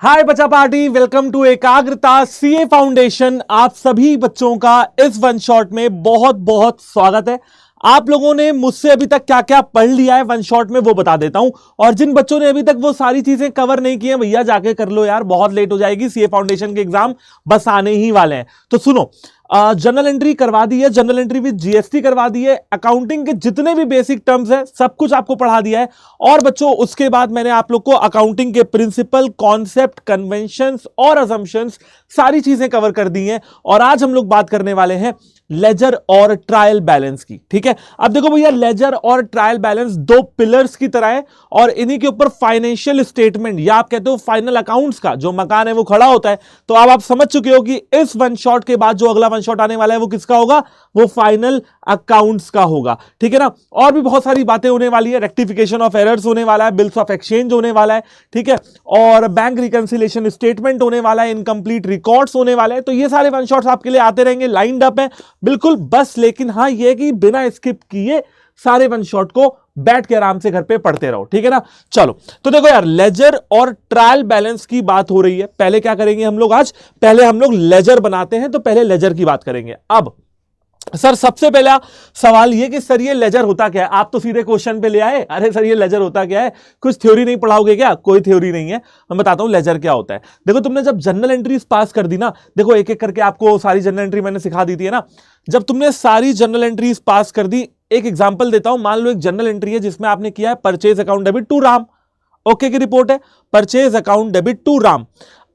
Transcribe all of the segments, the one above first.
हाय बच्चा party, welcome to एकाग्रता CA foundation. आप सभी बच्चों का इस वन शॉट में बहुत बहुत स्वागत है। आप लोगों ने मुझसे अभी तक क्या क्या पढ़ लिया है वन शॉट में वो बता देता हूं, और जिन बच्चों ने अभी तक वो सारी चीजें कवर नहीं की हैं भैया जाके कर लो यार, बहुत लेट हो जाएगी। सीए फाउंडेशन के एग्जाम बस आने ही वाले हैं। तो सुनो, जनरल एंट्री करवा दी है, जनरल एंट्री विद जीएसटी करवा दी है, अकाउंटिंग के जितने भी बेसिक टर्म्स है सब कुछ आपको पढ़ा दिया है। और बच्चों उसके बाद मैंने आप लोग को अकाउंटिंग के प्रिंसिपल, कॉन्सेप्ट, कन्वेंशंस और असम्पशंस सारी चीजें कवर कर दी हैं। और आज हम लोग बात करने वाले हैं लेजर और ट्रायल बैलेंस की। ठीक है, अब देखो भैया, लेजर और ट्रायल बैलेंस दो पिलर्स की तरह है, और इन्हीं के ऊपर फाइनेंशियल स्टेटमेंट या आप कहते हो फाइनल अकाउंट्स का जो मकान है वो खड़ा होता है। तो अब आप समझ चुके हो कि इस वन शॉट के बाद जो अगला वन शॉट आने वाला है वो किसका होगा, वो फाइनल अकाउंट्स का होगा। ठीक है ना, और भी बहुत सारी बातें होने वाली है, रेक्टिफिकेशन ऑफ एरर्स होने वाला है, बिल्स ऑफ एक्सचेंज होने वाला है, ठीक है, और बैंक रिकंसिलिएशन स्टेटमेंट होने वाला है, इनकम्प्लीट रिकॉर्ड्स होने वाले हैं। तो ये सारे वन शॉट्स आपके लिए आते रहेंगे, लाइंड अप है बिल्कुल बस। लेकिन हाँ, ये कि बिना स्किप किए सारे वन शॉट को बैठ के आराम से घर पे पढ़ते रहो। ठीक है ना, चलो तो देखो यार, लेजर और ट्रायल बैलेंस की बात हो रही है। पहले क्या करेंगे हम लोग, आज पहले हम लोग लेजर बनाते हैं, तो पहले लेजर की बात करेंगे। अब सर सबसे पहला सवाल ये कि सर ये लेजर होता क्या है। आप तो सीधे क्वेश्चन पे ले आए, अरे सर ये लेजर होता क्या है, कुछ थ्योरी नहीं पढ़ाओगे क्या? कोई थ्योरी नहीं है, मैं बताता हूं लेजर क्या होता है। देखो तुमने जब जनरल एंट्रीज पास कर दी ना, देखो एक एक करके आपको सारी जनरल एंट्री मैंने सिखा दी थी है ना। जब तुमने सारी जनरल एंट्रीज पास कर दी, एक एग्जाम्पल देता हूं, मान लो एक जनरल एंट्री है जिसमें आपने किया है purchase account debit to Ram. Okay की रिपोर्ट है, purchase account debit to Ram.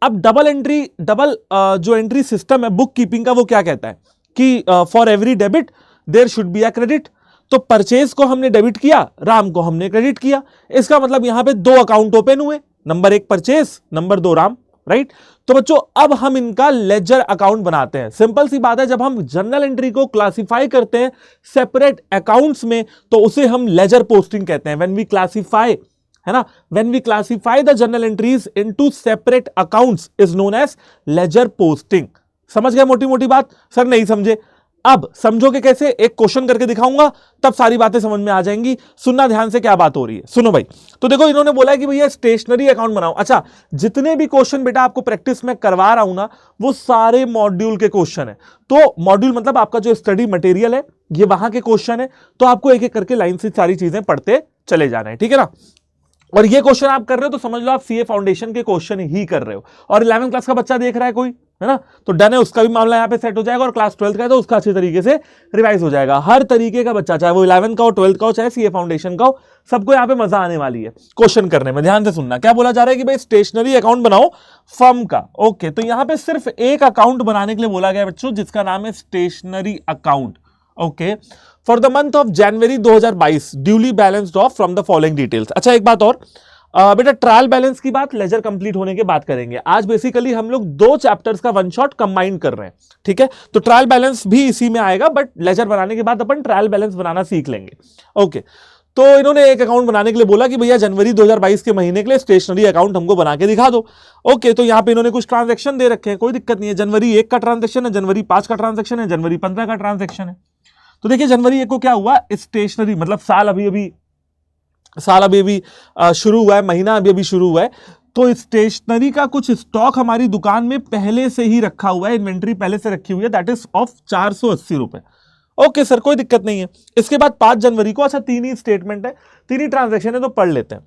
अब डबल एंट्री, डबल जो एंट्री सिस्टम है बुक कीपिंग का, वो क्या कहता है कि for every debit there should be a credit. तो परचेज को हमने डेबिट किया, राम को हमने क्रेडिट किया। इसका मतलब यहां पे दो अकाउंट ओपन हुए, नंबर एक परचेज, नंबर दो राम, राइट। तो बच्चों अब हम इनका लेजर अकाउंट बनाते हैं। सिंपल सी बात है, जब हम जनरल एंट्री को क्लासिफाई करते हैं सेपरेट अकाउंट्स में तो उसे हम लेजर पोस्टिंग कहते हैं। व्हेन वी क्लासिफाई, है ना, when we classify the general entries into separate accounts is known as ledger posting. समझ गए मोटी मोटी बात? सर नहीं समझे, अब समझोगे कैसे, एक क्वेश्चन करके दिखाऊंगा तब सारी बातें समझ में आ जाएंगी। सुनना ध्यान से क्या बात हो रही है, सुनो भाई। तो देखो इन्होंने बोला है कि भैया स्टेशनरी अकाउंट बनाओ। अच्छा, जितने भी क्वेश्चन बेटा आपको प्रैक्टिस में करवा रहा हूं ना, वो सारे मॉड्यूल के क्वेश्चन है। तो मॉड्यूल मतलब आपका जो स्टडी मटेरियल है, ये वहां के क्वेश्चन है। तो आपको एक एक करके लाइन से सारी चीजें पढ़ते चले जाना है, ठीक है ना। और ये क्वेश्चन आप कर रहे हो तो समझ लो आप सीए फाउंडेशन के क्वेश्चन ही कर रहे हो। और 11th क्लास का बच्चा देख रहा है कोई, है ना, तो डन है, उसका भी मामला यहाँ पे सेट हो जाएगा। और क्लास 12th का है तो उसका अच्छे तरीके से रिवाइज हो जाएगा। हर तरीके का बच्चा, चाहे वो 11th का हो, 12th का हो, चाहे सीए फाउंडेशन का हो, सबको यहाँ पे मजा आने वाली है क्वेश्चन करने में। ध्यान से सुनना, क्या बोला जा रहा है कि भाई स्टेशनरी अकाउंट बनाओ फर्म का। ओके, तो यहाँ पे सिर्फ एक अकाउंट बनाने के लिए बोला गया बच्चों, जिसका नाम है stationery account. Okay, for the month of January 2022 duly balanced off from the following details. अच्छा एक बात और, बेटा ट्रायल बैलेंस की बात लेजर कंप्लीट होने के बाद करेंगे। आज बेसिकली हम लोग दो चैप्टर्स का वन शॉट कंबाइन कर रहे हैं, ठीक है। तो ट्रायल बैलेंस भी इसी में आएगा, बट लेजर बनाने के बाद अपन ट्रायल बैलेंस बनाना सीख लेंगे। ओके, तो इन्होंने एक अकाउंट बनाने के लिए बोला कि भैया जनवरी 2022 के महीने के लिए स्टेशनरी अकाउंट हमको बना के दिखा दो। ओके, तो यहाँ पे इन्होंने कुछ ट्रांजेक्शन दे रखे हैं, कोई दिक्कत नहीं है। जनवरी 1 का ट्रांजेक्शन है, जनवरी 5 का ट्रांजेक्शन है, जनवरी 15 का ट्रांजेक्शन है। तो देखिए जनवरी 1 को क्या हुआ, स्टेशनरी मतलब साल अभी शुरू हुआ है, महीना अभी शुरू हुआ है। तो स्टेशनरी का कुछ स्टॉक हमारी दुकान में पहले से ही रखा हुआ है, इन्वेंट्री पहले से रखी हुई है, दैट इज ऑफ 480 रुपए। ओके सर, कोई दिक्कत नहीं है। इसके बाद 5 जनवरी को, अच्छा 3 ही स्टेटमेंट है, 3 ही ट्रांजेक्शन है, तो पढ़ लेते हैं।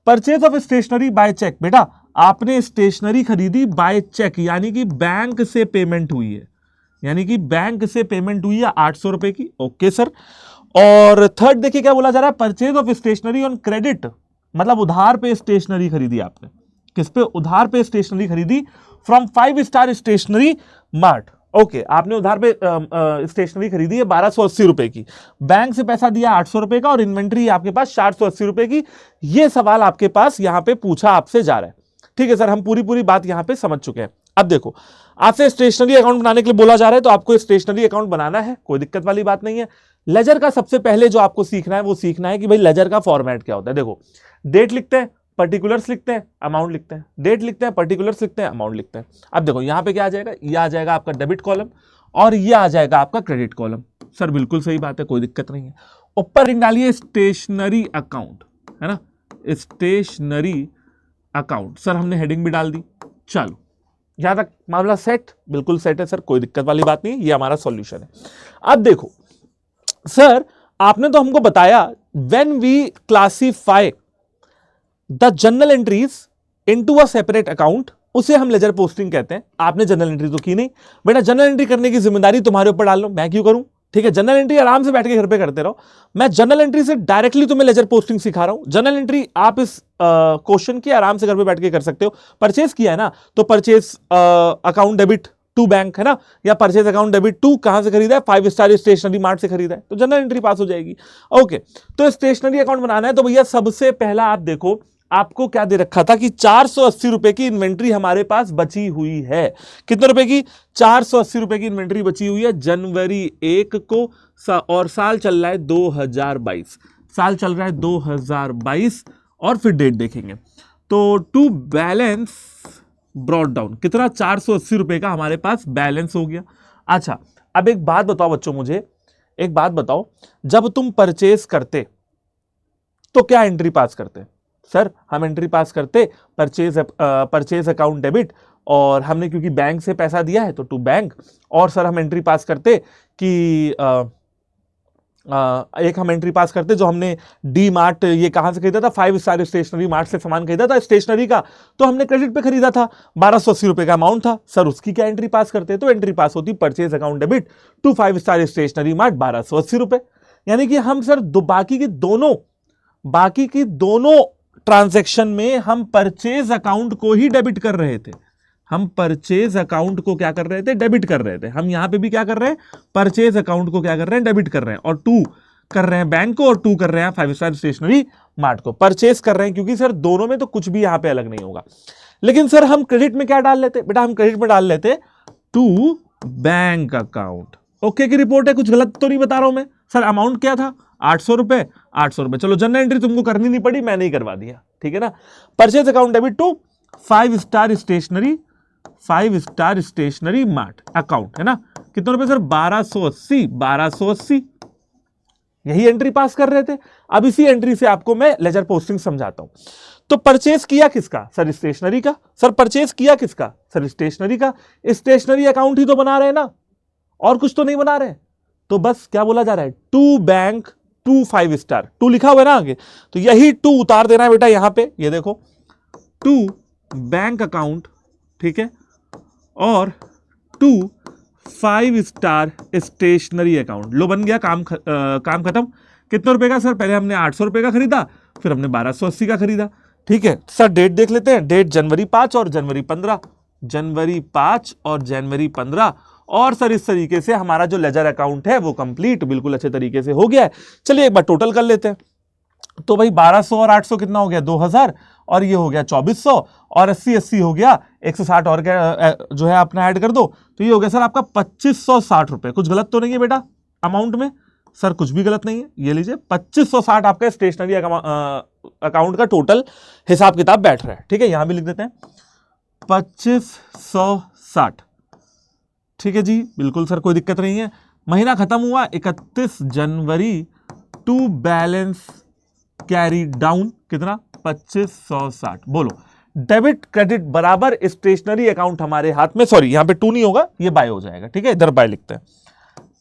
Purchase of stationery by cheque, बेटा आपने स्टेशनरी खरीदी बाय चेक, यानी कि बैंक से पेमेंट हुई है, यानी कि बैंक से पेमेंट हुई है 800 रुपए की। Okay sir. और थर्ड देखिए क्या बोला जा रहा है, purchase of stationery on credit, मतलब उधार पे स्टेशनरी खरीदी आपने। किस पे? उधार पे स्टेशनरी खरीदी from 5 star stationery mart. Okay, आपने उधार पे स्टेशनरी खरीदी है 1280 रुपए की, बैंक से पैसा दिया 800 रुपए का, और इन्वेंट्री आपके पास 480 रुपए की। ये सवाल आपके पास यहां पे पूछा आपसे जा रहा है, ठीक है सर, हम पूरी बात यहां पे समझ चुके हैं। अब देखो, आपसे स्टेशनरी अकाउंट बनाने के लिए बोला जा रहा है, तो आपको स्टेशनरी अकाउंट बनाना है, कोई दिक्कत वाली बात नहीं है। लेजर का सबसे पहले जो आपको सीखना है वो सीखना है कि भाई लेजर का फॉर्मेट क्या होता है। देखो, डेट लिखते हैं, पर्टिकुलर्स लिखते हैं, अमाउंट लिखते हैं, डेट लिखते हैं, पर्टिकुलर्स लिखते हैं, अमाउंट लिखते हैं। अब देखो यहां पे क्या आ जाएगा, ये आ जाएगा आपका डेबिट कॉलम, और ये आ जाएगा आपका क्रेडिट कॉलम। सर बिल्कुल सही बात है, कोई दिक्कत नहीं है। ऊपर लिख डालिए स्टेशनरी अकाउंट, है ना, स्टेशनरी अकाउंट। सर हमने हेडिंग भी डाल दी, चलो यहां तक मामला सेट, बिल्कुल सेट है सर, कोई दिक्कत वाली बात नहीं, ये हमारा सॉल्यूशन है। अब देखो सर, आपने तो हमको बताया when we classify the general entries into a separate account, उसे हम लेजर पोस्टिंग कहते हैं। आपने जनरल एंट्री तो की नहीं बेटा, जनरल एंट्री करने की जिम्मेदारी तुम्हारे ऊपर डाल लो, मैं क्यों करूं? ठीक है, जनरल एंट्री आराम से बैठ के घर पे करते रहो, मैं जनरल एंट्री से डायरेक्टली तुम्हें लेजर पोस्टिंग सिखा रहा हूं। जनरल एंट्री आप इस क्वेश्चन की आराम से घर पे बैठ के कर सकते हो। परचेज किया है ना, तो purchase account debit to bank है ना, या परचेज अकाउंट डेबिट टू कहां से खरीदा है? 5 स्टार स्टेशनरी मार्ट से खरीदा है, तो जनरल एंट्री पास हो जाएगी। ओके, तो स्टेशनरी अकाउंट बनाना है तो भैया सबसे पहला आप देखो, आपको क्या दे रखा था कि 480 रुपए की इन्वेंट्री हमारे पास बची हुई है। कितने रुपए की? 480 रुपए की इन्वेंट्री बची हुई है जनवरी 1 को, और साल चल रहा है 2022, साल चल रहा है 2022, और फिर डेट देखेंगे तो टू बैलेंस ब्रॉट डाउन कितना? 480 रुपए का हमारे पास बैलेंस हो गया। अच्छा, अब एक बात बताओ बच्चों, मुझे एक बात बताओ, जब तुम परचेज करते तो क्या एंट्री पास करते? सर हम एंट्री पास करते परचेज अकाउंट डेबिट, और हमने क्योंकि बैंक से पैसा दिया है तो टू बैंक, और सर हम एंट्री पास करते कि एक हम एंट्री पास करते जो हमने डी मार्ट, ये कहां से खरीदा था? 5 स्टार स्टेशनरी मार्ट से सामान खरीदा था स्टेशनरी का, तो हमने क्रेडिट पे खरीदा था, 1280 रुपए का अमाउंट था, सर उसकी क्या एंट्री पास करते? तो एंट्री पास होती purchase account debit to 5 star stationery mart 1280 रुपए। यानी कि हम सर बाकी की दोनों ट्रांजैक्शन में हम परचेज अकाउंट को ही डेबिट कर रहे थे, हम परचेज अकाउंट को क्या कर रहे थे? डेबिट कर रहे थे। हम यहां पे भी क्या कर रहे हैं? परचेज अकाउंट को क्या कर रहे हैं? डेबिट कर रहे हैं, और टू कर रहे हैं बैंक को, और टू कर रहे हैं 5 स्टार स्टेशनरी मार्ट को। परचेज कर रहे हैं क्योंकि सर दोनों में तो कुछ भी यहां पे अलग नहीं होगा। लेकिन सर हम क्रेडिट में क्या डाल लेते बेटा? हम क्रेडिट में डाल लेते टू बैंक अकाउंट। ओके की रिपोर्ट है, कुछ गलत तो नहीं बता रहा हूं मैं? सर अमाउंट क्या था? 800 रुपए, 800 रुपए। चलो जनरल एंट्री तुमको करनी नहीं पड़ी, मैंने ही करवा दिया, ठीक है ना। Purchase account debit to 5 star stationery mart account है ना, कितने रुपए सर? 1280 यही एंट्री पास कर रहे थे। अब इसी एंट्री से आपको मैं लेजर पोस्टिंग समझाता हूं। तो परचेज किया किसका? सर स्टेशनरी का। सर परचेज किया किसका? सर स्टेशनरी का। स्टेशनरी अकाउंट ही तो बना रहे हैं ना, और कुछ तो नहीं बना रहे, तो बस क्या बोला जा रहा है? To bank to 5 star, to लिखा हुआ है ना आगे, तो यही टू उतार देना है बेटा यहां पे, ये देखो टू बैंक अकाउंट, ठीक है, और टू 5 स्टार स्टेशनरी अकाउंट। लो बन गया, काम खत्म। कितने रुपए का? सर पहले हमने 800 रुपए का खरीदा, फिर हमने 1280 का खरीदा, ठीक है। सर डेट देख लेते हैं, डेट जनवरी 5 और जनवरी 15, जनवरी 5 और जनवरी 15, और सर इस तरीके से हमारा जो लेजर अकाउंट है वो कंप्लीट बिल्कुल अच्छे तरीके से हो गया है। चलिए एक बार टोटल कर लेते हैं, तो भाई 1200 और 800 कितना हो गया? 2000, और ये हो गया 2400, और 80 हो गया 160, और क्या जो है अपना ऐड कर दो, तो ये हो गया सर आपका 2560 रुपए। कुछ गलत तो नहीं है बेटा अमाउंट में? सर कुछ भी गलत नहीं है, ये लीजिए 2560 आपका स्टेशनरी अकाउंट का टोटल हिसाब किताब बैठ रहा है, ठीक है। यहां भी लिख देते हैं 2560, ठीक है जी, बिल्कुल सर कोई दिक्कत नहीं है। महीना खत्म हुआ 31 जनवरी, टू बैलेंस कैरी डाउन कितना? 2560। बोलो डेबिट क्रेडिट बराबर स्टेशनरी अकाउंट हमारे हाथ में, सॉरी यहां पे टू नहीं होगा, ये बाय हो जाएगा, ठीक है, इधर बाय लिखते हैं।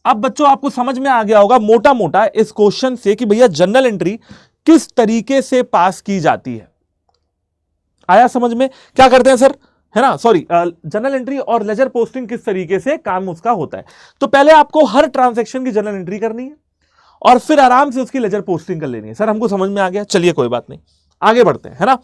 अब बच्चों आपको समझ में आ गया होगा मोटा मोटा इस क्वेश्चन से कि भैया जनरल एंट्री किस तरीके से पास की जाती है। आया समझ में? क्या करते हैं सर, है ना, सॉरी जनरल एंट्री और लेजर पोस्टिंग किस तरीके से काम उसका होता है। तो पहले आपको हर ट्रांजैक्शन की जनरल एंट्री करनी है, और फिर आराम से उसकी लेजर पोस्टिंग कर लेनी है। सर हमको समझ में आ गया, चलिए कोई बात नहीं, आगे बढ़ते हैं, है ना।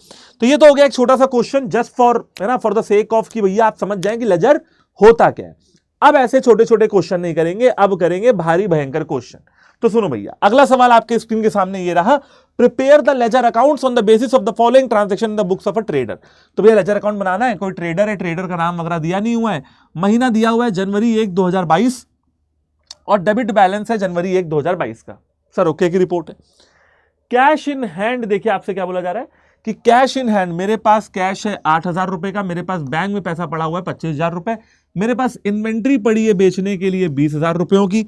तो ये तो हो गया एक छोटा सा क्वेश्चन जस्ट फॉर, है ना, फॉर द सेक ऑफ कि भैया आप समझ जाएं कि लेजर होता क्या है। अब ऐसे छोटे छोटे क्वेश्चन नहीं करेंगे, अब करेंगे भारी भयंकर क्वेश्चन। तो सुनो भैया, अगला सवाल आपके स्क्रीन के सामने ये रहा, prepare the ledger accounts on the basis of the following transaction in the books of a trader. तो भैया लेजर अकाउंट बनाना है, कोई ट्रेडर है, ट्रेडर का नाम वगैरह दिया नहीं हुआ है, महीना दिया हुआ है जनवरी 1 2022, और डेबिट बैलेंस है जनवरी 1 2022 का। सर ओके की रिपोर्ट है। कैश इन हैंड, देखिए आपसे क्या बोला जा रहा है कि कैश इन हैंड, मेरे पास कैश है 8000 रुपए का, मेरे पास बैंक में पैसा पड़ा हुआ है 25000 रुपए, मेरे पास इन्वेंट्री पड़ी है बेचने के लिए 20000 रुपयों की,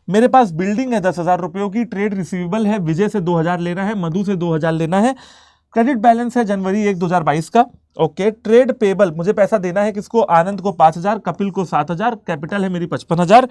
मेरे पास बिल्डिंग है 10000 रुपयों की, ट्रेड रिसीवेबल है, विजय से 2000 लेना है, मधु से 2000 लेना है, क्रेडिट बैलेंस है जनवरी 1 2022 का। ओके, ट्रेड पेबल, मुझे पैसा देना है किसको, आनंद को 5000, कपिल को 7000, कैपिटल है मेरी 55,000,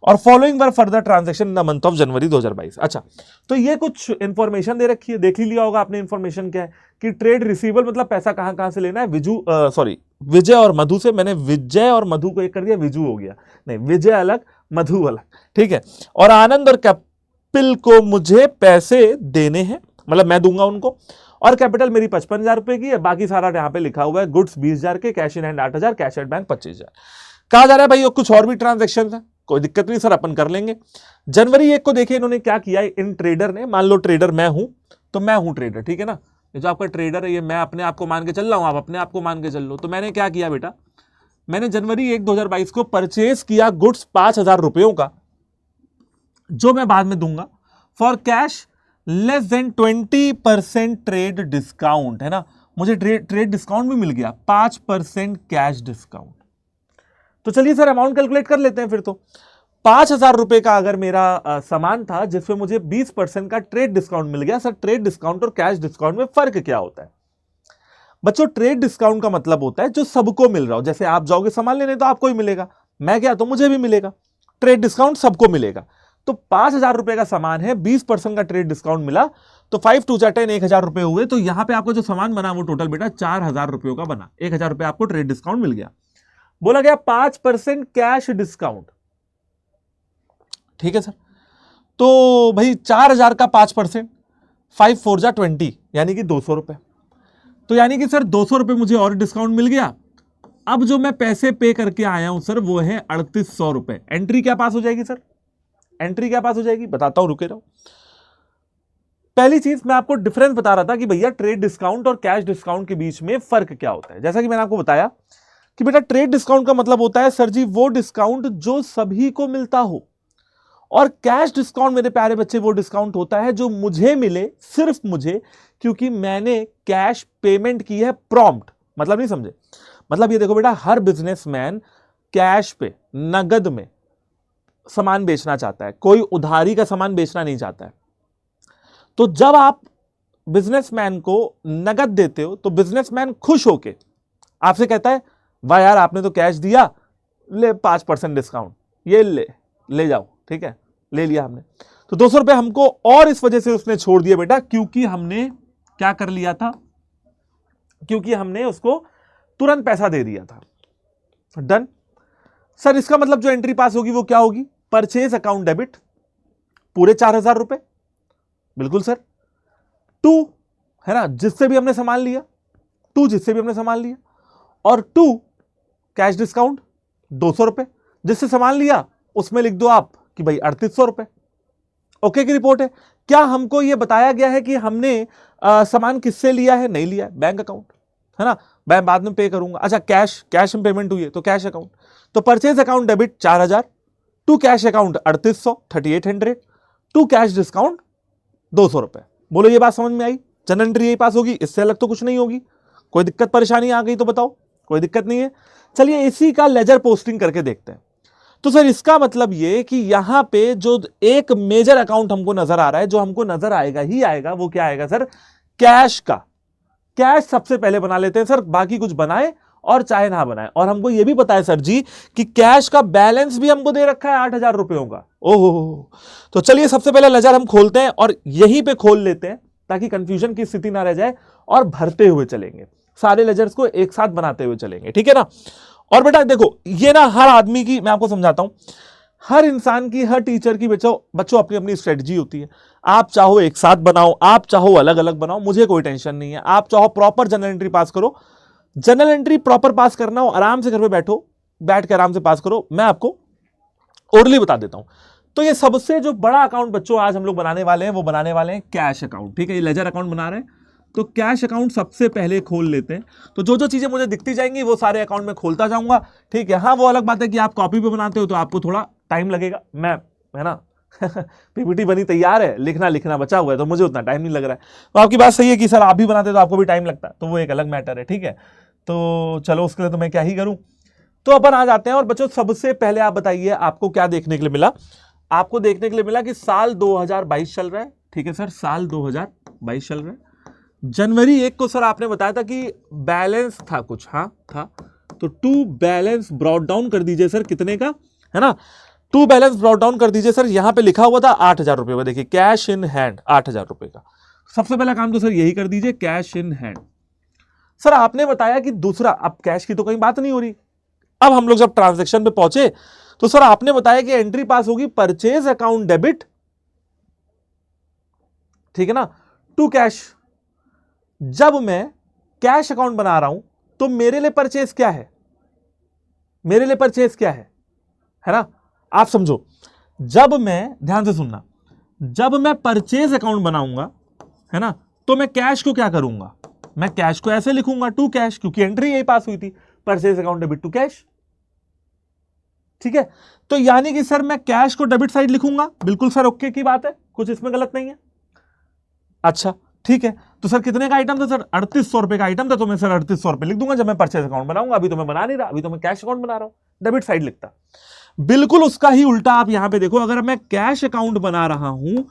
और following were further transaction in the month of January 2022। अच्छा, तो ये कुछ इंफॉर्मेशन दे रखी है, देख ही लिया होगा आपने इंफॉर्मेशन क्या है कि ट्रेड रिसीवेबल मतलब पैसा कहां कहां से लेना है, विजय और मधु से। मैंने विजय और मधु को एक कर दिया, विजू हो गया, नहीं विजय अलग मधु अलग, ठीक है। और आनंद और कपिल को मुझे पैसे देने हैं, मतलब मैं दूंगा उनको, और कैपिटल मेरी 55,000 रुपए की है, बाकी सारा यहाँ पे लिखा हुआ है, गुड्स 20,000 के, cash in hand 8,000, cash at bank 25,000। कहा जा रहा है भाई कुछ और भी ट्रांजेक्शन है, कोई दिक्कत नहीं सर, अपन कर लेंगे। जनवरी 1 को देखिए इन्होंने क्या किया, इन ट्रेडर ने, मान लो ट्रेडर मैं हूं, तो मैं हूं ट्रेडर, ठीक है ना, ये जो आपका ट्रेडर है ये मैं अपने आप को मान के चल रहा हूं, आप अपने आप को मान के चल लो। तो मैंने क्या किया बेटा, मैंने जनवरी 1 2022 को परचेज किया गुड्स 5,000 रुपयों का, जो मैं बाद में दूंगा, for cash less than 20% trade discount, है ना, मुझे ट्रेड डिस्काउंट भी मिल गया, 5% कैश डिस्काउंट। तो चलिए सर अमाउंट कैलकुलेट कर लेते हैं फिर। तो 5,000 रुपए का अगर मेरा सामान था जिसमें मुझे 20% का ट्रेड डिस्काउंट मिल गया, सर ट्रेड डिस्काउंट और कैश डिस्काउंट में फर्क क्या होता है? बच्चों ट्रेड डिस्काउंट का मतलब होता है जो सबको मिल रहा हो, जैसे आप जाओगे सामान लेने तो आपको ही मिलेगा, मैं क्या तो मुझे भी मिलेगा, ट्रेड डिस्काउंट सबको मिलेगा। तो 5,000 रुपए का सामान है, 20% का ट्रेड डिस्काउंट मिला, तो 5 2 10 1,000 रुपए हुए। तो यहां पे आपको जो सामान बना वो टोटल बेटा 4,000 रुपयों का बना, 1,000 रुपए आपको ट्रेड डिस्काउंट मिल गया। बोला गया 5% कैश डिस्काउंट, ठीक है सर। तो भाई 4,000 का 5%, 5 4 जा 20, यानी कि 200 रुपए। तो यानी कि सर 200 रुपए मुझे और डिस्काउंट मिल गया। अब जो मैं पैसे पे करके आया हूं सर वो है 3,800 रुपए। एंट्री क्या पास हो जाएगी सर, एंट्री क्या पास हो जाएगी बताता हूं, रुके रहो। पहली चीज मैं आपको डिफरेंस बता रहा था कि भैया ट्रेड डिस्काउंट और कैश डिस्काउंट के बीच में फर्क क्या होता है। जैसा कि मैंने आपको बताया कि बेटा ट्रेड डिस्काउंट का मतलब होता है सर जी वो डिस्काउंट जो सभी को मिलता हो, और कैश डिस्काउंट मेरे प्यारे बच्चे वो डिस्काउंट होता है जो मुझे मिले, सिर्फ मुझे, क्योंकि मैंने कैश पेमेंट की है प्रॉम्प्ट। मतलब नहीं समझे, मतलब ये देखो बेटा हर बिजनेसमैन कैश पे नगद में सामान बेचना चाहता है, कोई उधारी का सामान बेचना नहीं चाहता है। तो जब आप बिजनेसमैन को नगद देते हो तो बिजनेसमैन खुश होके आपसे कहता है वाह यार आपने तो कैश दिया, ले 5% डिस्काउंट, ये ले जाओ, ठीक है, ले लिया हमने। तो 200 रुपए हमको और इस वजह से उसने छोड़ दिया बेटा, क्योंकि हमने क्या कर लिया था, क्योंकि हमने उसको तुरंत पैसा दे दिया था। डन सर, इसका मतलब जो एंट्री पास होगी वो क्या होगी, परचेज अकाउंट डेबिट पूरे 4,000 रुपए, बिल्कुल सर। 2 है ना, जिससे भी हमने सामान लिया, 2 जिससे भी हमने सामान लिया, और 2 कैश डिस्काउंट 200 रुपए, जिससे सामान लिया उसमें लिख दो आप कि भाई 3,800 रुपए। ओके की रिपोर्ट है। क्या हमको यह बताया गया है कि हमने सामान किससे लिया है, नहीं लिया है, बैंक अकाउंट, है ना, मैं बाद में पे करूंगा। अच्छा कैश में पेमेंट हुई है तो कैश अकाउंट, तो purchase account debit 4,000, 2 cash account 3,800 3,800, 2 cash discount 200 रुपए। बोलो ये बात समझ में आई, जनरल एंट्री यही पास होगी, इससे अलग तो कुछ नहीं होगी। कोई दिक्कत परेशानी आ गई तो बताओ, कोई दिक्कत नहीं है। चलिए इसी का लेजर पोस्टिंग करके देखते हैं। तो सर इसका मतलब ये कि यहां पे जो एक मेजर अकाउंट हमको नजर आ रहा है, जो हमको नजर आएगा ही आएगा, वो क्या आएगा सर, कैश का। कैश सबसे पहले बना लेते हैं सर, बाकी कुछ बनाए और चाहे ना बनाए। और हमको यह भी पता है सर जी कि कैश का बैलेंस भी हमको दे रखा है 8,000 रुपयों का। ओहो, तो चलिए सबसे पहले लेजर हम खोलते हैं और यहीं पे खोल लेते हैं ताकि कंफ्यूजन की स्थिति ना रह जाए, और भरते हुए चलेंगे, सारे लेजर्स को एक साथ बनाते हुए चलेंगे, ठीक है ना। और बेटा देखो ये ना हर आदमी की, मैं आपको समझाता हूं, हर इंसान की, हर टीचर की बच्चों अपनी अपनी स्ट्रेटजी होती है। आप चाहो एक साथ बनाओ, आप चाहो अलग अलग बनाओ, मुझे कोई टेंशन नहीं है। आप चाहो प्रॉपर जनरल एंट्री पास करो, जनरल एंट्री प्रॉपर पास करना हो, आराम से घर पे बैठो, बैठ के आराम से पास करो, मैं आपको ओरली बता देता हूं। तो ये सबसे जो बड़ा अकाउंट बच्चों आज हम लोग बनाने वाले हैं, वो बनाने वाले हैं कैश अकाउंट, ठीक है। ये लेजर अकाउंट बना रहे हैं, तो कैश अकाउंट सबसे पहले खोल लेते हैं। तो जो जो चीजें मुझे दिखती जाएंगी वो सारे अकाउंट में खोलता जाऊंगा, ठीक है। हाँ वो अलग बात है कि आप कॉपी पे बनाते हो तो आपको थोड़ा टाइम लगेगा, मैं, है ना पीपीटी बनी तैयार है, लिखना बचा हुआ है, तो मुझे उतना टाइम नहीं लग रहा है। तो आपकी बात सही है कि सर आप भी बनाते तो आपको भी टाइम लगता है, तो वो एक अलग मैटर है, ठीक है। तो चलो उसके लिए तो मैं क्या ही करूं। तो अपन आ जाते हैं। और बच्चों सबसे पहले आप बताइए आपको क्या देखने के लिए मिला। आपको देखने के लिए मिला कि साल 2022 चल रहा है, ठीक है सर, साल 2022 चल रहा है। जनवरी 1 को सर आपने बताया था कि बैलेंस था कुछ, हाँ था, तो टू बैलेंस ब्रॉट डाउन कर दीजिए सर, कितने का, है ना, टू बैलेंस ब्रॉट डाउन कर दीजिए सर। यहां पे लिखा हुआ था 8,000 रुपए का, देखिए कैश इन हैंड 8,000 रुपए का। सबसे पहला काम तो सर यही कर दीजिए, कैश इन हैंड। सर आपने बताया कि दूसरा, अब कैश की तो कहीं बात नहीं हो रही। अब हम लोग जब ट्रांजैक्शन पे पहुंचे तो सर आपने बताया कि एंट्री पास होगी परचेज अकाउंट डेबिट, ठीक है ना, टू कैश। जब मैं कैश अकाउंट बना रहा हूं तो मेरे लिए परचेज क्या है, मेरे लिए परचेज क्या है ना, आप समझो। जब मैं, ध्यान से सुनना, जब मैं परचेज अकाउंट बनाऊंगा, है ना, तो मैं कैश को क्या करूंगा, मैं कैश को ऐसे लिखूंगा टू कैश, क्योंकि एंट्री यही पास हुई थी, purchase account debit to cash, ठीक है। तो यानी कि सर मैं कैश को डेबिट साइड लिखूंगा, बिल्कुल सर ओके की बात है, कुछ इसमें गलत नहीं है। अच्छा ठीक है, तो सर कितने का आइटम था सर, 3800 रुपए का आइटम था, तो मैं सर 3800 रुपए लिख दूंगा जब मैं परचेज अकाउंट बनाऊंगा। अभी तो मैं बना नहीं रहा, अभी तो मैं कैश अकाउंट बना रहा हूं, डेबिट साइड लिखता। बिल्कुल उसका ही उल्टा आप यहां पे देखो, अगर मैं कैश अकाउंट बना रहा हूं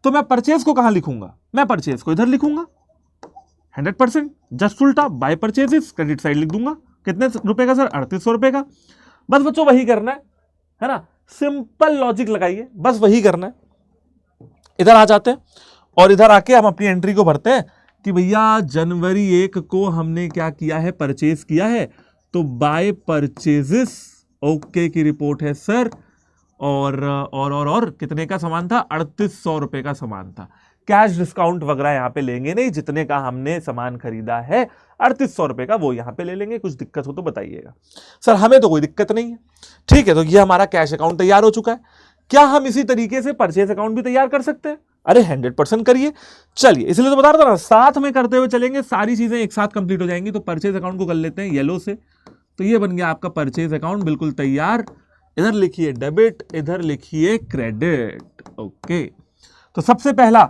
तो मैं परचेज को कहां लिखूंगा, मैं परचेज को इधर लिखूंगा 100%, जस्ट उल्टा, बाय परचेजेस क्रेडिट साइड लिख दूंगा। कितने रुपए का सर, 3800 रुपए का। बस बच्चों वही करना है ना, सिंपल लॉजिक लगाइए, बस वही करना है। इधर आ जाते हैं और इधर आके हम अपनी एंट्री को भरते हैं कि भैया जनवरी 1 को हमने क्या किया है, परचेज किया है, तो बाय परचेजेस ओके की रिपोर्ट है सर। और कितने का सामान था, 3800 रुपए का सामान था। कैश डिस्काउंट वगैरह यहां पे लेंगे नहीं, जितने का हमने सामान खरीदा है 3800 रुपए का वो यहां पे ले लेंगे। कुछ दिक्कत हो तो बताइएगा। सर हमें तो कोई दिक्कत नहीं है, ठीक है। तो ये हमारा कैश अकाउंट तैयार हो चुका है। क्या हम इसी तरीके से परचेज अकाउंट भी तैयार कर सकते हैं? अरे 100% करिए। चलिए, इसलिए तो बता रहा था ना, साथ में करते हुए चलेंगे, सारी चीजें एक साथ कंप्लीट हो जाएंगी। तो परचेज अकाउंट को कर लेते हैं येलो से, तो ये बन गया आपका परचेज अकाउंट, बिल्कुल तैयार। इधर लिखिए डेबिट, इधर लिखिए क्रेडिट, ओके। तो सबसे पहला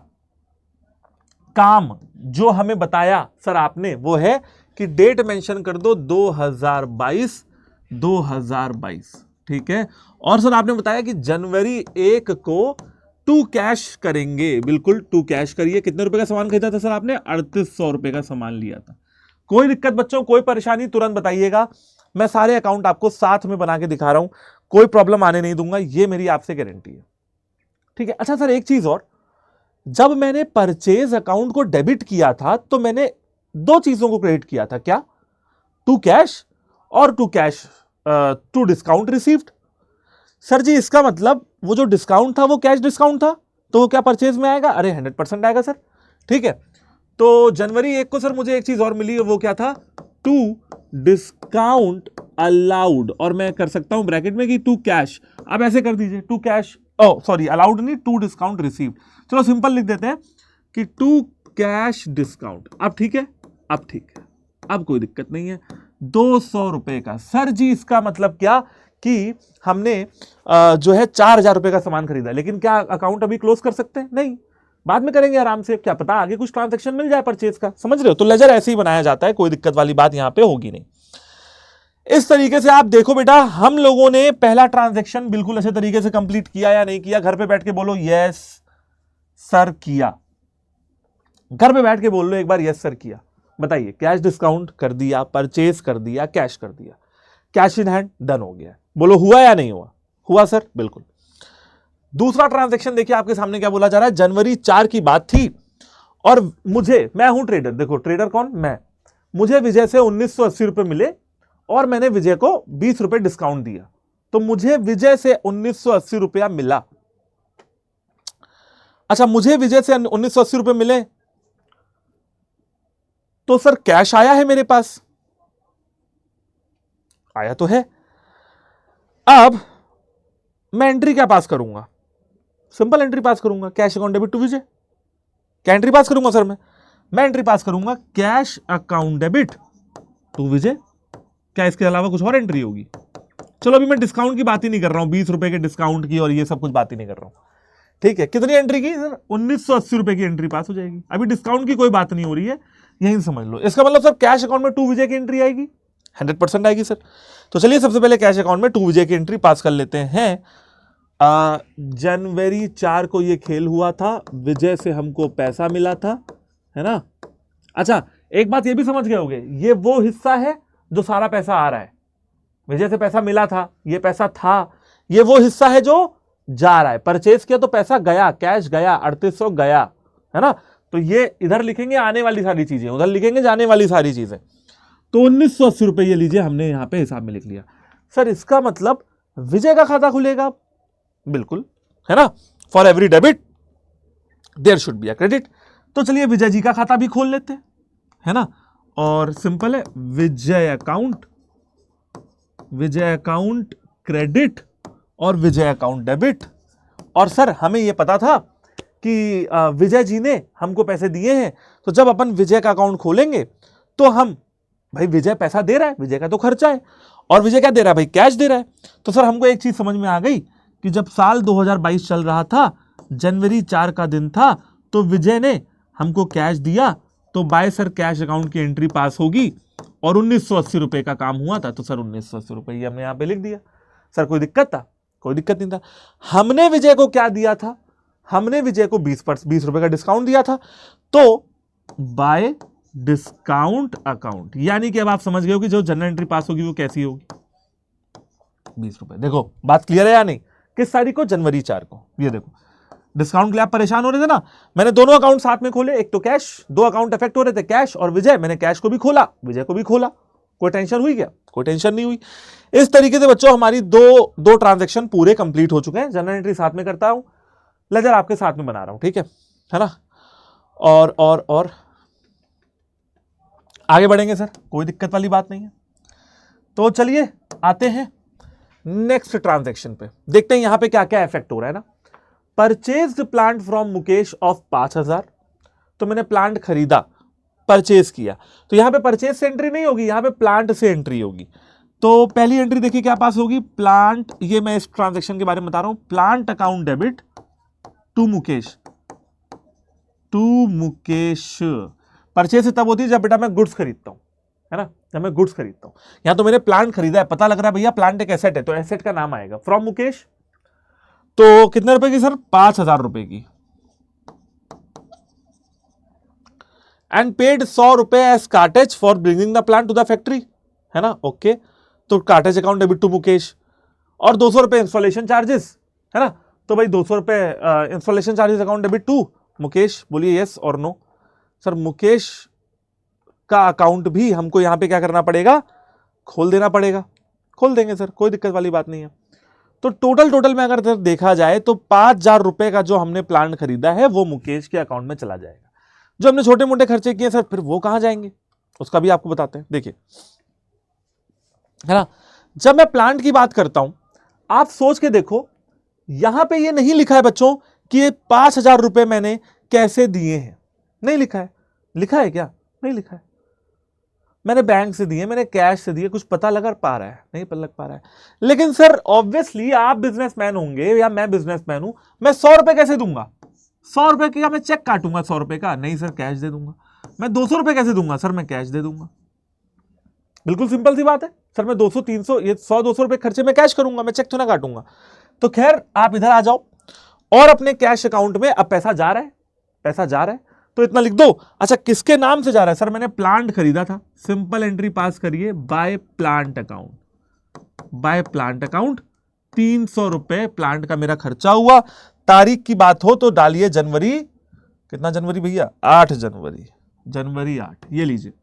काम जो हमें बताया सर आपने वो है कि डेट मेंशन कर दो 2022, ठीक है। और सर आपने बताया कि जनवरी 1 को टू कैश करेंगे, बिल्कुल टू कैश करिए। कितने रुपए का सामान खरीदा था सर आपने, 3800 रुपए का सामान लिया था। कोई दिक्कत बच्चों, कोई परेशानी तुरंत बताइएगा। मैं सारे अकाउंट आपको साथ में बना के दिखा रहा हूं, कोई प्रॉब्लम आने नहीं दूंगा, ये मेरी आपसे गारंटी है, ठीक है। अच्छा सर एक चीज और, जब मैंने परचेज अकाउंट को डेबिट किया था तो मैंने दो चीजों को क्रेडिट किया था, क्या, टू कैश और टू डिस्काउंट रिसीव्ड। सर जी इसका मतलब वो जो डिस्काउंट था वो कैश डिस्काउंट था, तो वो क्या परचेज में आएगा? अरे 100% आएगा सर, ठीक है। तो जनवरी 1 को सर मुझे एक चीज और मिली, वो क्या था, टू डिस्काउंट अलाउड, और मैं कर सकता हूं ब्रैकेट में कि टू कैश। अब ऐसे कर दीजिए, टू कैश, सॉरी अलाउड नहीं, टू डिस्काउंट रिसीव्ड। चलो सिंपल लिख देते हैं कि टू कैश डिस्काउंट। अब ठीक है, अब ठीक है, अब कोई दिक्कत नहीं है। 200 रुपए का। सर जी इसका मतलब क्या कि हमने जो है 4,000 रुपए का सामान खरीदा, लेकिन क्या अकाउंट अभी क्लोज कर सकते हैं? नहीं, बाद में करेंगे आराम से, क्या पता आगे कुछ ट्रांजैक्शन मिल जाए परचेज का, समझ रहे हो। तो लेजर ऐसे ही बनाया जाता है, कोई दिक्कत वाली बात यहां पे होगी नहीं। इस तरीके से आप देखो बेटा, हम लोगों ने पहला ट्रांजैक्शन बिल्कुल अच्छे तरीके से कंप्लीट किया या नहीं किया? घर पे बैठ के बोलो यस सर किया, घर पे बैठ के बोल लो एक बार यस सर किया। बताइए, कैश डिस्काउंट कर दिया, परचेज कर दिया, कैश कर दिया, कैश इन हैंड डन हो गया। बोलो हुआ या नहीं हुआ? हुआ सर, बिल्कुल। दूसरा ट्रांजैक्शन देखिए आपके सामने क्या बोला जा रहा है। जनवरी 4 की बात थी और मैं हूं ट्रेडर, देखो ट्रेडर कौन, मैं, मुझे विजय से 1980 रुपए मिले और मैंने विजय को 20 रुपए डिस्काउंट दिया, तो मुझे विजय से 1980 रुपया मिला। अच्छा, मुझे विजय से 1980 रुपए मिले तो सर कैश आया है मेरे पास, आया तो है। अब मैं एंट्री क्या पास करूंगा? सिंपल एंट्री पास करूंगा, कैश अकाउंट डेबिट टू विजय। क्या एंट्री पास करूंगा सर? मैं एंट्री पास करूंगा कैश अकाउंट डेबिट टू विजय। क्या इसके अलावा कुछ और एंट्री होगी? चलो अभी मैं डिस्काउंट की बात ही नहीं कर रहा हूं, 20 रुपए के डिस्काउंट की और ये सब कुछ बात ही नहीं कर रहा हूं, ठीक है। कितनी एंट्री की सर? 1980 रुपए की एंट्री पास हो जाएगी। अभी डिस्काउंट की कोई बात नहीं हो रही है, यही समझ लो। इसका मतलब सर कैश अकाउंट में टू विजय की एंट्री आएगी, 100% आएगी सर। तो चलिए सबसे पहले कैश अकाउंट में टू विजय की एंट्री पास कर लेते हैं। जनवरी 4 को ये खेल हुआ था, विजय से हमको पैसा मिला था, है ना। अच्छा, एक बात ये भी समझ गए होगे, ये वो हिस्सा है जो सारा पैसा आ रहा है, विजय से पैसा मिला था, ये पैसा था, ये वो हिस्सा है जो जा रहा है। परचेज किया तो पैसा गया, कैश गया, 3800 गया, है ना। तो ये इधर लिखेंगे आने वाली सारी चीजें, उधर लिखेंगे जाने वाली सारी चीजें। तो 1980 रुपए ये लीजिए, हमने यहां पे हिसाब में लिख लिया। सर इसका मतलब विजय का खाता खुलेगा, बिल्कुल, है ना। For every debit there should be a credit. तो चलिए विजय जी का खाता भी खोल लेते हैं, है ना। और सिंपल है, विजय अकाउंट क्रेडिट और विजय अकाउंट डेबिट। और सर हमें यह पता था कि विजय जी ने हमको पैसे दिए हैं, तो जब अपन विजय का अकाउंट खोलेंगे तो हम, भाई विजय पैसा दे रहा है, विजय का तो खर्चा है, और विजय क्या दे रहा है भाई, कैश दे रहा है। तो सर हमको एक चीज समझ में आ गई कि जब साल 2022 चल रहा था, जनवरी 4 का दिन था, तो विजय ने हमको कैश दिया, तो बाय सर कैश अकाउंट की एंट्री पास होगी, और 1980 रुपए का काम हुआ था, तो सर 1980 रुपए हमने यहां पे लिख दिया। सर कोई दिक्कत था? कोई दिक्कत नहीं था। हमने विजय को क्या दिया था, हमने विजय को 20 रुपए का डिस्काउंट दिया था, तो बाय डिस्काउंट अकाउंट, यानी कि अब आप समझ गए हो कि जो जनरल एंट्री पास होगी वो कैसी होगी, 20 रुपए। देखो बात क्लियर है या नहीं? किस तारीख को? जनवरी 4 को। ये देखो डिस्काउंट के लिए आप परेशान हो रहे थे ना, मैंने दोनों अकाउंट साथ में खोले, एक तो कैश, दो अकाउंट अफेक्ट हो रहे थे, कैश और विजय, मैंने कैश को भी खोला, विजय को भी खोला। कोई टेंशन हुई क्या? कोई टेंशन नहीं हुई। इस तरीके से बच्चों हमारी दो ट्रांजैक्शन पूरे कंप्लीट हो चुके हैं। जनरल एंट्री साथ में करता हूं, लेजर आपके साथ में बना रहा हूं, ठीक है ना। और आगे बढ़ेंगे सर, कोई दिक्कत वाली बात नहीं है। तो चलिए आते हैं नेक्स्ट ट्रांजैक्शन पे, देखते हैं यहां पे क्या क्या इफेक्ट हो रहा है ना। Purchased plant from Mukesh of 5000, तो मैंने प्लांट खरीदा, परचेज किया, तो यहां पे परचेज से एंट्री नहीं होगी, यहां पे प्लांट से एंट्री होगी। तो पहली एंट्री देखिए क्या पास होगी, प्लांट, ये मैं इस ट्रांजैक्शन के बारे में बता रहा हूं, plant account debit to Mukesh. Purchase से तब होती है जब बेटा मैं गुड्स खरीदता हूं, है ना, जब मैं गुड्स खरीदता हूं। यहां तो मैंने प्लांट खरीदा है, पता लग रहा है भैया प्लांट एक एसेट है, तो एसेट का नाम आएगा फ्रॉम मुकेश। तो कितने रुपए की सर? 5000 रुपए की। एंड पेड 100 रुपए as cartage for bringing the plant to the factory, है ना, ओके। तो cartage account debit to Mukesh, और 200 रुपए इंस्टॉलेशन चार्जेस, है ना। तो भाई 200 रुपए installation charges account debit to Mukesh. बोलिए यस और नो। सर मुकेश का अकाउंट भी हमको यहां पे क्या करना पड़ेगा, खोल देना पड़ेगा। खोल देंगे सर, कोई दिक्कत वाली बात नहीं है। तो टोटल में अगर देखा जाए तो 5000 रुपए का जो हमने प्लांट खरीदा है वो मुकेश के अकाउंट में चला जाएगा। जो हमने छोटे मोटे खर्चे किए सर, फिर वो कहां जाएंगे, उसका भी आपको बताते हैं, देखिए, है ना। जब मैं प्लांट की बात करता हूं, आप सोच के देखो, यहां पे ये नहीं लिखा है बच्चों कि ये 5000 रुपए मैंने कैसे दिए हैं, नहीं लिखा है। लिखा है क्या? नहीं लिखा है। मैंने बैंक से दिए, मैंने कैश से दिए, कुछ पता लग पा रहा है? नहीं लग पा रहा है। लेकिन सर ऑब्वियसली आप बिजनेसमैन होंगे या मैं बिजनेसमैन हूं, मैं 100 रुपए कैसे दूंगा? 100 रुपए का मैं चेक काटूंगा 100 रुपए का? नहीं सर, कैश दे दूंगा। मैं 200 रुपए कैसे दूंगा? सर मैं कैश दे दूंगा। बिल्कुल सिंपल सी बात है सर, मैं 200 300 ये 100 200 रुपए खर्चे में कैश करूंगा, मैं चेक तो ना काटूंगा। तो खैर आप इधर आ जाओ और अपने कैश अकाउंट में अब पैसा जा रहा है, पैसा जा रहा है, तो इतना लिख दो। अच्छा किसके नाम से जा रहा है? सर मैंने प्लांट खरीदा था, सिंपल एंट्री पास करिए, by plant account, by plant account 300 रुपए प्लांट का मेरा खर्चा हुआ। तारीख की बात हो तो डालिए जनवरी, कितना जनवरी भैया? 8 जनवरी, जनवरी 8, ये लीजिए।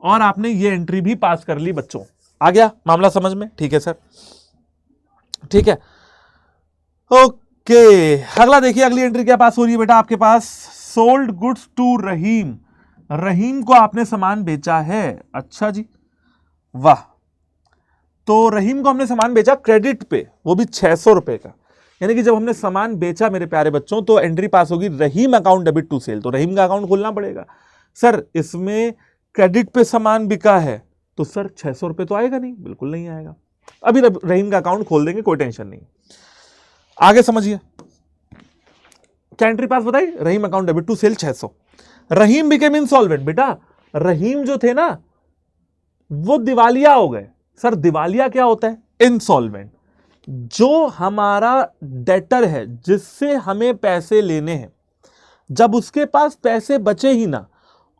और आपने ये एंट्री भी पास कर ली बच्चों। आ गया मामला समझ में? ठीक है सर, ठीक है, ओके। अगला देखिए, अगली एंट्री क्या पास हो रही है बेटा आपके पास? सोल्ड गुड्स टू रहीम, रहीम को आपने सामान बेचा है। अच्छा जी, वाह। तो रहीम को हमने सामान बेचा क्रेडिट पे, वो भी 600 रुपए का। यानी कि जब हमने सामान बेचा मेरे प्यारे बच्चों, तो एंट्री पास होगी रहीम अकाउंट डेबिट टू सेल, तो रहीम का अकाउंट खोलना पड़ेगा। सर इसमें क्रेडिट पे सामान बिका है, तो सर 600 रुपए तो आएगा नहीं, बिल्कुल नहीं आएगा। अभी रहीम का अकाउंट खोल देंगे, कोई टेंशन नहीं। आगे समझिए क्या एंट्री पास बताई? Rahim account debit to sale 600। Rahim became insolvent. बेटा रहीम जो थे ना वो दिवालिया हो गए। सर दिवालिया क्या होता है? इंसॉल्वेंट। जो हमारा डेटर है, जिससे हमें पैसे लेने हैं, जब उसके पास पैसे बचे ही ना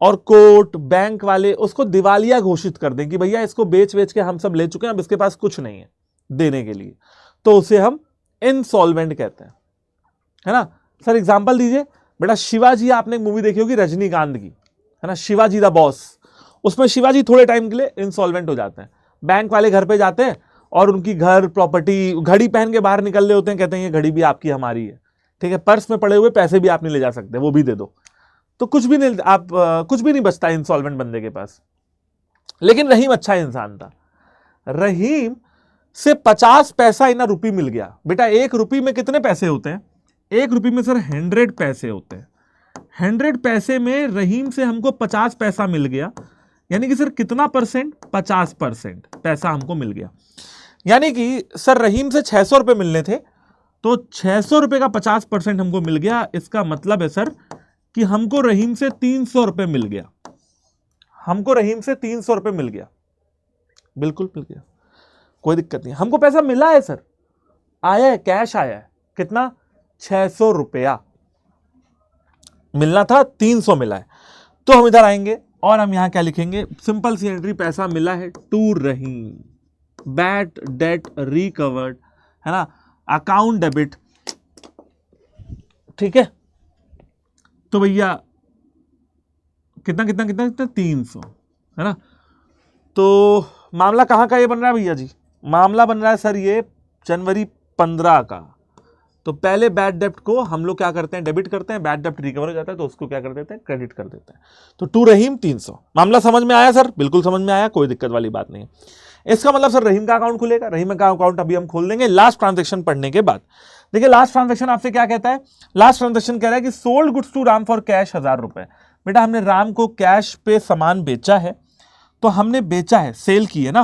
और कोर्ट बैंक वाले उसको दिवालिया घोषित कर दें कि भैया इसको बेच बेच के हम सब ले चुके हैं, अब इसके पास कुछ नहीं है देने के लिए, तो उसे हम इनसॉल्वेंट कहते हैं, है ना। सर एग्जांपल दीजिए। बेटा शिवाजी, आपने एक मूवी देखी होगी रजनीकांत की, है ना, शिवाजी द बॉस। उसमें शिवाजी थोड़े टाइम के लिए इंसॉल्वेंट हो जाते हैं, बैंक वाले घर पे जाते हैं और उनकी घर प्रॉपर्टी, घड़ी पहन के बाहर निकल रहे होते हैं, कहते हैं ये घड़ी भी आपकी हमारी है, ठीक है, पर्स में पड़े हुए पैसे भी आप नहीं ले जा सकते, वो भी दे दो। तो कुछ भी नहीं, आप कुछ भी नहीं बचता इंसॉल्वेंट बंदे के पास। लेकिन रहीम अच्छा इंसान था। रहीम से 50 पैसा इन रुपी मिल गया। बेटा 1 रुपये में कितने पैसे होते हैं? 1 रुपये में सर 100 पैसे होते हैं। 100 पैसे में रहीम से हमको 50 पैसा मिल गया, यानी कि सर कितना परसेंट? 50% पैसा हमको मिल गया। यानी कि सर रहीम से 600 रुपये मिलने थे, तो 600 रुपये का 50% हमको मिल गया। इसका मतलब है सर कि हमको रहीम से 300 रुपये मिल गया। हमको रहीम से 300 रुपये मिल गया, बिल्कुल मिल गया, कोई दिक्कत नहीं। हमको पैसा मिला है सर, आया है, कैश आया है, कितना? 600 रुपया मिलना था, 300 मिला है। तो हम इधर आएंगे और हम यहां क्या लिखेंगे? सिंपल सी एंट्री, पैसा मिला है to Rahim, bad debt recovered, है ना, अकाउंट डेबिट, ठीक है। तो भैया कितना कितना कितना कितना? 300, है ना। तो मामला कहां का ये बन रहा है भैया जी? मामला बन रहा है सर ये जनवरी 15 का। तो पहले बैड डेब्ट को हम लोग क्या करते हैं? डेबिट करते हैं। बैड डेब्ट रिकवर हो जाता है तो उसको क्या कर देते हैं? क्रेडिट कर देते हैं। तो टू रहीम 300। मामला समझ में आया सर? बिल्कुल समझ में आया, कोई दिक्कत वाली बात नहीं है। इसका मतलब सर रहीम का अकाउंट खुलेगा। रहीम का अकाउंट अभी हम खोल देंगे लास्ट ट्रांजेक्शन पढ़ने के बाद। देखिए लास्ट ट्रांजेक्शन आपसे क्या कहता है? लास्ट ट्रांजेक्शन कह रहा है कि sold goods to Ram for cash 1000 रुपए। बेटा हमने राम को कैश पे सामान बेचा है, तो हमने बेचा है, सेल की है ना,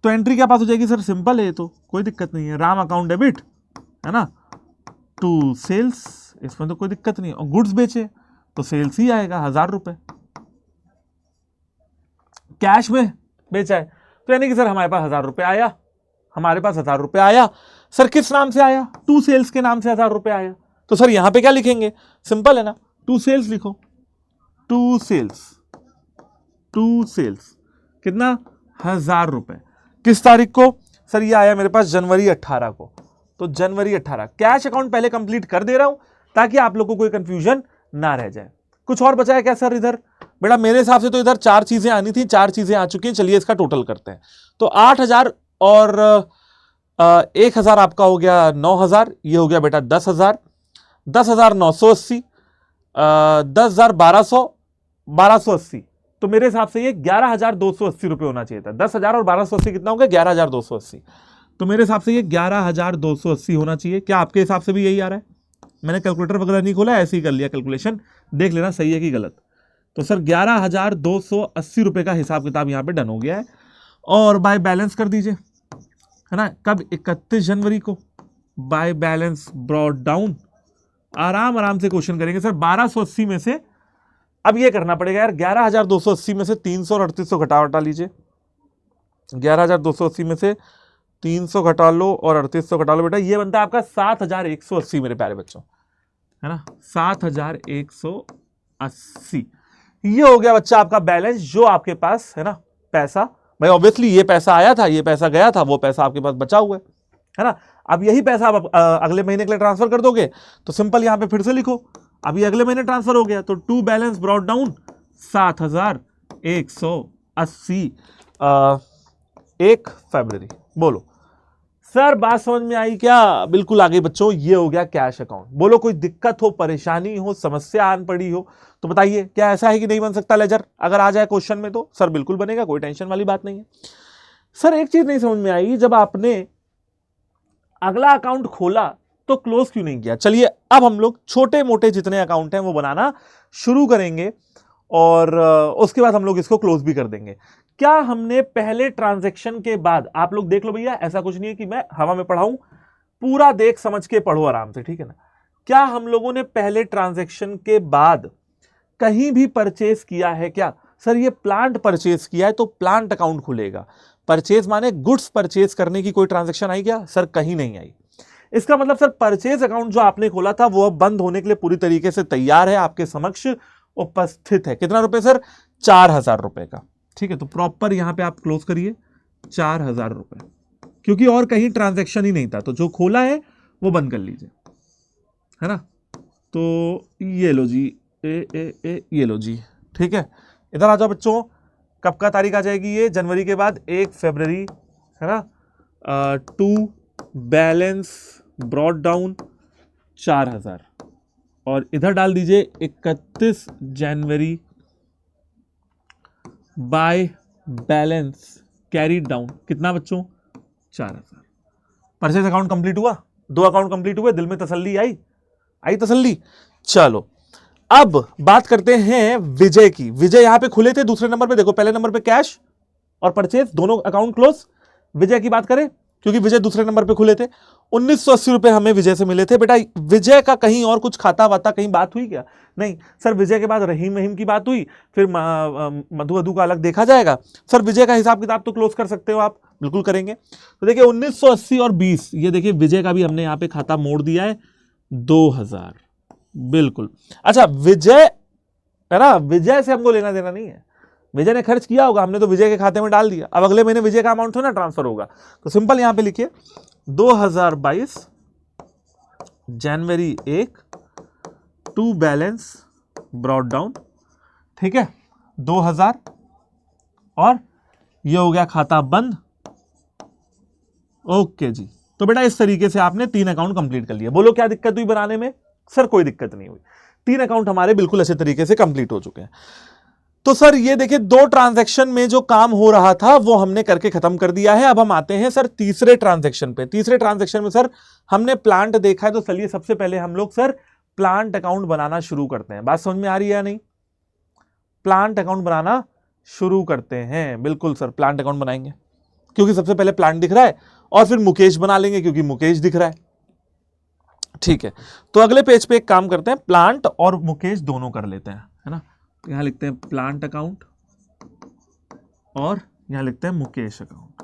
तो एंट्री क्या पास हो जाएगी सर? सिंपल है, तो कोई दिक्कत नहीं है। राम अकाउंट डेबिट, है ना, टू सेल्स, इसमें तो कोई दिक्कत नहीं है। और गुड्स बेचे तो सेल्स ही आएगा 1000 रुपए, कैश में बेचा है, तो यानी कि सर हमारे पास 1000 रुपए आया। हमारे पास 1000 रुपए आया सर, किस नाम से आया? टू सेल्स के नाम से 1000 रुपए आया। तो सर यहां पे क्या लिखेंगे? सिंपल है ना, टू सेल्स लिखो। टू सेल्स, टू सेल्स कितना? 1000 रुपए। किस तारीख को? सर ये आया मेरे पास जनवरी 18 को। तो जनवरी 18 कैश अकाउंट पहले कंप्लीट कर दे रहा हूं ताकि आप लोगों को कोई कंफ्यूजन ना रह जाए। कुछ और बचा है क्या सर इधर? बेटा मेरे हिसाब से तो इधर 4 चीजें आनी थी, 4 चीजें आ चुकी हैं। चलिए इसका टोटल करते हैं। तो 8000 और 1000 आपका हो गया 9000, ये हो गया बेटा 10,000, 10,980, 10,000 1280। तो मेरे हिसाब से ये 11,280 रुपए होना चाहिए था। 10,000 और 1280 कितना हो गया? 11,280। तो मेरे हिसाब से ये 11,280 होना चाहिए। क्या आपके हिसाब से भी यही आ रहा है? मैंने कैलकुलेटर वगैरह नहीं खोला, ऐसे ही कर लिया कैलकुलेशन, देख लेना सही है कि गलत। तो सर 11,280 रुपए का हिसाब किताब यहाँ पे डन हो गया है। और बाय बैलेंस कर दीजिए, है ना, कब? 31 जनवरी को। बाय बैलेंस ब्रॉट डाउन, आराम से क्वेश्चन करेंगे सर। 1280 में से अब ये करना पड़ेगा यार, 11,280 में से 300 और 3800 घटा लीजिए। 11,280 में से 300 घटा लो और 3800 घटा लो। बेटा ये बनता है आपका 7,180 मेरे प्यारे बच्चों, है ना, 7,180। ये हो गया बच्चा आपका बैलेंस, जो आपके पास है ना पैसा। भाई ऑब्वियसली ये पैसा आया था, ये पैसा गया था, वो पैसा आपके पास बचा हुआ है ना। अब यही पैसा आप अगले महीने के लिए ट्रांसफर कर दोगे तो सिंपल यहां पे फिर से लिखो, अभी अगले महीने ट्रांसफर हो गया तो टू बैलेंस ब्रॉट डाउन 7,180 1 फरवरी। बोलो सर बात समझ में आई क्या? बिल्कुल आ गई बच्चों। ये हो गया कैश अकाउंट। बोलो कोई दिक्कत हो, परेशानी हो, समस्या आन पड़ी हो तो बताइए। क्या ऐसा है कि नहीं बन सकता लेजर? अगर आ जाए क्वेश्चन में तो सर बिल्कुल बनेगा, कोई टेंशन वाली बात नहीं है। सर एक चीज नहीं समझ में आई, जब आपने अगला अकाउंट खोला तो क्लोज क्यों नहीं किया? चलिए अब हम लोग छोटे मोटे जितने अकाउंट हैं वो बनाना शुरू करेंगे और उसके बाद हम लोग इसको क्लोज भी कर देंगे। क्या हमने पहले ट्रांजैक्शन के बाद, आप लोग देख लो भैया, ऐसा कुछ नहीं है कि मैं हवा में पढ़ाऊं, पूरा देख समझ के पढ़ो आराम से, ठीक है ना। क्या हम लोगों ने पहले ट्रांजैक्शन के बाद कहीं भी परचेज किया है क्या? सर ये प्लांट परचेज किया है तो प्लांट अकाउंट खुलेगा। परचेज माने गुड्स परचेज करने की कोई ट्रांजैक्शन आई क्या? सर कहीं नहीं आई। इसका मतलब सर परचेज अकाउंट जो आपने खोला था वो अब बंद होने के लिए पूरी तरीके से तैयार है आपके समक्ष, उपस्थित है। कितना रुपए सर? 4,000 रुपए का। ठीक है, तो प्रॉपर यहां पे आप क्लोज करिए 4,000 रुपए, क्योंकि और कहीं ट्रांजैक्शन ही नहीं था, तो जो खोला है वो बंद कर लीजिए, है ना। तो ये लो जी, ये लो जी। ठीक है, इधर आ जाओ बच्चों। कब का तारीख आ जाएगी ये? जनवरी के बाद 1 फरवरी, है ना। टू बैलेंस ब्रॉट डाउन 4,000, और इधर डाल दीजिए 31 जनवरी बाय बैलेंस कैरीड डाउन। कितना बच्चों? 4,000। परचेज अकाउंट कंप्लीट हुआ, 2 अकाउंट कंप्लीट हुए, दिल में तसल्ली आई तसल्ली। चलो अब बात करते हैं विजय की। विजय यहां पे खुले थे दूसरे नंबर पे, देखो पहले नंबर पे कैश और परचेज दोनों अकाउंट क्लोज। विजय की बात करें, क्योंकि विजय दूसरे नंबर पे खुले थे, 1980 रुपए हमें विजय से मिले थे। बेटा विजय का कहीं और कुछ खाता वाता कहीं बात हुई क्या? नहीं सर, विजय के बाद रहीम वहीम की बात हुई, फिर मधु अधु का अलग देखा जाएगा। सर विजय का हिसाब किताब तो क्लोज कर सकते हो आप, बिल्कुल करेंगे। तो देखिए 1980 और 20, ये देखिए विजय का भी हमने यहाँ पे खाता मोड़ दिया है 2,000, बिल्कुल। अच्छा विजय, है ना, विजय से हमको लेना देना नहीं है, विजय ने खर्च किया होगा, हमने तो विजय के खाते में डाल दिया। अब अगले महीने विजय का अमाउंट थोड़ा ना ट्रांसफर होगा, तो सिंपल यहां पे लिखिए 2022 जनवरी 1 टू बैलेंस ब्रॉट डाउन। ठीक है, 2000, और ये हो गया खाता बंद। ओके जी, तो बेटा इस तरीके से आपने 3 अकाउंट कंप्लीट कर लिया। बोलो क्या दिक्कत हुई बनाने में? सर कोई दिक्कत नहीं हुई, 3 अकाउंट हमारे बिल्कुल अच्छे तरीके से कंप्लीट हो चुके हैं। तो सर ये देखिए 2 ट्रांजैक्शन में जो काम हो रहा था वो हमने करके खत्म कर दिया है। अब हम आते हैं सर तीसरे ट्रांजैक्शन पे। तीसरे ट्रांजैक्शन में सर हमने प्लांट देखा है, तो चलिए सबसे पहले हम लोग सर प्लांट अकाउंट बनाना शुरू करते हैं। बात समझ में आ रही है या नहीं? प्लांट अकाउंट बनाना शुरू करते हैं, बिल्कुल सर प्लांट अकाउंट बनाएंगे, क्योंकि सबसे पहले प्लांट दिख रहा है, और फिर मुकेश बना लेंगे क्योंकि मुकेश दिख रहा है। ठीक है, तो अगले पेज पे एक काम करते हैं, प्लांट और मुकेश दोनों कर लेते हैं, है ना। यहां लिखते हैं प्लांट अकाउंट और यहां लिखते हैं मुकेश अकाउंट।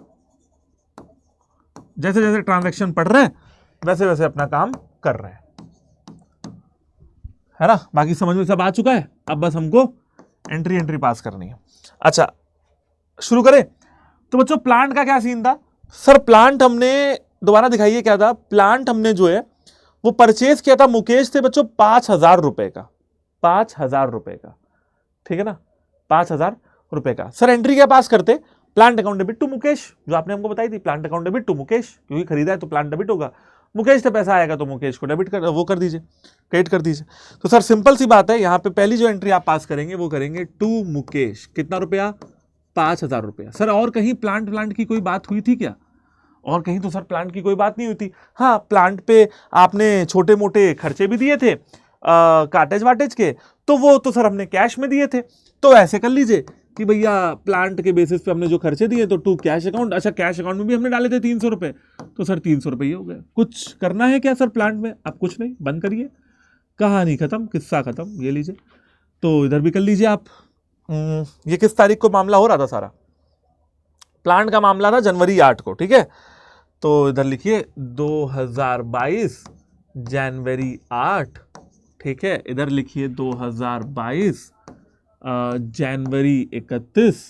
जैसे जैसे ट्रांजैक्शन पढ़ रहे हैं वैसे वैसे अपना काम कर रहे हैं, है ना। बाकी समझ में सब आ चुका है, अब बस हमको एंट्री पास करनी है। अच्छा शुरू करें। तो बच्चों प्लांट का क्या सीन था? सर प्लांट हमने, दोबारा दिखाइए क्या था। प्लांट हमने जो है वो परचेज किया था, मुकेश से बच्चों 5,000 रुपए का, 5,000 रुपए का। ठीक है ना, 5,000 रुपए का। सर एंट्री क्या पास करते? Plant account debit to Mukesh, जो आपने हमको बताई थी, plant account debit to Mukesh, क्योंकि खरीदा है तो प्लांट डेबिट होगा। मुकेश से पैसा आएगा तो मुकेश को डेबिट कर, वो कर दीजिए, क्रेडिट कर दीजिए। तो सर सिंपल सी बात है, यहां पे पहली जो एंट्री आप पास करेंगे वो करेंगे टू मुकेश। कितना रुपया? 5,000 रुपया। सर और कहीं प्लांट की कोई बात हुई थी क्या? और कहीं तो सर प्लांट की कोई बात नहीं हुई थी। हाँ, प्लांट पे आपने छोटे मोटे खर्चे भी दिए थे काटेज वाटेज के, तो वो तो सर हमने कैश में दिए थे। तो ऐसे कर लीजिए कि भैया प्लांट के बेसिस पे हमने जो खर्चे दिए तो टू कैश अकाउंट। अच्छा कैश अकाउंट में भी हमने डाले थे 300 रुपए, तो सर 300 रुपये हो गए। कुछ करना है क्या सर प्लांट में? अब कुछ नहीं, बंद करिए, कहानी खत्म, किस्सा खत्म। ये लीजिए, तो इधर भी कर लीजिए आप। ये किस तारीख को मामला हो रहा था सारा? प्लांट का मामला था जनवरी 8 को। ठीक है, तो इधर लिखिए 2022 जनवरी 8। ठीक है, इधर लिखिए 2022 जनवरी 31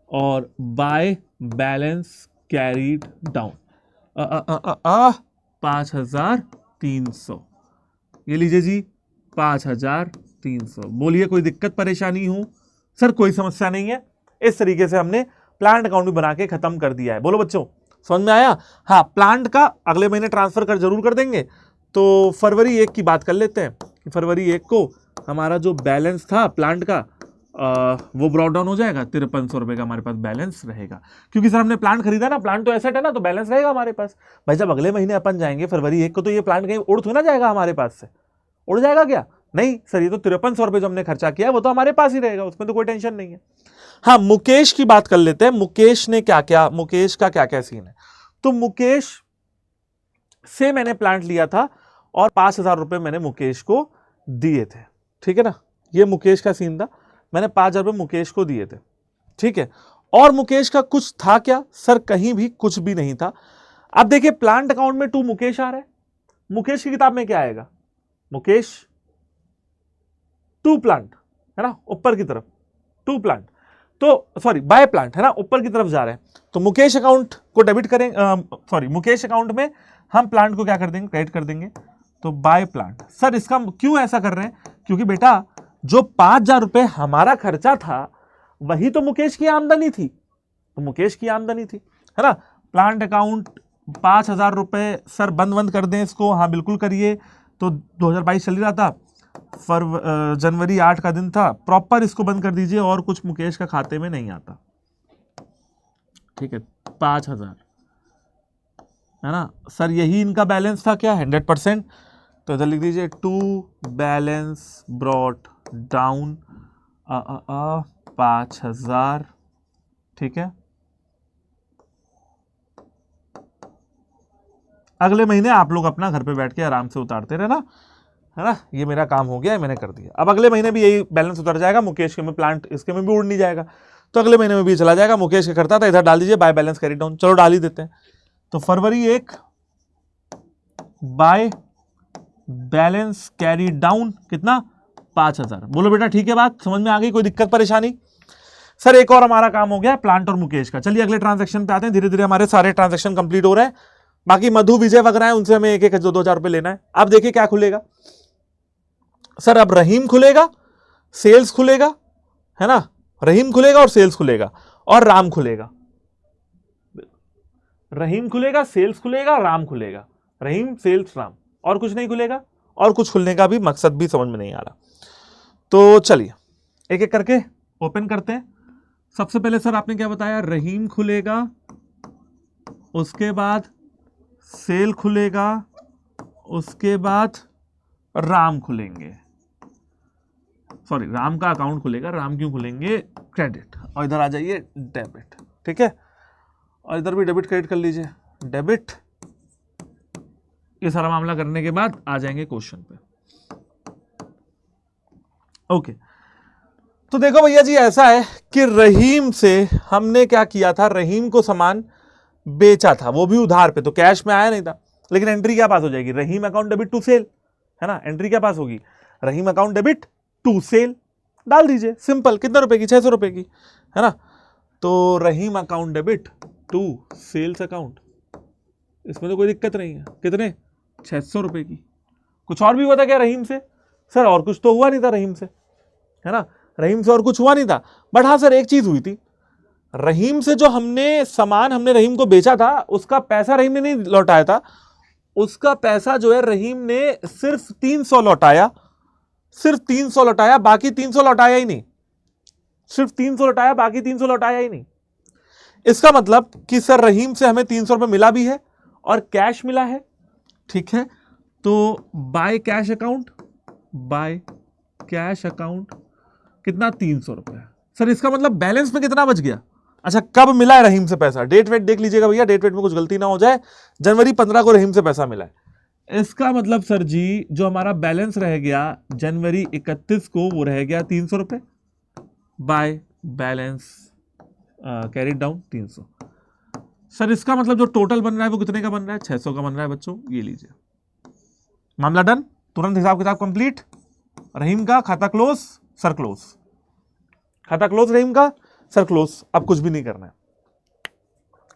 और बाय बैलेंस कैरीड डाउन 5,300। ये लीजिए जी 5,300। बोलिए कोई दिक्कत परेशानी हो? सर कोई समस्या नहीं है। इस तरीके से हमने प्लांट अकाउंट भी बना के खत्म कर दिया है। बोलो बच्चों समझ में आया? हाँ, प्लांट का अगले महीने ट्रांसफर कर जरूर कर देंगे। तो फरवरी 1 की बात कर लेते हैं कि फरवरी 1 को हमारा जो बैलेंस था प्लांट का वो ब्रॉट डाउन हो जाएगा, 5300 रुपये का हमारे पास बैलेंस रहेगा। क्योंकि सर हमने प्लांट खरीदा ना, प्लांट तो एसेट है ना, तो बैलेंस रहेगा हमारे पास। भाई जब अगले महीने अपन जाएंगे फरवरी 1 को, तो ये प्लांट कहीं उड़ तो ना जाएगा हमारे पास से? उड़ जाएगा क्या? नहीं सर, ये तो 5300 रुपये जो हमने खर्चा किया वो तो हमारे पास ही रहेगा, उसमें तो कोई टेंशन नहीं है। हाँ, मुकेश की बात कर लेते हैं। मुकेश ने क्या क्या, मुकेश का क्या क्या सीन है? तो मुकेश से मैंने प्लांट लिया था और 5,000 रुपये मैंने मुकेश को दिए थे। ठीक है ना, ये मुकेश का सीन था, मैंने 5,000 रुपये मुकेश को दिए थे। ठीक है, और मुकेश का कुछ था क्या? सर कहीं भी कुछ भी नहीं था। अब देखिए प्लांट अकाउंट में टू मुकेश आ रहा है, मुकेश की किताब में क्या आएगा? मुकेश टू प्लांट, है ना, ऊपर की तरफ, टू प्लांट, तो सॉरी बाय प्लांट, है ना, ऊपर की तरफ जा रहे हैं, तो मुकेश अकाउंट को डेबिट करेंगे, मुकेश अकाउंट में हम प्लांट को क्या कर देंगे, क्रेडिट कर देंगे, तो बाय प्लांट। सर इसका क्यों ऐसा कर रहे हैं, क्योंकि बेटा जो 5,000 रुपए हमारा खर्चा था वही तो मुकेश की आमदनी थी, तो मुकेश की आमदनी थी, है ना। प्लांट अकाउंट 5,000 रुपए, सर बंद कर दें इसको, हाँ बिल्कुल करिए। तो 2022 चल ही रहा था, जनवरी 8 का दिन था, प्रॉपर इसको बंद कर दीजिए और कुछ मुकेश का खाते में नहीं आता, ठीक है। 5,000, है ना सर, यही इनका बैलेंस था क्या, 100%। तो इधर लिख दीजिए टू बैलेंस ब्रॉट डाउन 5,000, ठीक है। अगले महीने आप लोग अपना घर पे बैठ के आराम से उतारते रहना, है ना। ये मेरा काम हो गया, मैंने कर दिया। अब अगले महीने भी यही बैलेंस उतर जाएगा, मुकेश के में प्लांट इसके में भी उड़ नहीं जाएगा, तो अगले महीने में भी चला जाएगा। मुकेश के करता था, इधर डाल दीजिए बाय बैलेंस कैरी डाउन, चलो डाल ही देते हैं। तो फरवरी 1 बाय बैलेंस कैरी डाउन कितना, 5,000। बोलो बेटा ठीक है, बात समझ में आ गई, कोई दिक्कत परेशानी। सर एक और हमारा काम हो गया प्लांट और मुकेश का। चलिए अगले ट्रांजैक्शन पे आते हैं, धीरे धीरे हमारे सारे ट्रांजैक्शन कंप्लीट हो रहे हैं। बाकी मधु विजय वगैरह है, उनसे हमें 1-1 2-2 हज़ार रुपए लेना है। अब देखिए क्या खुलेगा सर, अब रहीम खुलेगा, सेल्स खुलेगा, है ना, रहीम खुलेगा और सेल्स खुलेगा और राम खुलेगा, रहीम खुलेगा, सेल्स खुलेगा, राम खुलेगा, रहीम सेल्स राम, और कुछ नहीं खुलेगा, और कुछ खुलने का भी मकसद भी समझ में नहीं आ रहा। तो चलिए एक एक करके ओपन करते हैं। सबसे पहले सर आपने क्या बताया, रहीम खुलेगा, उसके बाद सेल खुलेगा, उसके बाद राम खुलेंगे, सॉरी राम का अकाउंट खुलेगा, राम क्यों खुलेंगे, क्रेडिट, और इधर आ जाइए डेबिट, ठीक है, और इधर भी डेबिट क्रेडिट कर लीजिए, डेबिट। ये सारा मामला करने के बाद आ जाएंगे क्वेश्चन पे। ओके, तो देखो भैया जी ऐसा है कि रहीम से हमने क्या किया था, रहीम को सामान बेचा था, वो भी उधार पे, तो कैश में आया नहीं था, लेकिन एंट्री क्या पास हो जाएगी, रहीम अकाउंट डेबिट टू सेल, है ना, एंट्री क्या पास होगी, रहीम अकाउंट डेबिट टू सेल, डाल दीजिए सिंपल, कितने रुपए की, 600 रुपए की, है ना। तो Rahim account debit to sales account, इसमें तो कोई दिक्कत नहीं है, कितने, 600 रुपए की। कुछ और भी हुआ था क्या रहीम से, सर और कुछ तो हुआ नहीं था रहीम से, है ना, रहीम से और कुछ हुआ नहीं था, बट हाँ सर एक चीज हुई थी, रहीम से जो हमने रहीम को बेचा था, उसका पैसा रहीम ने नहीं लौटाया था, उसका पैसा जो है रहीम ने सिर्फ 300 लौटाया, सिर्फ 300 लौटाया, बाकी 300 लौटाया ही नहीं, सिर्फ 300 लौटाया, बाकी 300 लौटाया ही नहीं। इसका मतलब कि सर रहीम से हमें 300 रुपए मिला भी है और कैश मिला है, ठीक है। तो by cash account, by cash account कितना, 300 रुपए। सर इसका मतलब बैलेंस में कितना बच गया, अच्छा कब मिला है रहीम से पैसा, डेट वेट देख लीजिएगा भैया, डेट वेट में कुछ गलती ना हो जाए, जनवरी 15 को रहीम से पैसा मिला है। इसका मतलब सर जी जो हमारा बैलेंस रह गया जनवरी 31 को, वो रह गया 300 रुपए, by balance carried down 300। Sir इसका मतलब जो टोटल बन रहा है वो कितने का बन रहा है, 600 का बन रहा है बच्चों, ये लीजिए, मामला डन, तुरंत हिसाब किताब कंप्लीट, रहीम का खाता क्लोज, सर क्लोज, खाता क्लोज रहीम का, सर क्लोज, अब कुछ भी नहीं करना है,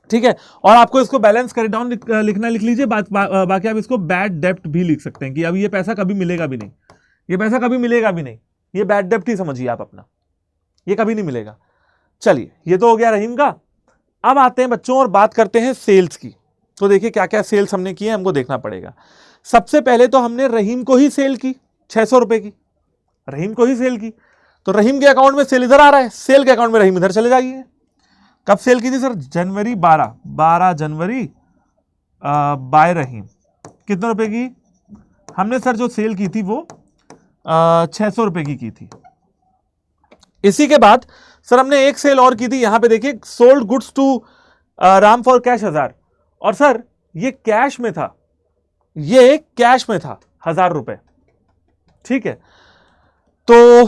ठीक है। और आपको इसको बैलेंस कैरी डाउन लिखना लिख लीजिए, बाकी आप इसको बैड डेप्ट भी लिख सकते हैं कि अब ये पैसा कभी मिलेगा भी नहीं, ये पैसा कभी मिलेगा भी नहीं, ये बैड डेप्ट ही समझिए आप अपना, ये कभी नहीं मिलेगा। चलिए ये तो हो गया रहीम का। अब आते हैं बच्चों और बात करते हैं सेल्स की। तो देखिए क्या क्या सेल्स हमने की है, हमको देखना पड़ेगा। सबसे पहले तो हमने रहीम को ही सेल की 600 रुपए की, रहीम को ही सेल की, तो रहीम के अकाउंट में सेल इधर आ रहा है, सेल के अकाउंट में रहीम इधर चले जाइए। कब सेल की थी सर, जनवरी 12 जनवरी बाय रहीम, कितने रुपए की हमने सर जो सेल की थी वो 600 रुपए की थी। इसी के बाद सर हमने एक सेल और की थी, यहां पे देखिए sold goods to Ram for cash 1000, और सर ये कैश में था, ये कैश में था 1000 रुपए, ठीक है। तो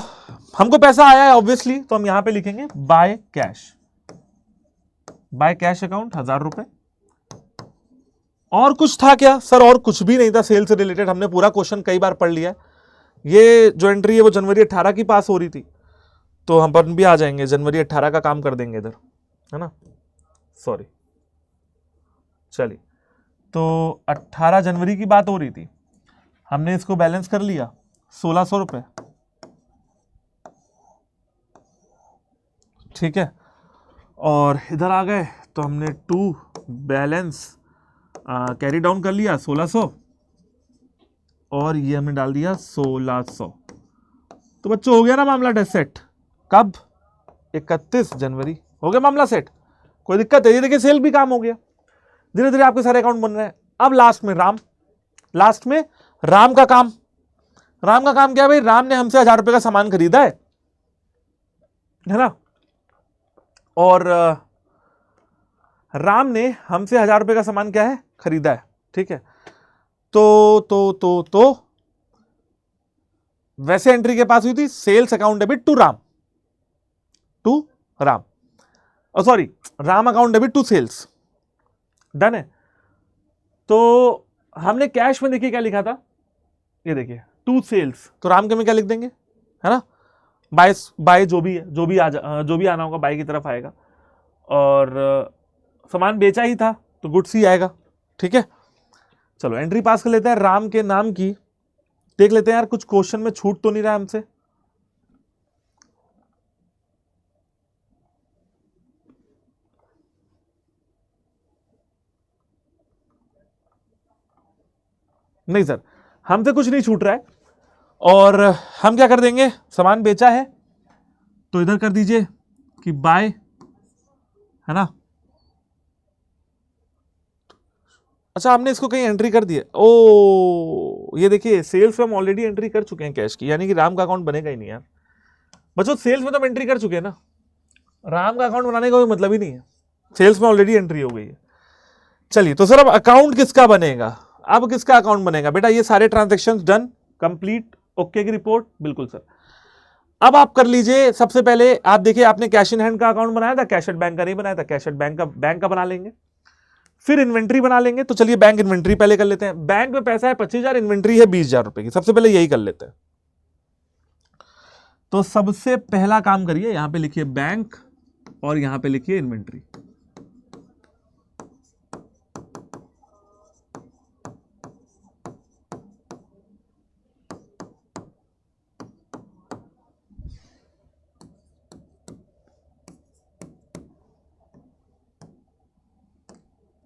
हमको पैसा आया है ऑब्वियसली, तो हम यहां पे लिखेंगे by cash, by cash account 1000 रुपए। और कुछ था क्या सर, और कुछ भी नहीं था सेल से रिलेटेड, हमने पूरा क्वेश्चन कई बार पढ़ लिया है। ये जो एंट्री है वो जनवरी 18 की पास हो रही थी, तो हम अपन भी आ जाएंगे, जनवरी 18 का काम कर देंगे इधर, है ना, सॉरी। चलिए, तो 18 जनवरी की बात हो रही थी, हमने इसको बैलेंस कर लिया 1600 रुपये, ठीक है। और इधर आ गए तो हमने टू बैलेंस कैरी डाउन कर लिया 1600, और ये हमने डाल दिया 1600। तो बच्चों हो गया ना मामला डेट सेट। कब? 31 जनवरी हो गया मामला सेट। कोई दिक्कत है? ये देखिए सेल भी काम हो गया, धीरे धीरे आपके सारे अकाउंट बन रहे हैं। अब लास्ट में राम, लास्ट में राम का काम। राम का काम क्या है भाई? राम ने हमसे 1000 रुपए का सामान खरीदा है ना, और राम ने हमसे 1000 रुपए का सामान क्या है? खरीदा है, ठीक है। तो वैसे एंट्री के पास हुई थी sales account debit to Ram, sorry, Ram account debit to sales, done है। तो हमने कैश में देखिए क्या लिखा था, ये देखिए टू सेल्स, तो राम के में क्या लिख देंगे, है ना, बाय जो भी है, जो भी आना होगा बाय की तरफ आएगा, और सामान बेचा ही था तो गुड्स ही आएगा, ठीक है। चलो एंट्री पास कर लेते हैं राम के नाम की। देख लेते हैं यार कुछ क्वेश्चन में छूट तो नहीं रहा हमसे। नहीं सर, हमसे कुछ नहीं छूट रहा है, और हम क्या कर देंगे, सामान बेचा है तो इधर कर दीजिए कि बाय, है ना। अच्छा, हमने इसको कहीं एंट्री कर दिया। ओ ये देखिए सेल्स में हम ऑलरेडी एंट्री कर चुके हैं कैश की, यानी कि राम का अकाउंट बनेगा ही नहीं यार बच्चों। सेल्स में तो हम एंट्री कर चुके हैं ना, राम का अकाउंट बनाने का कोई मतलब ही नहीं है, सेल्स में ऑलरेडी एंट्री हो गई है। चलिए, तो सर अब अकाउंट किसका बनेगा? अब किसका अकाउंट बनेगा बेटा? ये सारे ट्रांजेक्शन डन, कंप्लीट, ओके की रिपोर्ट, बिल्कुल सर। अब आप कर लीजिए, सबसे पहले आप देखिए आपने कैश इन हैंड का अकाउंट बनाया था, कैश एट बैंक का नहीं बनाया था, कैश एट बैंक का बना लेंगे, फिर इन्वेंट्री बना लेंगे। तो चलिए बैंक इन्वेंट्री पहले कर लेते हैं। बैंक में पैसा है 25,000, इन्वेंट्री है 20,000 रुपए की, सबसे पहले यही कर लेते हैं। तो सबसे पहला काम करिए, यहां पे लिखिए बैंक और यहां पे लिखिए इन्वेंट्री।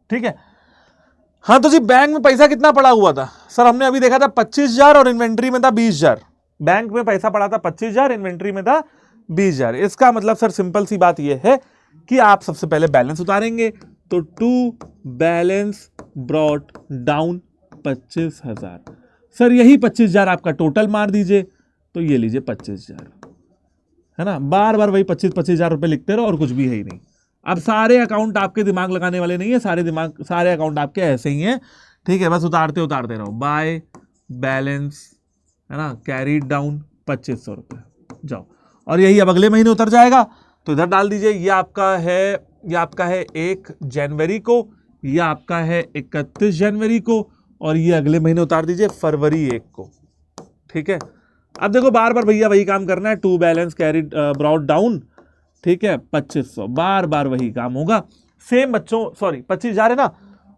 ठीक है। हाँ तो जी बैंक में पैसा कितना पड़ा हुआ था सर? हमने अभी देखा था 25,000 और इन्वेंट्री में था 20,000। बैंक में पैसा पड़ा था 25,000, इन्वेंट्री में था 20,000। इसका मतलब सर सिंपल सी बात यह है कि आप सबसे पहले बैलेंस उतारेंगे, तो to balance brought down 25,000। Sir यही 25,000 आपका टोटल मार दीजिए, तो ये लीजिए 25,000, है ना। बार बार वही 25,000 रुपए लिखते रहो और कुछ भी है ही नहीं। अब सारे अकाउंट आपके दिमाग लगाने वाले नहीं है, सारे अकाउंट आपके ऐसे ही हैं, ठीक है। बस उतारते रहो, बाय बैलेंस, है ना, कैरी डाउन 2500 रुपये, जाओ। और यही अब अगले महीने उतर जाएगा, तो इधर डाल दीजिए। ये आपका है 1 जनवरी को, ये आपका है 31 जनवरी को, और ये अगले महीने उतार दीजिए फरवरी 1 को, ठीक है। अब देखो बार बार भैया वही काम करना है, to balance carry brought down, ठीक है, 2500, बार बार वही काम होगा। सेम बच्चों, सॉरी 25,000 है ना,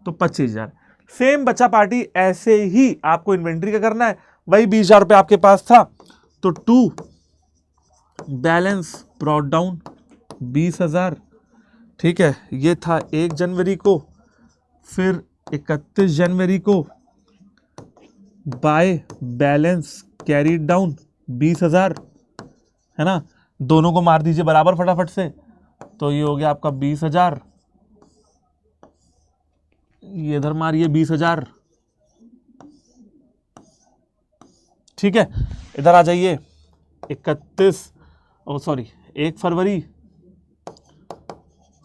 तो 25,000 सेम बच्चा पार्टी। ऐसे ही आपको इन्वेंट्री का करना है, वही 20,000 रुपये आपके पास था, तो टू बैलेंस ब्रॉट डाउन 20,000, ठीक है। ये था 1 जनवरी को, फिर 31 जनवरी को, बाय बैलेंस कैरी डाउन 20,000, है ना। दोनों को मार दीजिए बराबर फटाफट से, तो ये हो गया आपका 20,000, ये इधर मारिए 20,000, ठीक है। इधर आ जाइए 1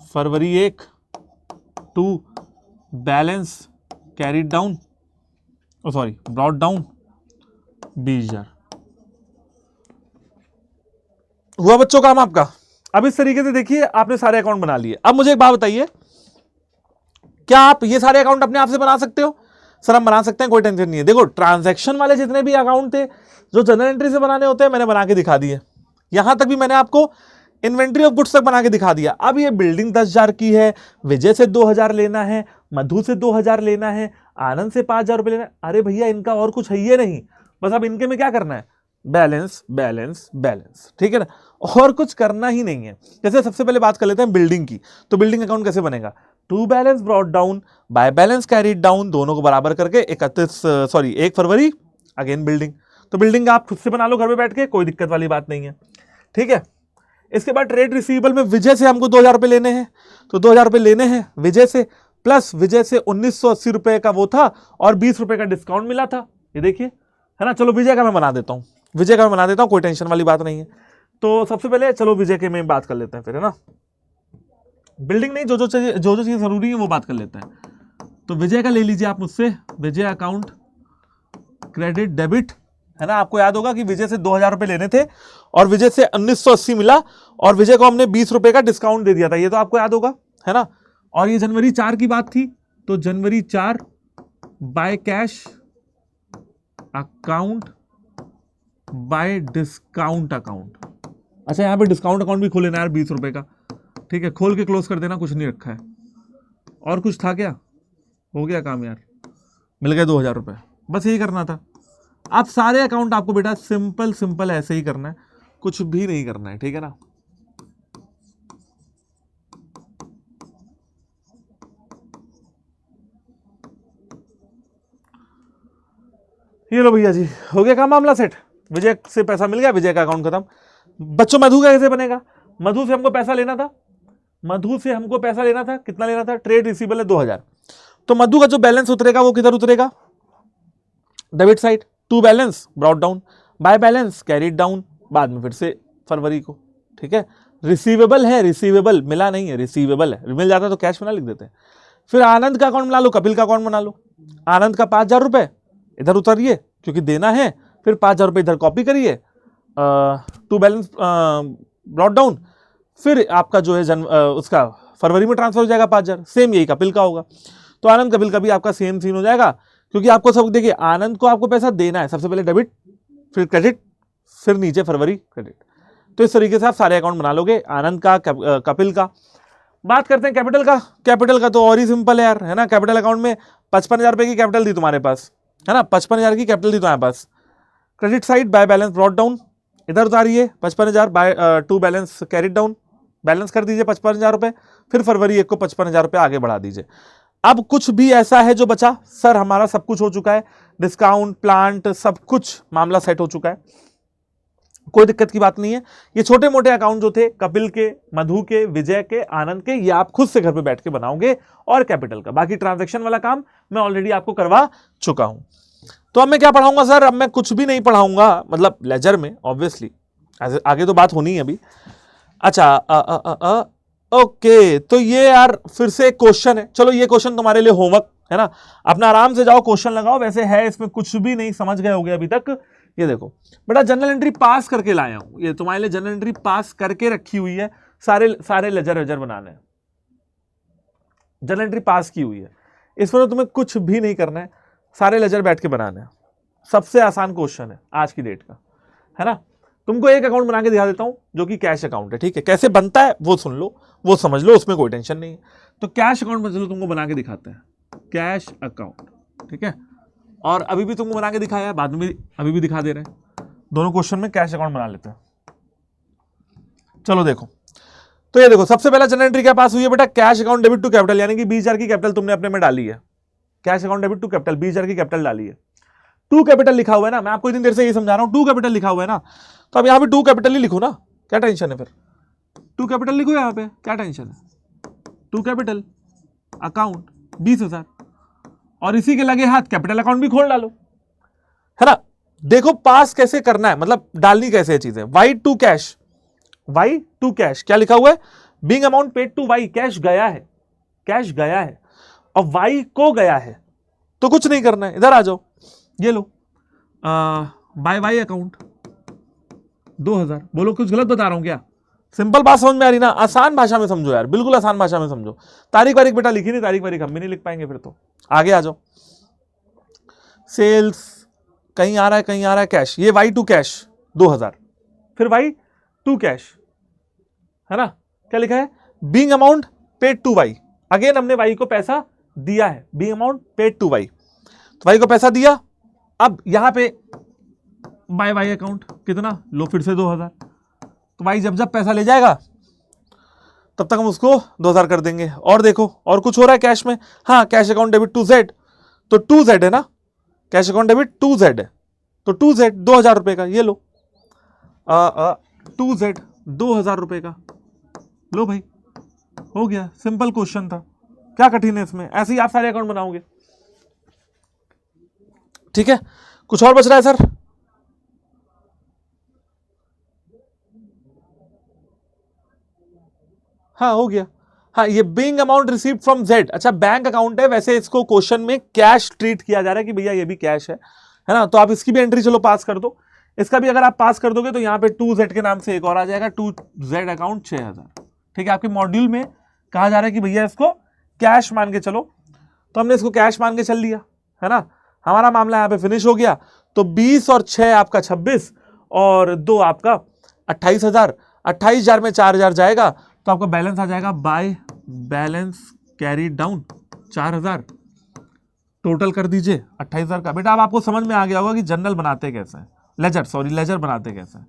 फरवरी 1 to balance carry down, brought down 20,000। हुआ बच्चों काम आपका? अब इस तरीके से देखिए आपने सारे अकाउंट बना लिए। अब मुझे एक बात बताइए, क्या आप ये सारे अकाउंट अपने आप से बना सकते हो? सर हम बना सकते हैं, कोई टेंशन नहीं है। देखो ट्रांजैक्शन वाले जितने भी अकाउंट थे जो जनरल एंट्री से बनाने होते हैं, मैंने बना के दिखा दिए। यहां तक भी मैंने आपको इन्वेंट्री ऑफ गुड्स तक बना के दिखा दिया। अब ये बिल्डिंग 10,000 की है, विजय से 2,000 लेना है, मधु से 2,000 लेना है, आनंद से 5,000 रुपए लेना है। अरे भैया इनका और कुछ है ही नहीं, बस अब इनके में क्या करना है, बैलेंस बैलेंस बैलेंस, ठीक है ना, और कुछ करना ही नहीं है। जैसे सबसे पहले बात कर लेते हैं बिल्डिंग की, तो बिल्डिंग अकाउंट कैसे बनेगा, to balance brought down by balance carried down, दोनों को बराबर करके 1 फरवरी अगेन बिल्डिंग। तो बिल्डिंग आप खुद से बना लो घर पे बैठ के, कोई दिक्कत वाली बात नहीं है, ठीक है। इसके बाद ट्रेड रिसीवेबल में विजय से हमको 2,000 रुपए लेने हैं, तो 2,000 रुपए लेने हैं विजय से, प्लस विजय से 1,980 रुपए का वो था और 20 रुपए का डिस्काउंट मिला था, ये देखिए, है ना। चलो विजय का मैं बना देता हूं, विजय का मैं बना देता हूं, कोई टेंशन वाली बात नहीं है। तो सबसे पहले चलो विजय के में बात कर लेते हैं फिर, है ना। बिल्डिंग नहीं, जो जो चीज जरूरी है वो बात कर लेते हैं। तो विजय का ले लीजिए आप मुझसे, विजय अकाउंट क्रेडिट डेबिट, है ना। आपको याद होगा कि विजय से 2,000 रुपए लेने थे और विजय से 1,980 मिला और विजय को हमने 20 रुपए का डिस्काउंट दे दिया था, ये तो आपको याद होगा, है ना। और ये जनवरी 4 की बात थी, तो जनवरी 4 by cash account by discount account. अच्छा यहां पे डिस्काउंट अकाउंट भी खोले ना यार 20 रुपए का, ठीक है, खोल के क्लोज कर देना, कुछ नहीं रखा है। और कुछ था क्या, हो गया काम यार, मिल गए 2,000 रुपए, बस यही करना था। आप सारे अकाउंट आपको बेटा सिंपल सिंपल ऐसे ही करना है, कुछ भी नहीं करना है, ठीक है ना। ये लो भैया जी, हो गया काम, मामला सेट, विजय से पैसा मिल गया, विजय का अकाउंट खत्म। बच्चों मधु का कैसे बनेगा, मधु से हमको पैसा लेना था, मधु से हमको पैसा लेना था, कितना लेना था, ट्रेड रिसीवेबल है 2,000, तो मधु का जो बैलेंस उतरेगा वो किधर उतरेगा, debit side, to balance brought down by balance carried down, बाद में फिर से फरवरी को, ठीक है। रिसीवेबल है, रिसीवेबल मिला नहीं है, रिसीवेबल है, मिल जाता तो कैश में ना लिख देते हैं। फिर आनंद का अकाउंट बना लो, कपिल का अकाउंट बना लो, आनंद का 5,000 रुपए इधर उतारिए क्योंकि देना है, फिर 5,000 रुपए इधर कॉपी करिए, टू बैलेंस ब्रॉट डाउन, फिर आपका जो है उसका फरवरी में ट्रांसफर हो जाएगा 5,000, सेम यही कपिल का होगा। तो आनंद कपिल का भी आपका सेम सीन हो जाएगा, क्योंकि आपको सब देखिए आनंद को आपको पैसा देना है, सबसे पहले डेबिट फिर क्रेडिट फिर नीचे फरवरी क्रेडिट। तो इस तरीके से आप सारे अकाउंट बना लोगे, आनंद का कपिल का। बात करते हैं कैपिटल का, कैपिटल का तो और ही सिंपल है यार, है ना। कैपिटल अकाउंट में 55,000 रुपए की कैपिटल दी तुम्हारे पास, है ना, 55,000 की कैपिटल दी तुम्हारे पास। Credit side by balance brought down, इधर उतारिए 55,000 by to balance carried down, balance कर दीजिए 55,000 रुपए, फिर फरवरी 1 को 55,000 रुपए आगे बढ़ा दीजिए। अब कुछ भी ऐसा है जो बचा, सर हमारा सब कुछ हो चुका है, डिस्काउंट प्लांट सब कुछ मामला सेट हो चुका है, कोई दिक्कत की बात नहीं है। ये छोटे मोटे अकाउंट जो थे कपिल के, मधु के, विजय के, आनंद के, ये आप खुद से घर पे बैठ के बनाओगे, और कैपिटल का बाकी ट्रांजैक्शन वाला काम मैं ऑलरेडी आपको करवा चुका हूं। तो अब मैं क्या पढ़ाऊंगा सर, अब मैं कुछ भी नहीं पढ़ाऊंगा, मतलब लेजर में ऑब्वियसली, आगे तो बात होनी है अभी। अच्छा ओके, तो ये यार फिर से एक क्वेश्चन है, चलो ये क्वेश्चन तुम्हारे लिए होमवर्क है ना, अपना आराम से जाओ क्वेश्चन लगाओ, वैसे है इसमें कुछ भी नहीं, समझ गए होगे अभी तक। ये देखो बेटा जनरल एंट्री पास करके लाया हूं, ये तुम्हारे लिए जनरल एंट्री पास करके रखी हुई है, सारे लेजर वेजर बनाने हैं, जनरल एंट्री पास की हुई है, इसमें तो तुम्हें कुछ भी नहीं करना है, सारे लेजर बैठ के बनाने हैं। सबसे आसान क्वेश्चन है आज की डेट का, है ना। तुमको एक अकाउंट बना के दिखा देता हूं जो कि कैश अकाउंट है, ठीक है, कैसे बनता है वो सुन लो, वो समझ लो, उसमें कोई टेंशन नहीं है। तो कैश अकाउंट में चलो तुमको बना के दिखाते हैं, कैश अकाउंट, ठीक है, और अभी भी तुमको बना के दिखाया है, बाद में भी अभी भी दिखा दे रहे हैं, दोनों क्वेश्चन में कैश अकाउंट बना लेते हैं। चलो देखो, तो ये देखो सबसे पहला जनरल एंट्री क्या पास हुई है बेटा, cash account debit to capital, यानी कि 20,000 की कैपिटल तुमने अपने में डाली है, cash account debit to capital 20,000 की कैपिटल डाली है, टू कैपिटल लिखा हुआ है ना, मैं आपको इतनी देर से ये समझा रहा हूं, टू कैपिटल लिखा हुआ है ना, तो अब यहां पे टू कैपिटल ही लिखो ना, क्या टेंशन है, फिर टू कैपिटल लिखो यहां पे, क्या टेंशन है, टू कैपिटल अकाउंट 20,000, और इसी के लगे हाथ कैपिटल अकाउंट भी खोल डालो, है ना। देखो पास कैसे करना है, मतलब डालनी कैसे है चीजें, Y to cash, Y to cash क्या लिखा हुआ है, being amount paid to Y, cash गया है, कैश गया है, और वाई को गया है, तो कुछ नहीं करना है, इधर आ जाओ, ये लो बाय वाई अकाउंट 2,000, बोलो कुछ गलत बता रहा हूं क्या, सिंपल बात समझ में आ रही ना, आसान भाषा में समझो यार, बिल्कुल आसान भाषा में समझो, तारीख वारीख बेटा लिखी नहीं, तारीख वारीख हम भी नहीं लिख पाएंगे, फिर तो आगे आ जाओ। सेल्स कहीं आ रहा है, कहीं आ रहा है कैश, ये वाई टू कैश 2,000, फिर वाई टू कैश, है ना, क्या लिखा है, being amount paid to Y, again हमने वाई को पैसा दिया है, being amount paid to Y, तो वाई को पैसा दिया, अब यहां पे बाय वाई अकाउंट कितना लो, फिर से 2000, तो वाई जब जब पैसा ले जाएगा तब तक हम उसको 2000 कर देंगे। और देखो और कुछ हो रहा है कैश में, हाँ cash account debit to Z, तो टू जेड है ना, cash account debit to Z है, तो टू जेड 2000 रुपए का, ये लो टू जेड 2000 रुपए का, लो भाई हो गया, सिंपल क्वेश्चन था, क्या कठिन है इसमें, ऐसे ही आप सारे अकाउंट बनाओगे। ठीक है, कुछ और बच रहा है सर? हाँ हो गया, हाँ ये being amount received from Z, अच्छा बैंक अकाउंट है, वैसे इसको क्वेश्चन में कैश ट्रीट किया जा रहा है कि भैया ये भी कैश है ना, तो आप इसकी भी एंट्री चलो पास कर दो, इसका भी अगर आप पास कर दोगे तो यहां पे टू जेड के नाम से एक और आ जाएगा, टू जेड अकाउंट 6000। ठीक है, आपके मॉड्यूल में कहा जा रहा है कि भैया इसको कैश मान के चलो, तो हमने इसको कैश मान के चल लिया, है ना, हमारा मामला यहां पे फिनिश हो गया। तो 20 और 6 आपका 26 और 2 आपका 28,000, 28,000 में 4,000 जाएगा तो आपका बैलेंस आ जाएगा by balance carry down 4,000, total कर दीजिए 28,000 का। बेटा अब आपको समझ में आ गया होगा कि जनरल बनाते कैसे हैं, लेजर बनाते कैसे हैं।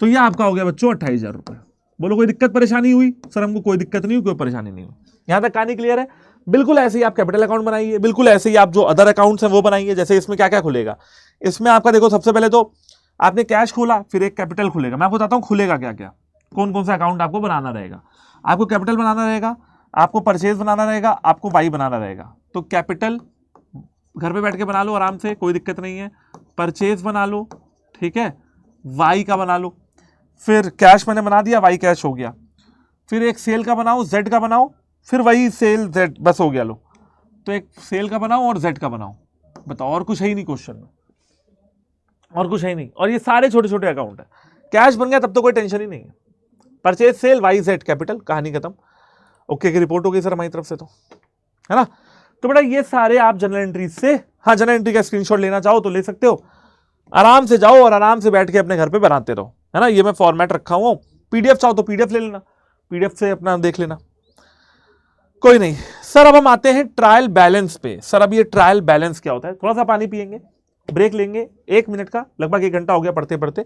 तो ये आपका हो गया बच्चों 28,000 रुपए। बोलो कोई दिक्कत परेशानी हुई? सर हमको कोई दिक्कत नहीं हुई, कोई परेशानी नहीं हुई, यहां तक कहानी क्लियर है। बिल्कुल ऐसे ही आप कैपिटल अकाउंट बनाइए, बिल्कुल ऐसे ही आप जो अदर अकाउंट्स हैं वो बनाइए। जैसे इसमें क्या क्या खुलेगा, इसमें आपका देखो सबसे पहले तो आपने कैश खोला, फिर एक कैपिटल खुलेगा, मैं आपको बताता हूँ खुलेगा क्या क्या, कौन कौन सा अकाउंट आपको बनाना रहेगा। आपको कैपिटल बनाना रहेगा, आपको परचेज बनाना रहेगा, आपको बाई बनाना रहेगा। तो कैपिटल घर पे बैठ के बना लो आराम से, कोई दिक्कत नहीं है। परचेज बना लो, ठीक है, वाई का बना लो, फिर कैश मैंने बना दिया, वाई कैश हो गया, फिर एक सेल का बनाओ, जेड का बनाओ, फिर वही सेल जेड, बस हो गया। लो तो एक सेल का बनाओ और जेड का बनाओ, बताओ और कुछ है ही नहीं क्वेश्चन में, और कुछ है ही नहीं। और ये सारे छोटे छोटे अकाउंट है, कैश बन गया तब तो कोई टेंशन ही नहीं है। Purchase sale Y Z capital, कहानी खत्म। ओके की रिपोर्ट हो गई सर हमारी तरफ से, तो है ना। तो बेटा ये सारे आप जनरल एंट्री से, हाँ जनरल एंट्री का स्क्रीनशॉट लेना चाहो तो ले सकते हो, आराम से जाओ और आराम से बैठ के अपने घर पे बनाते रहो, है ना। ये मैं फॉर्मेट रखा हूं, पीडीएफ चाहो तो पीडीएफ ले लेना, पीडीएफ से अपना देख लेना, कोई नहीं। सर अब हम आते हैं ट्रायल बैलेंस पे। सर अब ये ट्रायल बैलेंस क्या होता है, थोड़ा सा पानी पियेंगे, ब्रेक लेंगे 1 मिनट का, लगभग 1 घंटा हो गया पढ़ते पढ़ते,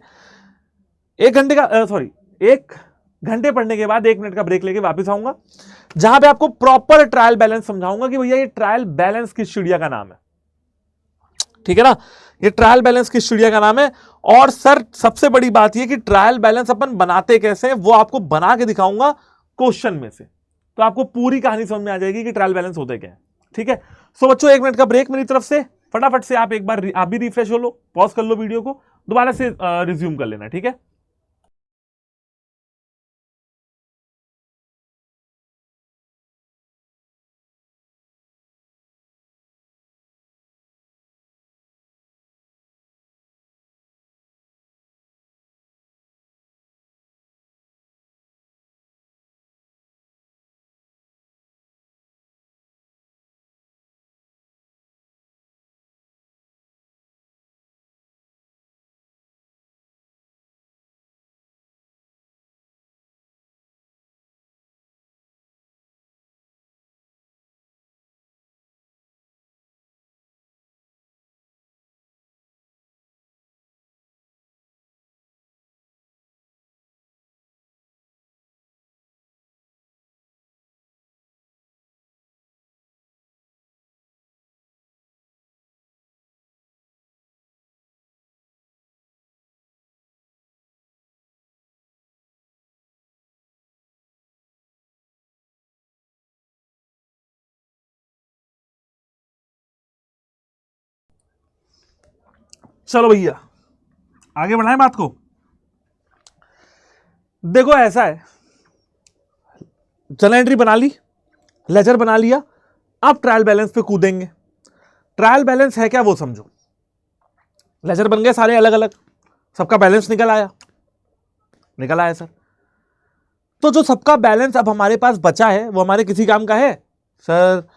1 घंटे का सॉरी 1 घंटे पढ़ने के बाद 1 मिनट का ब्रेक लेके वापस आऊंगा, जहां पे आपको प्रॉपर ट्रायल बैलेंस समझाऊंगा कि भैया ये ट्रायल बैलेंस किस चिड़िया का नाम है, ठीक है ना, ये ट्रायल बैलेंस किस चिड़िया का नाम है। और सर सबसे बड़ी बात ये कि ट्रायल बैलेंस अपन बनाते कैसे हैं वो आपको बना के दिखाऊंगा क्वेश्चन में से, तो आपको पूरी कहानी समझ में आ जाएगी कि ट्रायल बैलेंस होते क्या है, ठीक है। सो बच्चों 1 मिनट का ब्रेक मेरी तरफ से, फटाफट से आप एक बार आप भी रिफ्रेश हो लो, पॉज कर लो वीडियो को, दोबारा से रिज्यूम कर लेना, ठीक है। चलो भैया आगे बढ़ाएं बात को। देखो ऐसा है, जनरल एंट्री बना ली, लेजर बना लिया, अब ट्रायल बैलेंस पे कूदेंगे। ट्रायल बैलेंस है क्या वो समझो। लेजर बन गए सारे अलग अलग, सबका बैलेंस निकल आया सर। तो जो सबका बैलेंस अब हमारे पास बचा है वो हमारे किसी काम का है सर।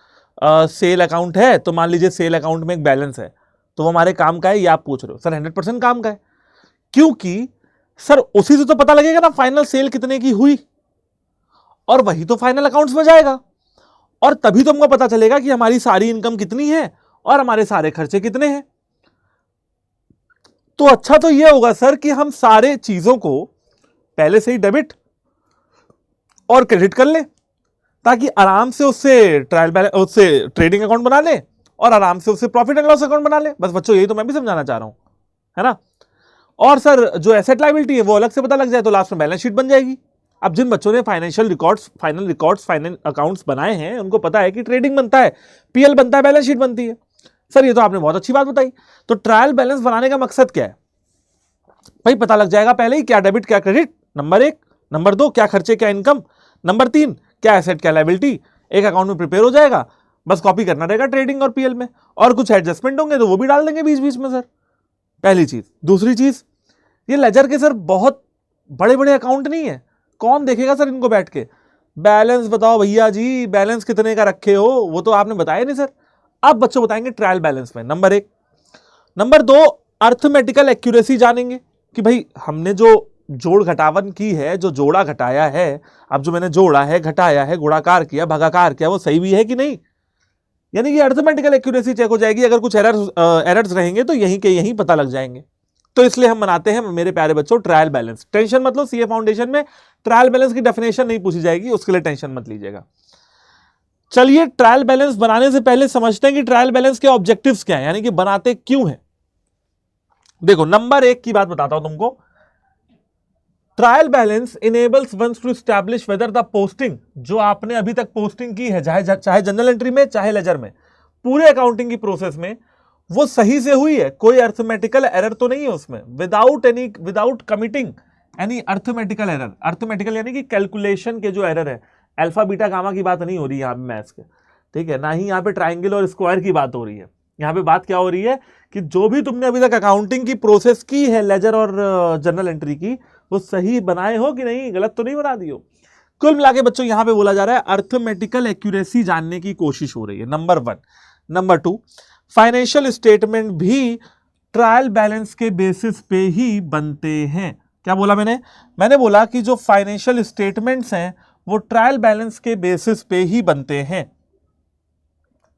सेल अकाउंट है तो मान लीजिए सेल अकाउंट में एक बैलेंस है, तो वो हमारे काम का है, ये आप पूछ रहे हो। सर 100% काम का है, क्योंकि सर उसी से तो पता लगेगा ना फाइनल सेल कितने की हुई, और वही तो फाइनल अकाउंट्स में जाएगा, और तभी तो हमको पता चलेगा कि हमारी सारी इनकम कितनी है और हमारे सारे खर्चे कितने हैं। तो अच्छा तो यह होगा सर कि हम सारे चीजों को पहले से ही डेबिट और क्रेडिट कर लें, ताकि आराम से उससे उससे ट्रेडिंग अकाउंट बना लें और आराम से उससे प्रॉफिट एंड लॉस अकाउंट बना लें। बस बच्चों यही तो मैं भी समझाना चाह रहा हूं, है ना। और सर जो एसेट लायबिलिटी है वो अलग से पता लग जाए तो लास्ट में बैलेंस शीट बन जाएगी। अब जिन बच्चों ने फाइनल अकाउंट्स बनाए हैं उनको पता है कि ट्रेडिंग बनता है, पीएल बनता है, बैलेंस शीट बनती है। सर ये तो आपने बहुत अच्छी बात बताई। तो ट्रायल बैलेंस बनाने का मकसद क्या है भाई? पता लग जाएगा पहले ही क्या डेबिट क्या क्रेडिट, नंबर 1। नंबर 2 क्या खर्चे क्या इनकम, नंबर 3 क्या एसेट क्या लायबिलिटी। एक अकाउंट में प्रिपेयर हो जाएगा, बस कॉपी करना रहेगा ट्रेडिंग और पीएल में, और कुछ एडजस्टमेंट होंगे तो वो भी डाल देंगे बीच बीच में सर। पहली चीज। दूसरी चीज, ये लेजर के सर बहुत बड़े बड़े अकाउंट नहीं है, कौन देखेगा सर इनको बैठ के? बैलेंस बताओ भैया जी, बैलेंस कितने का रखे हो, वो तो आपने बताया नहीं सर। अब बच्चों बताएंगे ट्रायल बैलेंस में, नंबर 1। नंबर 2 अर्थमेटिकल एक्यूरेसी जानेंगे कि भाई हमने जो जोड़ घटावन की है, जो जोड़ा घटाया है, अब जो मैंने जोड़ा है, घटाया है, गुणाकार किया, भागाकार किया, वो सही भी है कि नहीं। यानी कि अर्थमेटिकल एक्यूरेसी चेक हो जाएगी। अगर कुछ एरर्स रहेंगे तो यहीं के यहीं पता लग जाएंगे। तो इसलिए हम बनाते हैं मेरे प्यारे बच्चों ट्रायल बैलेंस। टेंशन मतलब सीए फाउंडेशन में ट्रायल बैलेंस की डेफिनेशन नहीं पूछी जाएगी, उसके लिए टेंशन मत लीजिएगा। चलिए ट्रायल बैलेंस बनाने से पहले समझते हैं कि ट्रायल बैलेंस के ऑब्जेक्टिव्स क्या है, यानी कि बनाते क्यों हैं। देखो नंबर 1 की बात बताता हूं तुमको। Trial balance enables one's to establish whether the posting, जो आपने अभी तक पोस्टिंग की है, चाहे जनरल एंट्री में चाहे लेजर में, पूरे अकाउंटिंग की प्रोसेस में, वो सही से हुई है, कोई अर्थमेटिकल एरर तो नहीं है उसमें, without committing any arithmetical error. Arithmetical यानी कि कैलकुलेशन के जो एरर है, अल्फा बीटा गामा की बात नहीं हो रही यहां पे मैथ्स के, ठीक है, ना ही यहां पे ट्राइंगल और स्क्वायर की बात हो रही है। यहां पे बात क्या हो रही है कि जो भी तुमने अभी तक अकाउंटिंग की प्रोसेस की है लेजर और जनरल एंट्री की, वो सही बनाए हो कि नहीं, गलत तो नहीं बना दियो। कुल मिला के बच्चों यहां पे बोला जा रहा है अर्थमेटिकल एक्यूरेसी जानने की कोशिश हो रही है, नंबर 1। नंबर 2 फाइनेंशियल स्टेटमेंट भी ट्रायल बैलेंस के बेसिस पे ही बनते हैं। क्या बोला मैंने बोला कि जो फाइनेंशियल स्टेटमेंट्स हैं वो ट्रायल बैलेंस के बेसिस पे ही बनते हैं,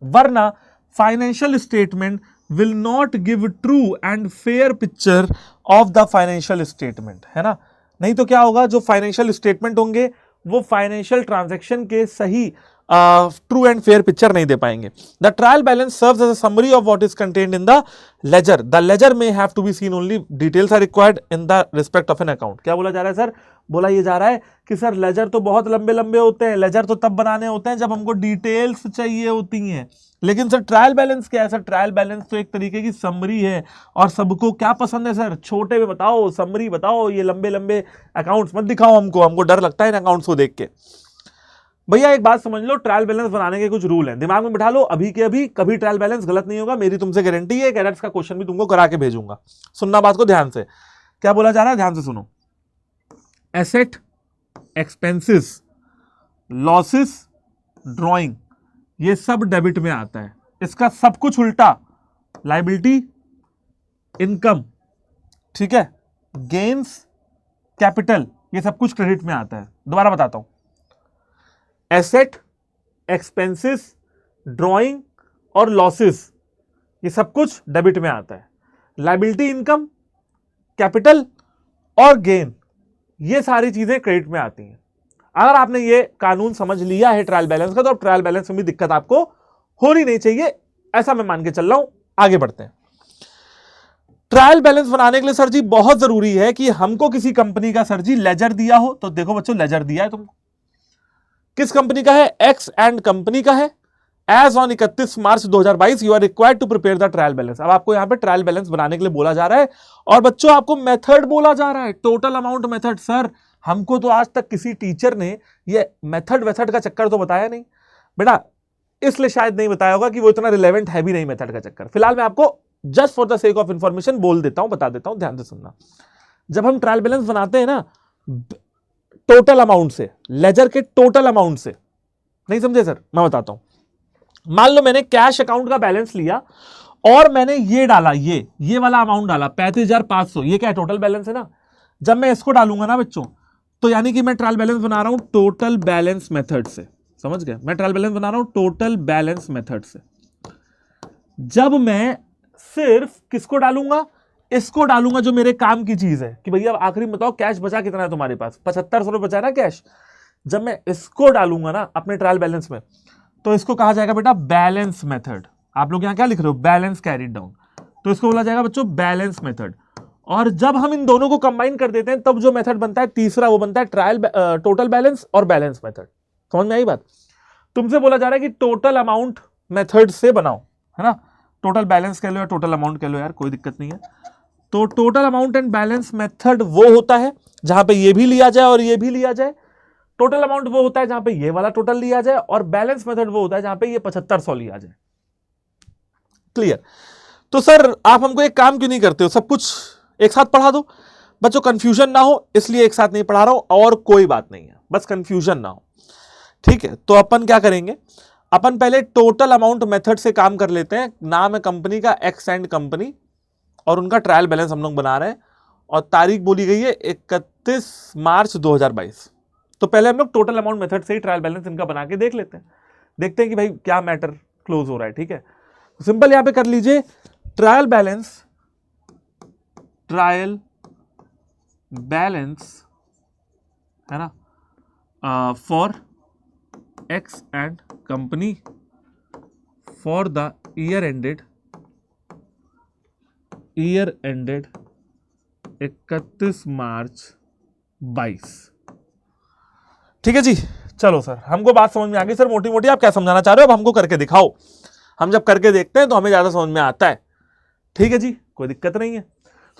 वरना financial statement will not give true and fair picture of the financial statement, है ना। नहीं तो क्या होगा, जो फाइनेंशियल स्टेटमेंट होंगे वो फाइनेंशियल ट्रांजैक्शन के सही ट्रू एंड फेयर पिक्चर नहीं दे पाएंगे। The trial balance serves as a summary of what is contained in the ledger. The ledger में have to be seen only details are required in the respect of an account. क्या बोला जा रहा है sir? बोला ये जा रहा है कि सर लेजर तो बहुत लंबे लंबे होते हैं, लेजर तो तब बनाने होते हैं जब हमको डिटेल्स चाहिए होती हैं, लेकिन सर ट्रायल बैलेंस क्या है? सर ट्रायल बैलेंस तो एक तरीके की समरी है, और सबको क्या पसंद है सर? छोटे में बताओ, समरी बताओ, ये लंबे लंबे अकाउंट्स मत दिखाओ हमको डर लगता है इन अकाउंट्स को देख के। भैया एक बात समझ लो, ट्रायल बैलेंस बनाने के कुछ रूल हैं, दिमाग में बिठा लो अभी के अभी, कभी ट्रायल बैलेंस गलत नहीं होगा, मेरी तुमसे गारंटी है। एक एरर्स का क्वेश्चन भी तुमको करा के भेजूंगा, सुनना बात को ध्यान से। क्या बोला जा रहा है, ध्यान से सुनो। एसेट, एक्सपेंसेस, लॉसेस, ड्रॉइंग, ये सब डेबिट में आता है। इसका सब कुछ उल्टा लायबिलिटी, इनकम, ठीक है, गेन्स, कैपिटल, ये सब कुछ क्रेडिट में आता है। दोबारा बताता हूं, एसेट, एक्सपेंसेस, ड्रॉइंग और लॉसेस, ये सब कुछ डेबिट में आता है। लायबिलिटी, इनकम, कैपिटल और गेन, ये सारी चीजें क्रेडिट में आती हैं। अगर आपने ये कानून समझ लिया है ट्रायल बैलेंस का, तो ट्रायल बैलेंस में भी दिक्कत आपको होनी नहीं चाहिए, ऐसा मैं मान के चल रहा हूं। आगे बढ़ते हैं। ट्रायल बैलेंस बनाने के लिए सर जी बहुत जरूरी है कि हमको किसी कंपनी का सर जी लेजर दिया हो। तो देखो बच्चों, लेजर दिया है तुमको, किस कंपनी का है? एक्स एंड कंपनी का है। As on 31 March 2022 you are required to prepare the trial balance. अब आपको यहां पे ट्रायल बैलेंस बनाने के लिए बोला जा रहा है, और बच्चों आपको मेथड बोला जा रहा है, टोटल अमाउंट मेथड। सर हमको तो आज तक किसी टीचर ने ये मेथड वेथड का चक्कर तो बताया नहीं बेटा, इसलिए शायद नहीं बताया होगा कि वो इतना रिलेवेंट है भी नहीं मेथड का चक्कर। फिलहाल मैं आपको just for the sake of information बोल देता हूं, बता देता हूं, ध्यान से सुनना। जब हम ट्रायल बैलेंस बनाते हैं ना टोटल अमाउंट से, लेजर के टोटल अमाउंट से, नहीं समझे सर? मैं बताता हूं। मान लो मैंने कैश अकाउंट का बैलेंस लिया और मैंने ये डाला, ये वाला अमाउंट डाला 35,500, ये क्या है? टोटल बैलेंस है ना। जब मैं इसको डालूंगा ना बच्चों, तो यानी कि मैं ट्रायल बैलेंस बना रहा हूं टोटल बैलेंस मेथड से, समझ गए? मैं ट्रायल बैलेंस बना रहा हूं टोटल बैलेंस मेथड से। जब मैं सिर्फ किसको डालूंगा, इसको डालूंगा जो मेरे काम की चीज है कि भैया आखिरी में बताओ कैश बचा कितना है तुम्हारे पास, 7500 रुपये बचा है ना कैश। जब मैं इसको डालूंगा ना अपने ट्रायल बैलेंस में, तो इसको कहा जाएगा बेटा बैलेंस मेथड। आप लोग यहां क्या लिख रहे हो, बैलेंस कैरिड डाउन, तो इसको बोला जाएगा बच्चों बैलेंस मेथड। और जब हम इन दोनों को कंबाइन कर देते हैं तब जो मेथड बनता है तीसरा, वो बनता है ट्रायल टोटल बैलेंस और बैलेंस मेथड। समझ में आई बात? तुमसे बोला जा रहा है कि टोटल अमाउंट मेथड से बनाओ, है ना? टोटल बैलेंस कह लो या टोटल अमाउंट कह लो यार, कोई दिक्कत नहीं है। तो total amount and balance method वो होता है जहां पे ये भी लिया जाए और ये भी लिया जाए। टोटल अमाउंट वो होता है जहां पे ये वाला टोटल लिया जाए, और बैलेंस मेथड वो होता है जहां पे ये 7500 लिया जाए। क्लियर? तो सर आप हमको एक काम क्यों नहीं करते हो, सब कुछ एक साथ पढ़ा दो? बच्चों कंफ्यूजन ना हो इसलिए एक साथ नहीं पढ़ा रहा हूं, और कोई बात नहीं है, बस कंफ्यूजन ना हो, ठीक है? तो अपन क्या करेंगे, अपन पहले टोटल अमाउंट मेथड से काम कर लेते हैं। नाम है कंपनी का एक्स एंड कंपनी, और उनका ट्रायल बैलेंस हम लोग बना रहे हैं, और तारीख बोली गई है 31 मार्च 2022। तो पहले हम लोग टोटल अमाउंट मेथड से ही ट्रायल बैलेंस इनका बना के देख लेते हैं, देखते हैं कि भाई क्या मैटर क्लोज हो रहा है। ठीक है, सिंपल यहां पे कर लीजिए ट्रायल बैलेंस है ना, for x and company for the year ended 31 मार्च 22। ठीक है जी, चलो सर हमको बात समझ में आ गई। सर मोटी मोटी आप क्या समझाना चाह रहे हो, अब हमको करके दिखाओ। हम जब करके देखते हैं तो हमें ज्यादा समझ में आता है। ठीक है जी, कोई दिक्कत नहीं है।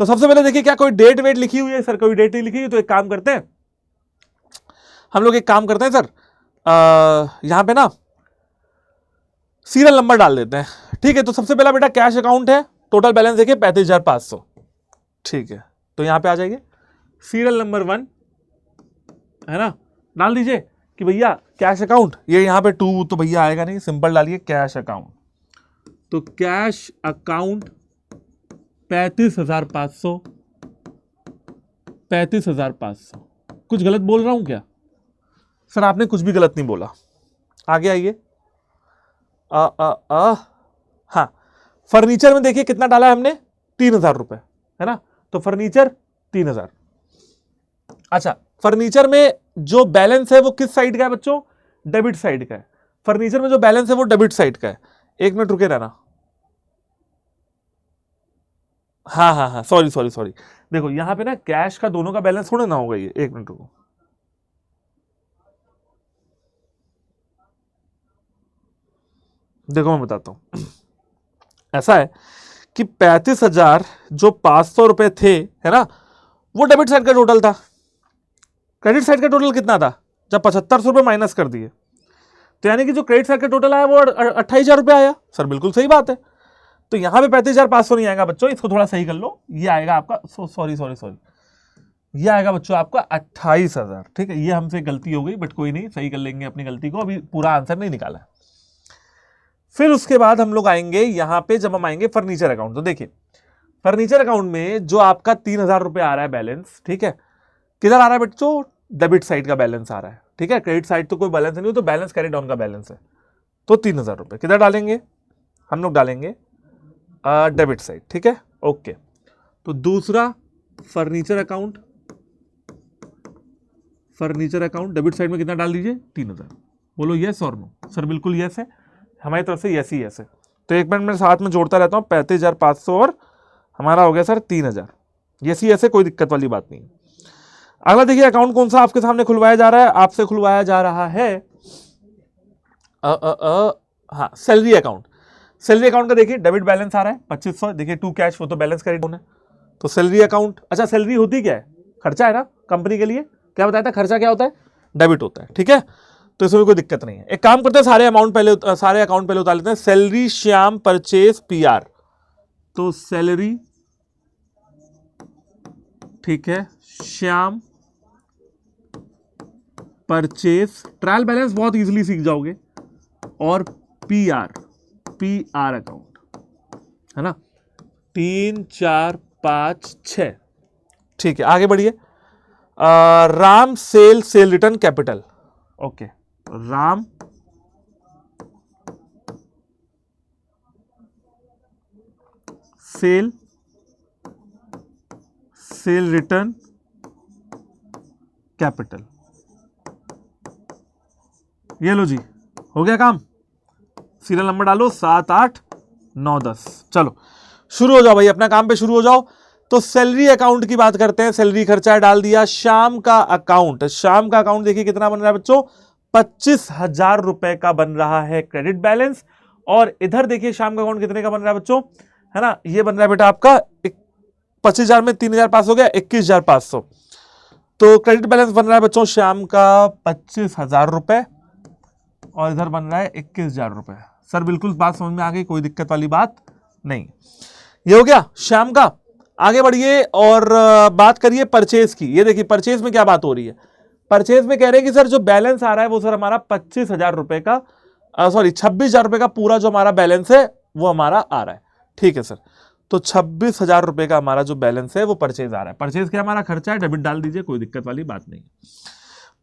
तो सबसे पहले देखिए क्या कोई डेट वेट लिखी हुई है? सर कोई डेट नहीं लिखी हुई, तो एक काम करते हैं हम लोग, सर यहां पे ना सीरियल नंबर डाल देते हैं। ठीक है, तो सबसे पहला बेटा कैश अकाउंट है, टोटल बैलेंस देखिए 35,500। ठीक है, तो यहां पे आ जाइए सीरियल नंबर 1 है ना, डाल दीजिए कि भैया कैश अकाउंट, ये यहां पे 2 तो भैया आएगा नहीं, सिंपल डालिए कैश अकाउंट। तो कैश अकाउंट 35,500। कुछ गलत बोल रहा हूं क्या? सर आपने कुछ भी गलत नहीं बोला, आगे आइए। हाँ, फर्नीचर में देखिए कितना डाला है हमने, 3,000 रुपए, है ना? तो फर्नीचर 3,000। अच्छा, फर्नीचर में जो बैलेंस है वो किस साइड का है बच्चों? डेबिट साइड का है। फर्नीचर में जो बैलेंस है वो डेबिट साइड का है। एक मिनट रुके रहना। हाँ, सॉरी, देखो यहां पे ना कैश का दोनों का बैलेंस थोड़ा ना होगा ये, एक मिनट रुको। देखो मैं बताता हूं, ऐसा है कि 35,000 जो 500 रुपए थे, है ना, वो डेबिट साइड का टोटल था। क्रेडिट साइड का टोटल कितना था जब 7500 रुपए माइनस कर दिए? तो यानी कि जो क्रेडिट साइड का टोटल आया वो 28,000 रुपए आया। सर बिल्कुल सही बात है। तो यहां पे 35,500 नहीं आएगा बच्चों, इसको थोड़ा सही कर लो, ये आएगा आपका सॉरी, ये आएगा बच्चों आपका 28,000। ठीक है, ये हमसे गलती हो गई, बट कोई नहीं, सही कर लेंगे अपनी गलती को, अभी पूरा आंसर नहीं निकाला है। फिर उसके बाद हम लोग आएंगे यहां पे, जब हम आएंगे फर्नीचर अकाउंट, तो देखिए फर्नीचर अकाउंट में जो आपका 3,000 रुपए आ रहा है बैलेंस, ठीक है, किधर आ रहा है बच्चों? डेबिट साइड का बैलेंस आ रहा है। ठीक है, क्रेडिट साइड तो कोई बैलेंस नहीं हो, तो बैलेंस कैरी डाउन का बैलेंस है। तो 3,000 रुपए किधर डालेंगे? हम लोग डालेंगे डेबिट साइड। ठीक है, ओके। तो दूसरा फर्नीचर अकाउंट डेबिट साइड में कितना डाल दीजिए? 3,000। बोलो यस और नो? सर बिल्कुल यस है, हमारी तरफ से यस ही यस है। तो एक मिनट में साथ में जोड़ता रहता हूं, 35,500 और हमारा हो गया सर 3,000। यस ही यस है, कोई दिक्कत वाली बात नहीं। अगला देखिए अकाउंट कौन सा आपके सामने खुलवाया जा रहा है? आपसे खुलवाया जा रहा है हाँ, सैलरी अकाउंट। सैलरी अकाउंट का देखिए डेबिट बैलेंस आ रहा है 2,500। देखिए 2 कैश, वो तो बैलेंस कैरी डाउन है। तो सैलरी अकाउंट, अच्छा सैलरी होती क्या है? खर्चा है ना कंपनी के लिए। क्या बताया था खर्चा क्या होता है? डेबिट होता है। ठीक है, तो इसमें कोई दिक्कत नहीं है। एक काम करते हैं, सारे अकाउंट पहले उतार लेते हैं। सैलरी श्याम परचेज PR, तो सैलरी, ठीक है, श्याम परचेज, ट्रायल बैलेंस बहुत इजीली सीख जाओगे, और PR अकाउंट, है ना, 3 4 5 6। ठीक है, आगे बढ़िए। Ram sale sale return capital. Okay, Ram sale sale return capital. ये लो जी, हो गया काम। सीरियल नंबर डालो 7, 8, 9, 10। चलो शुरू हो जाओ भाई, अपना काम पे शुरू हो जाओ। तो सैलरी अकाउंट की बात करते हैं। सैलरी खर्चा डाल दिया। शाम का अकाउंट, शाम का अकाउंट देखिए कितना बन रहा है बच्चों, 25,000 रुपए का बन रहा है क्रेडिट बैलेंस। और इधर देखिए शाम का अकाउंट कितने का बन रहा है बच्चों, है ना, ये बन रहा है बेटा आपका 25,000 में 3,500 हो गया, 21,500। तो क्रेडिट बैलेंस बन रहा है बच्चों शाम का 25,000 रुपए, और इधर बन रहा है 21,000 रुपए। सर बिल्कुल बात समझ में आ गई, कोई दिक्कत वाली बात नहीं। ये हो गया शाम का। आगे बढ़िए और बात करिए परचेज की। ये देखिए परचेज में क्या बात हो रही है। परचेज में कह रहे हैं कि सर जो बैलेंस आ रहा है वो सर हमारा 25,000 रुपए का, सॉरी 26,000 रुपए का पूरा जो हमारा बैलेंस है वो हमारा आ रहा है। ठीक है सर, तो 26,000 रुपए का हमारा जो बैलेंस है वो परचेज आ रहा है। परचेज क्या हमारा खर्चा है, डेबिट डाल दीजिए, कोई दिक्कत वाली बात नहीं।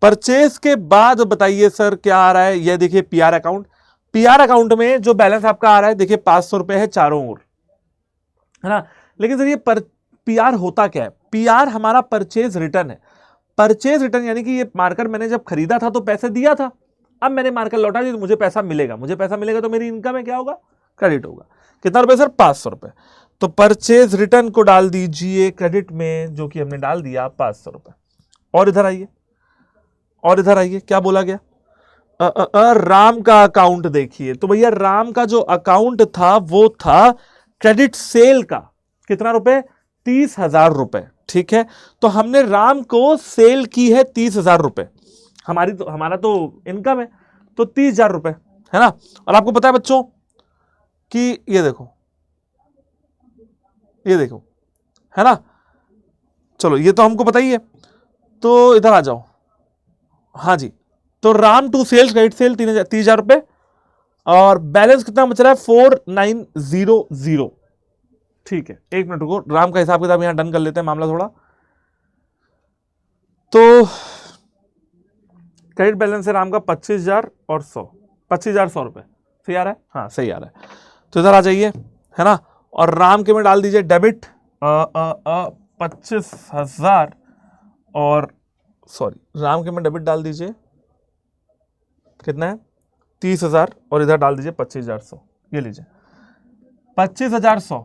परचेज के बाद बताइए सर क्या आ रहा है। ये देखिए पीआर अकाउंट। पीआर अकाउंट में जो बैलेंस आपका आ रहा है देखिए 500 रुपए है चारों ओर, है ना। लेकिन सर ये पीआर होता क्या है, पीआर हमारा परचेज रिटर्न है। परचेज रिटर्न यानी कि ये मार्कर मैंने जब खरीदा था तो पैसे दिया था, अब मैंने मार्कर लौटा दिया तो मुझे पैसा मिलेगा। मुझे पैसा मिलेगा तो मेरी इनकम में क्या होगा, क्रेडिट होगा। कितना रुपए सर, 500 रुपए। तो परचेज रिटर्न को डाल दीजिए क्रेडिट में, जो कि हमने डाल दिया 500 रुपए। और इधर आइए, और इधर आइए, क्या बोला गया, राम का अकाउंट देखिए। तो भैया राम का जो अकाउंट था वो था क्रेडिट सेल का, कितना रुपए, 30,000 रुपए। ठीक है, तो हमने राम को सेल की है 30,000 रुपए, हमारा तो इनकम है तो 30,000 रुपए, है ना। और आपको पता है बच्चों कि ये देखो, ये देखो, है ना। चलो ये तो हमको पता ही है, तो इधर आ जाओ। हाँ जी, तो Ram to sales credit sale 30,000 रुपए, और बैलेंस कितना बच रहा है 4900। ठीक है, एक मिनट रुको, राम का हिसाब किताब यहां डन कर लेते हैं मामला थोड़ा। तो क्रेडिट बैलेंस है राम का 25,000 और 100, 25,100 रुपए। सही आ रहा है, हाँ सही आ रहा है। तो इधर आ जाइए, है ना, और राम के में डाल दीजिए डेबिट 25,000, और सॉरी राम के में डेबिट डाल दीजिए कितना है 30,000, और इधर डाल दीजिए 25,100। ये लीजिए 25,100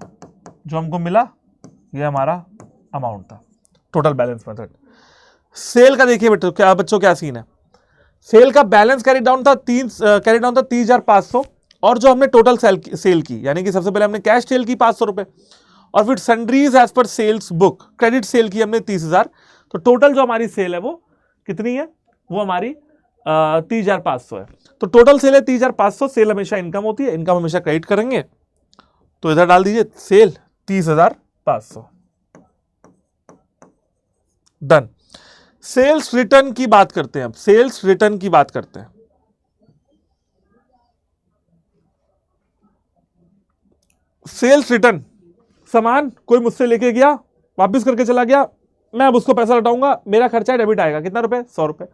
जो हमको मिला, ये हमारा अमाउंट था। Total balance method. सेल का देखिए बच्चों क्या सीन है। सेल का बैलेंस कैरी डाउन था 30,500, और जो हमने टोटल सेल की, यानी कि सबसे पहले हमने कैश सेल की 500 रुपए, और फिर sundries as per sales book credit sale की हमने 30,000। तो टोटल जो हमारी सेल है वो कितनी है, वो हमारी 30,500 है। तो टोटल सेल है 30,500। सेल हमेशा इनकम होती है, इनकम हमेशा क्रेडिट करेंगे। तो इधर डाल दीजिए सेल 30,500, डन। सेल्स रिटर्न की बात करते हैं। अब सेल्स रिटर्न की बात करते हैं। सेल्स रिटर्न, सामान कोई मुझसे लेके गया, वापस करके चला गया, मैं अब उसको पैसा लौटाऊंगा, मेरा खर्चा डेबिट आएगा, कितना रुपए, 100 रुपए।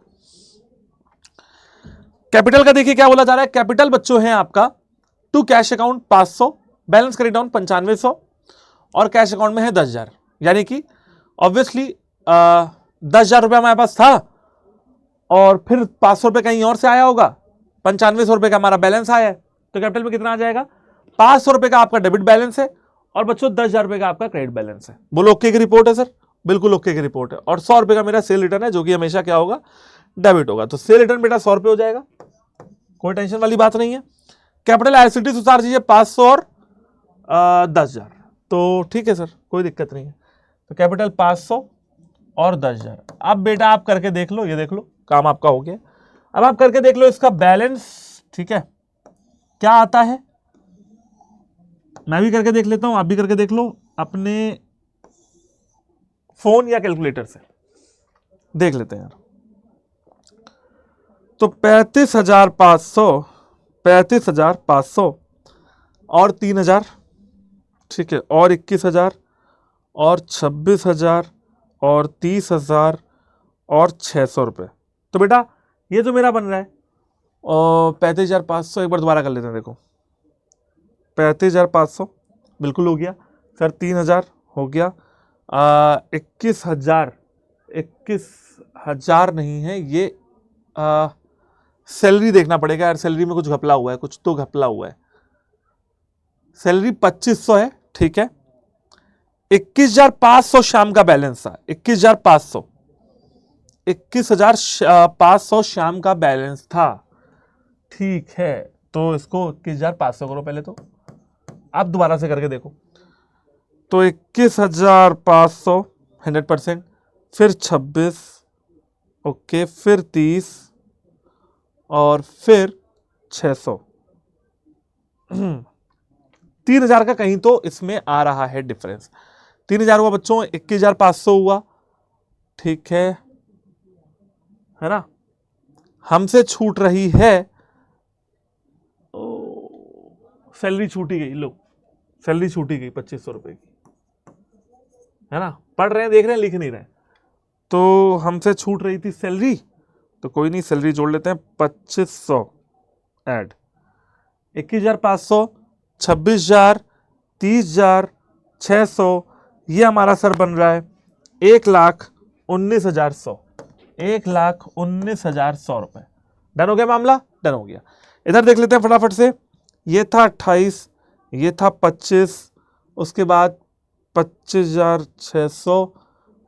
कैपिटल का देखिए क्या बोला जा रहा है। कैपिटल बच्चों है आपका to cash account 500, balance carry down 9500, और कैश अकाउंट में है 10,000। यानी कि ऑब्वियसली 10,000 रुपया हमारे पास था, और फिर 500 रुपए कहीं और से आया होगा, 9500 रुपए का हमारा बैलेंस आया है। तो कैपिटल में कितना आ जाएगा, 500 रुपए का आपका डेबिट बैलेंस है, और बच्चों 10,000 रुपए का आपका क्रेडिट बैलेंस है। बोलो ओके की रिपोर्ट है सर, बिल्कुल ओके की रिपोर्ट है। और 100 रुपए का मेरा सेल रिटर्न है, जो कि हमेशा क्या होगा, डेबिट होगा। तो सेल रिटर्न बेटा 100 रुपए हो जाएगा, कोई टेंशन वाली बात नहीं है। कैपिटल एसिडिटी उतार दीजिए 500 और 10,000, तो ठीक है सर, कोई दिक्कत नहीं है। तो कैपिटल 500 और 10,000। अब बेटा आप करके देख लो, ये देख लो काम आपका हो गया। अब आप करके देख लो इसका बैलेंस, ठीक है, क्या आता है। मैं भी करके देख लेता हूं, आप भी करके देख लो अपने फोन या कैलकुलेटर से, देख लेते हैं यार। तो 35,500 और 3,000, ठीक है, और 21,000 और 26,000 और 30,000 और 600 रुपये। तो बेटा ये जो मेरा बन रहा है 35,500, एक बार दोबारा कर लेते हैं। देखो 35,500 बिल्कुल हो गया सर, 3,000 हो गया, 21,000 नहीं है ये, सैलरी देखना पड़ेगा यार, सैलरी में कुछ घपला हुआ है, कुछ तो घपला हुआ है। सैलरी 2,500 है, ठीक है। 21,500 शाम का बैलेंस था, 21,500 शाम का बैलेंस था, ठीक है। तो इसको 21,500 करो पहले, तो आप दोबारा से करके देखो। तो 21,500 100%, फिर 26, ओके, फिर 30 और फिर 600। 3,000 का कहीं तो इसमें आ रहा है डिफरेंस। 3,000 हुआ बच्चों, 21,500 हुआ, ठीक है ना। हमसे छूट रही है, सैलरी छूटी गई, लो सैलरी छूटी गई 2,500 रुपए की, है ना। पढ़ रहे हैं, देख रहे हैं, लिख नहीं रहे हैं। तो हमसे छूट रही थी सैलरी, तो कोई नहीं, सैलरी जोड़ लेते हैं, 2,500 ऐड 21,500, 26,000, 30,000, 600, ये हमारा सर बन रहा है 1,19,100, 1,19,100 रुपए। डन हो गया मामला, डन हो गया। इधर देख लेते हैं फटाफट से, ये था 28, ये था 25, उसके बाद 25,600,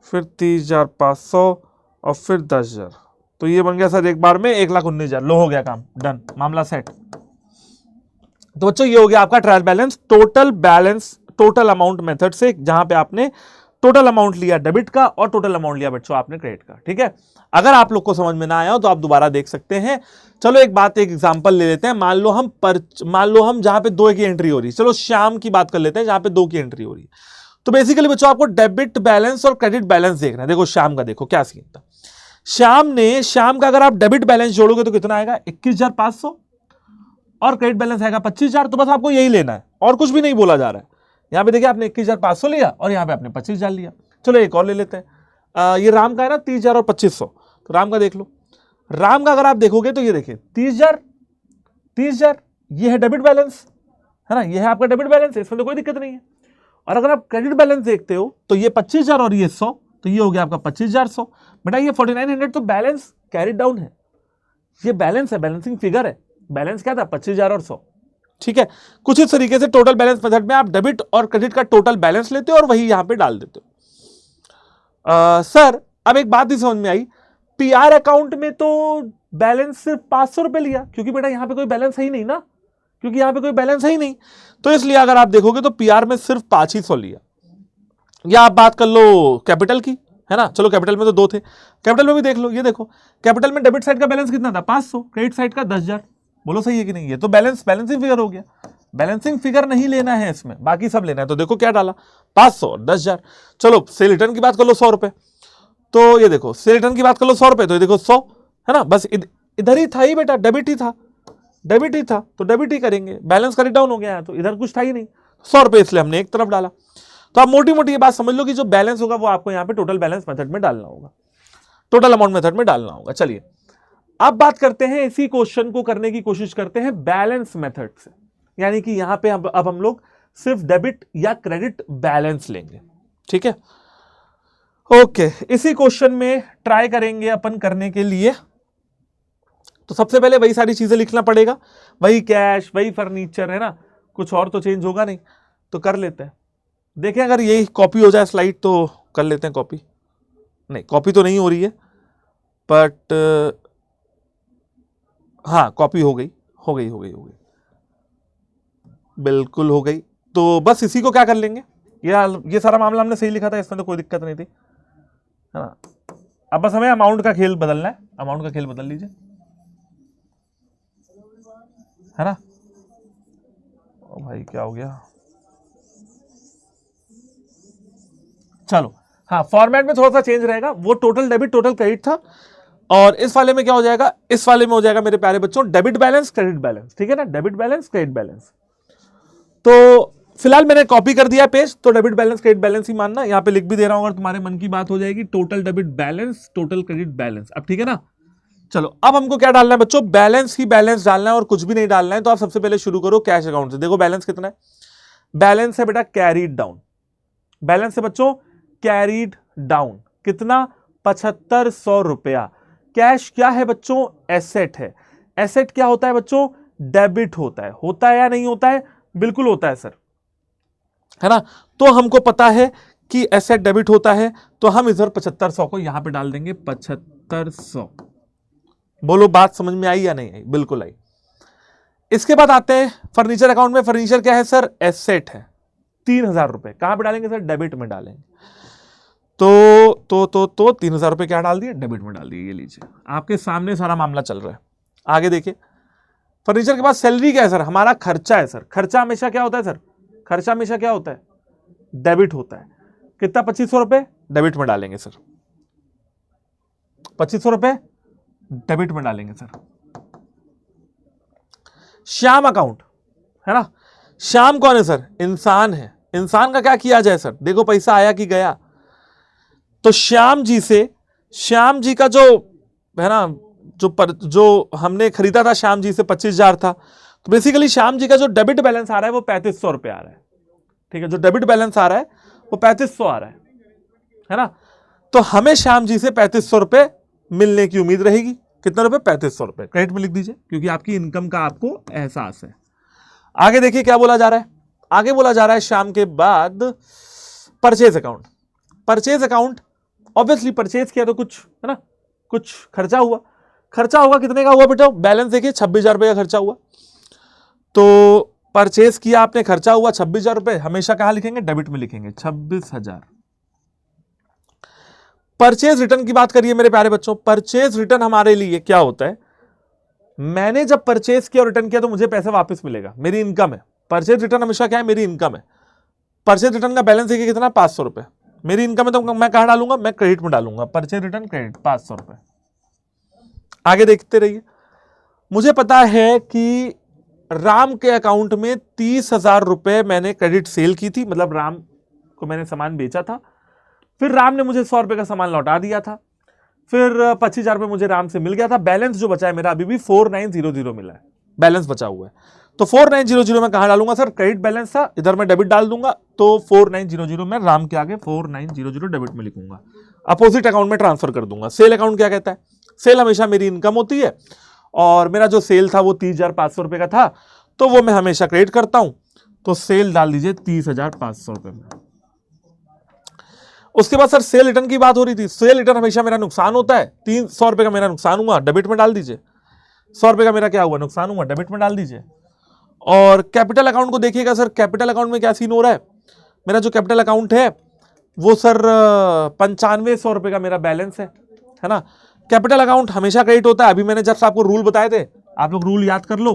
फिर 30,500 और फिर 10,000। तो ये बन गया सर एक बार में 1,19,000। लो हो गया काम, डन, मामला सेट। तो बच्चों ये हो गया आपका trial balance, total balance, total amount method से, जहां पे आपने टोटल अमाउंट लिया डेबिट का और टोटल अमाउंट लिया बच्चों आपने क्रेडिट का, ठीक है। अगर आप लोग को समझ में ना आया हो तो आप दोबारा देख सकते हैं। चलो एक एग्जांपल ले लेते हैं। मान लो हम जहां पे 2 की एंट्री हो रही है, चलो शाम की बात कर लेते हैं जहां पे 2 की एंट्री हो रही है। तो बेसिकली बच्चों आपको डेबिट बैलेंस और क्रेडिट बैलेंस देखना है। देखो शाम का, देखो क्या सीन था। शाम का अगर आप डेबिट बैलेंस जोड़ोगे तो कितना आएगा, 21,500, और क्रेडिट बैलेंस आएगा 25,000। तो बस आपको यही लेना है और कुछ भी नहीं बोला जा रहा है। यहां पे देखिए आपने 21,500 लिया और यहां पे आपने 25,000 लिया। चलो एक और ले लेते हैं, ये राम का है ना, 30,000 और 2,500। तो राम का देख लो, राम का अगर आप देखोगे तो ये देखिए 30,000 ये है डेबिट बैलेंस, है ना, ये है आपका डेबिट बैलेंस, इसमें तो कोई दिक्कत नहीं है। और अगर आप क्रेडिट बैलेंस देखते हो तो ये 25,000 और ये 100, तो ये हो गया आपका 25,100। बेटा ये 4,900 तो बैलेंस कैरी डाउन है, ये बैलेंस है, बैलेंसिंग फिगर है। बैलेंस क्या था, 25,000 और 100, ठीक है। कुछ इस तरीके से टोटल बैलेंस मेथड में आप डेबिट और क्रेडिट का टोटल बैलेंस लेते हो और वही यहां पे डाल देते हो। सर अब एक बात ही समझ में आई, पीआर अकाउंट में तो बैलेंस सिर्फ 500 रुपए लिया, क्योंकि बेटा यहां पे कोई बैलेंस है ही नहीं ना, क्योंकि यहां पे कोई बैलेंस है ही नहीं। तो इसलिए अगर आप देखोगे तो पीआर में सिर्फ 500 लिया। या आप बात कर लो कैपिटल की, है ना, चलो कैपिटल में तो 2 थे, कैपिटल में भी देख लो, ये देखो कैपिटल में डेबिट साइड का बैलेंस कितना था, 500, क्रेडिट साइड का 10,000। बोलो सही है कि नहीं, ये तो बैलेंसिंग फिगर हो गया। बैलेंसिंग फिगर नहीं लेना है इसमें, बाकी सब लेना है। तो देखो क्या डाला, 500 और 10,000। चलो सेल रिटर्न की बात कर लो 100 रुपए, तो ये देखो सेल रिटर्न की बात कर लो 100 रुपए, तो ये देखो 100, है ना, बस इधर ही था ही बेटा, डेबिट ही था तो डेबिट ही करेंगे। बैलेंस का डाउन हो गया है तो इधर कुछ था ही नहीं, 100 रुपए, इसलिए हमने एक तरफ डाला। तो आप मोटी मोटी ये बात समझ लो कि जो बैलेंस होगा वो आपको यहाँ पे टोटल बैलेंस मेथड में डालना होगा, टोटल अमाउंट मेथड में डालना होगा। चलिए अब बात करते हैं, इसी क्वेश्चन को करने की कोशिश करते हैं बैलेंस मेथड से, यानी कि यहां पे अब हम लोग सिर्फ डेबिट या क्रेडिट बैलेंस लेंगे, ठीक है। ओके, इसी क्वेश्चन में ट्राई करेंगे अपन करने के लिए। तो सबसे पहले वही सारी चीजें लिखना पड़ेगा, वही कैश, वही फर्नीचर, है ना, कुछ और तो चेंज होगा नहीं। तो कर लेते हैं, देखें अगर यही कॉपी हो जाए स्लाइड तो कर लेते हैं कॉपी। नहीं कॉपी तो नहीं हो रही है, बट हाँ कॉपी हो गई, बिल्कुल हो गई। तो बस इसी को क्या कर लेंगे, ये सारा मामला हमने सही लिखा था, इसमें तो कोई दिक्कत नहीं थी, है ना। अब बस हमें अमाउंट का खेल बदलना है, अमाउंट का खेल बदल लीजिए, है ना। ओ भाई क्या हो गया, चलो हाँ फॉर्मेट में थोड़ा सा चेंज रहेगा, वो टोटल डेबिट टोटल क्रेडिट था, और इस वाले में क्या हो जाएगा, इस वाले में हो जाएगा मेरे प्यारे बच्चों डेबिट बैलेंस क्रेडिट बैलेंस, ठीक है ना, डेबिट बैलेंस क्रेडिट बैलेंस। तो फिलहाल मैंने कॉपी कर दिया पेज, तो डेबिट बैलेंस क्रेडिट बैलेंस ही मानना। यहां पे लिख भी दे रहा हूं, अगर तुम्हारे मन की बात हो जाएगी, total debit balance, total credit balance. अब ठीक है ना। चलो अब हमको क्या डालना है बच्चों, बैलेंस ही बैलेंस डालना है और कुछ भी नहीं डालना है। तो आप सबसे पहले शुरू करो कैश अकाउंट से। देखो बैलेंस कितना है, बैलेंस है बेटा कैरीड डाउन, बैलेंस है बच्चों कैरीड डाउन। कितना, 7500 रुपया। कैश क्या है बच्चों, एसेट है। एसेट क्या होता है बच्चों, डेबिट होता है या नहीं होता है, बिल्कुल होता है सर, है ना। तो हमको पता है कि एसेट डेबिट होता है, तो हम इधर 7500 को यहां पे डाल देंगे, 7500। बोलो बात समझ में आई या नहीं आई, बिल्कुल आई। इसके बाद आते हैं फर्नीचर अकाउंट में। फर्नीचर क्या है सर, एसेट है, 3000 रुपए। कहां पे डालेंगे सर, डेबिट में डालेंगे। तो 3000 रुपए क्या डाल दिए, डेबिट में डाल दिए। ये लीजिए, आपके सामने सारा मामला चल रहा है। आगे देखिए, फर्नीचर के बाद सैलरी क्या है सर, हमारा खर्चा है सर। खर्चा हमेशा क्या होता है सर, खर्चा हमेशा क्या होता है, डेबिट होता है। कितना, 2500 रुपए डेबिट में डालेंगे सर, 2500 रुपए डेबिट में डालेंगे सर। श्याम अकाउंट है ना, श्याम कौन है सर, इंसान है। इंसान का क्या किया जाए सर, देखो पैसा आया कि गया। तो श्याम जी का जो है ना, जो हमने खरीदा था श्याम जी से 25,000 था। तो बेसिकली श्याम जी का जो डेबिट बैलेंस आ रहा है वो 3500 रुपए आ रहा है। ठीक है, जो डेबिट बैलेंस आ रहा है वो 3500 आ रहा है ना। तो हमें श्याम जी से 3500 रुपए मिलने की उम्मीद रहेगी। कितना रुपए, 3500 रुपए। क्रेडिट में लिख दीजिए, क्योंकि आपकी इनकम का आपको एहसास है। आगे देखिए क्या बोला जा रहा है, आगे बोला जा रहा है श्याम के बाद purchase account. Purchase account, obviously purchase किया तो कुछ है ना, कुछ खर्चा हुआ। खर्चा होगा, कितने का हुआ बेटा, बैलेंस देखिए 26,000 रुपए का खर्चा हुआ। तो परचेज किया आपने, खर्चा हुआ 26,000 रुपए। हमेशा कहां लिखेंगे, डेबिट में लिखेंगे, 26,000। परचेज रिटर्न की बात करिए मेरे प्यारे बच्चों। परचेज रिटर्न हमारे लिए क्या होता है, मैंने जब परचेज किया और रिटर्न किया तो मुझे पैसा वापस मिलेगा, मेरी इनकम है। परचेज रिटर्न हमेशा क्या है, मेरी इनकम है। परचेज रिटर्न का बैलेंस देखिए कितना, 500 रुपए। मेरी इनकम है, तो मैं कहां डालूंगा, मैं क्रेडिट में डालूंगा। परचेज रिटर्न क्रेडिट, 500 रुपए। आगे देखते रहिए। मुझे पता है कि राम के अकाउंट में 30,000 रुपए मैंने क्रेडिट सेल की थी, मतलब राम को मैंने सामान बेचा था। फिर राम ने मुझे 100 रुपए का सामान लौटा दिया था। फिर 25,000 रुपए मुझे राम से मिल गया था। बैलेंस जो बचा है मेरा अभी भी 4900 मिला है, बैलेंस बचा हुआ है। तो 4900 में कहां डालूंगा सर, क्रेडिट बैलेंस था, इधर मैं डेबिट डाल दूंगा। तो 4900 में राम के आगे 4900 डेबिट में लिखूंगा, अपोजिट अकाउंट में ट्रांसफर कर दूंगा। सेल अकाउंट क्या कहता है, सेल हमेशा मेरी इनकम होती है, और मेरा जो सेल था वो 30,500 रुपए का था, तो वो मैं हमेशा क्रेडिट करता हूं। तो सेल डाल दीजिए 30,500 रुपए में। उसके बाद सर सेल रिटर्न की बात हो रही थी। सेल रिटर्न हमेशा मेरा नुकसान होता है, 300 रुपए का मेरा नुकसान हुआ, डेबिट में डाल दीजिए। 100 रुपए का मेरा क्या हुआ, नुकसान हुआ, डेबिट में डाल दीजिए। और कैपिटल अकाउंट को देखिएगा सर, कैपिटल अकाउंट में क्या सीन हो रहा है, मेरा जो कैपिटल अकाउंट है वो सर 9500 रुपए का मेरा बैलेंस है ना। कैपिटल अकाउंट हमेशा क्रेडिट होता है। अभी मैंने जब आपको रूल बताए थे, आप लोग रूल याद कर लो,